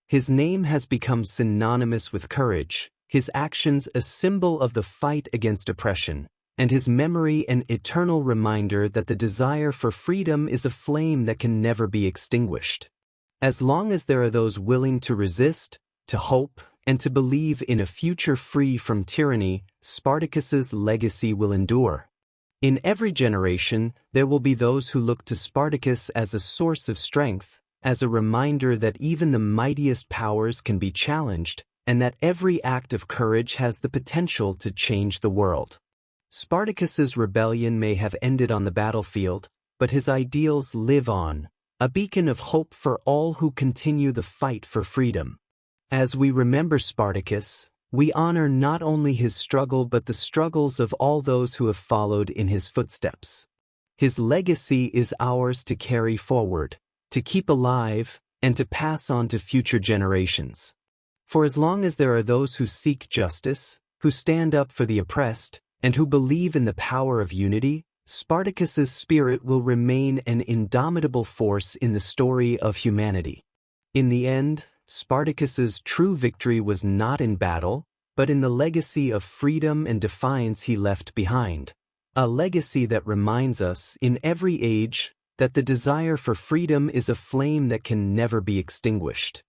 His name has become synonymous with courage, his actions a symbol of the fight against oppression, and his memory an eternal reminder that the desire for freedom is a flame that can never be extinguished. As long as there are those willing to resist, to hope, and to believe in a future free from tyranny, Spartacus's legacy will endure. In every generation, there will be those who look to Spartacus as a source of strength, as a reminder that even the mightiest powers can be challenged, and that every act of courage has the potential to change the world. Spartacus's rebellion may have ended on the battlefield, but his ideals live on, a beacon of hope for all who continue the fight for freedom. As we remember Spartacus, we honor not only his struggle but the struggles of all those who have followed in his footsteps. His legacy is ours to carry forward, to keep alive, and to pass on to future generations. For as long as there are those who seek justice, who stand up for the oppressed, and who believe in the power of unity, Spartacus's spirit will remain an indomitable force in the story of humanity. In the end, Spartacus's true victory was not in battle, but in the legacy of freedom and defiance he left behind. A legacy that reminds us, in every age, that the desire for freedom is a flame that can never be extinguished.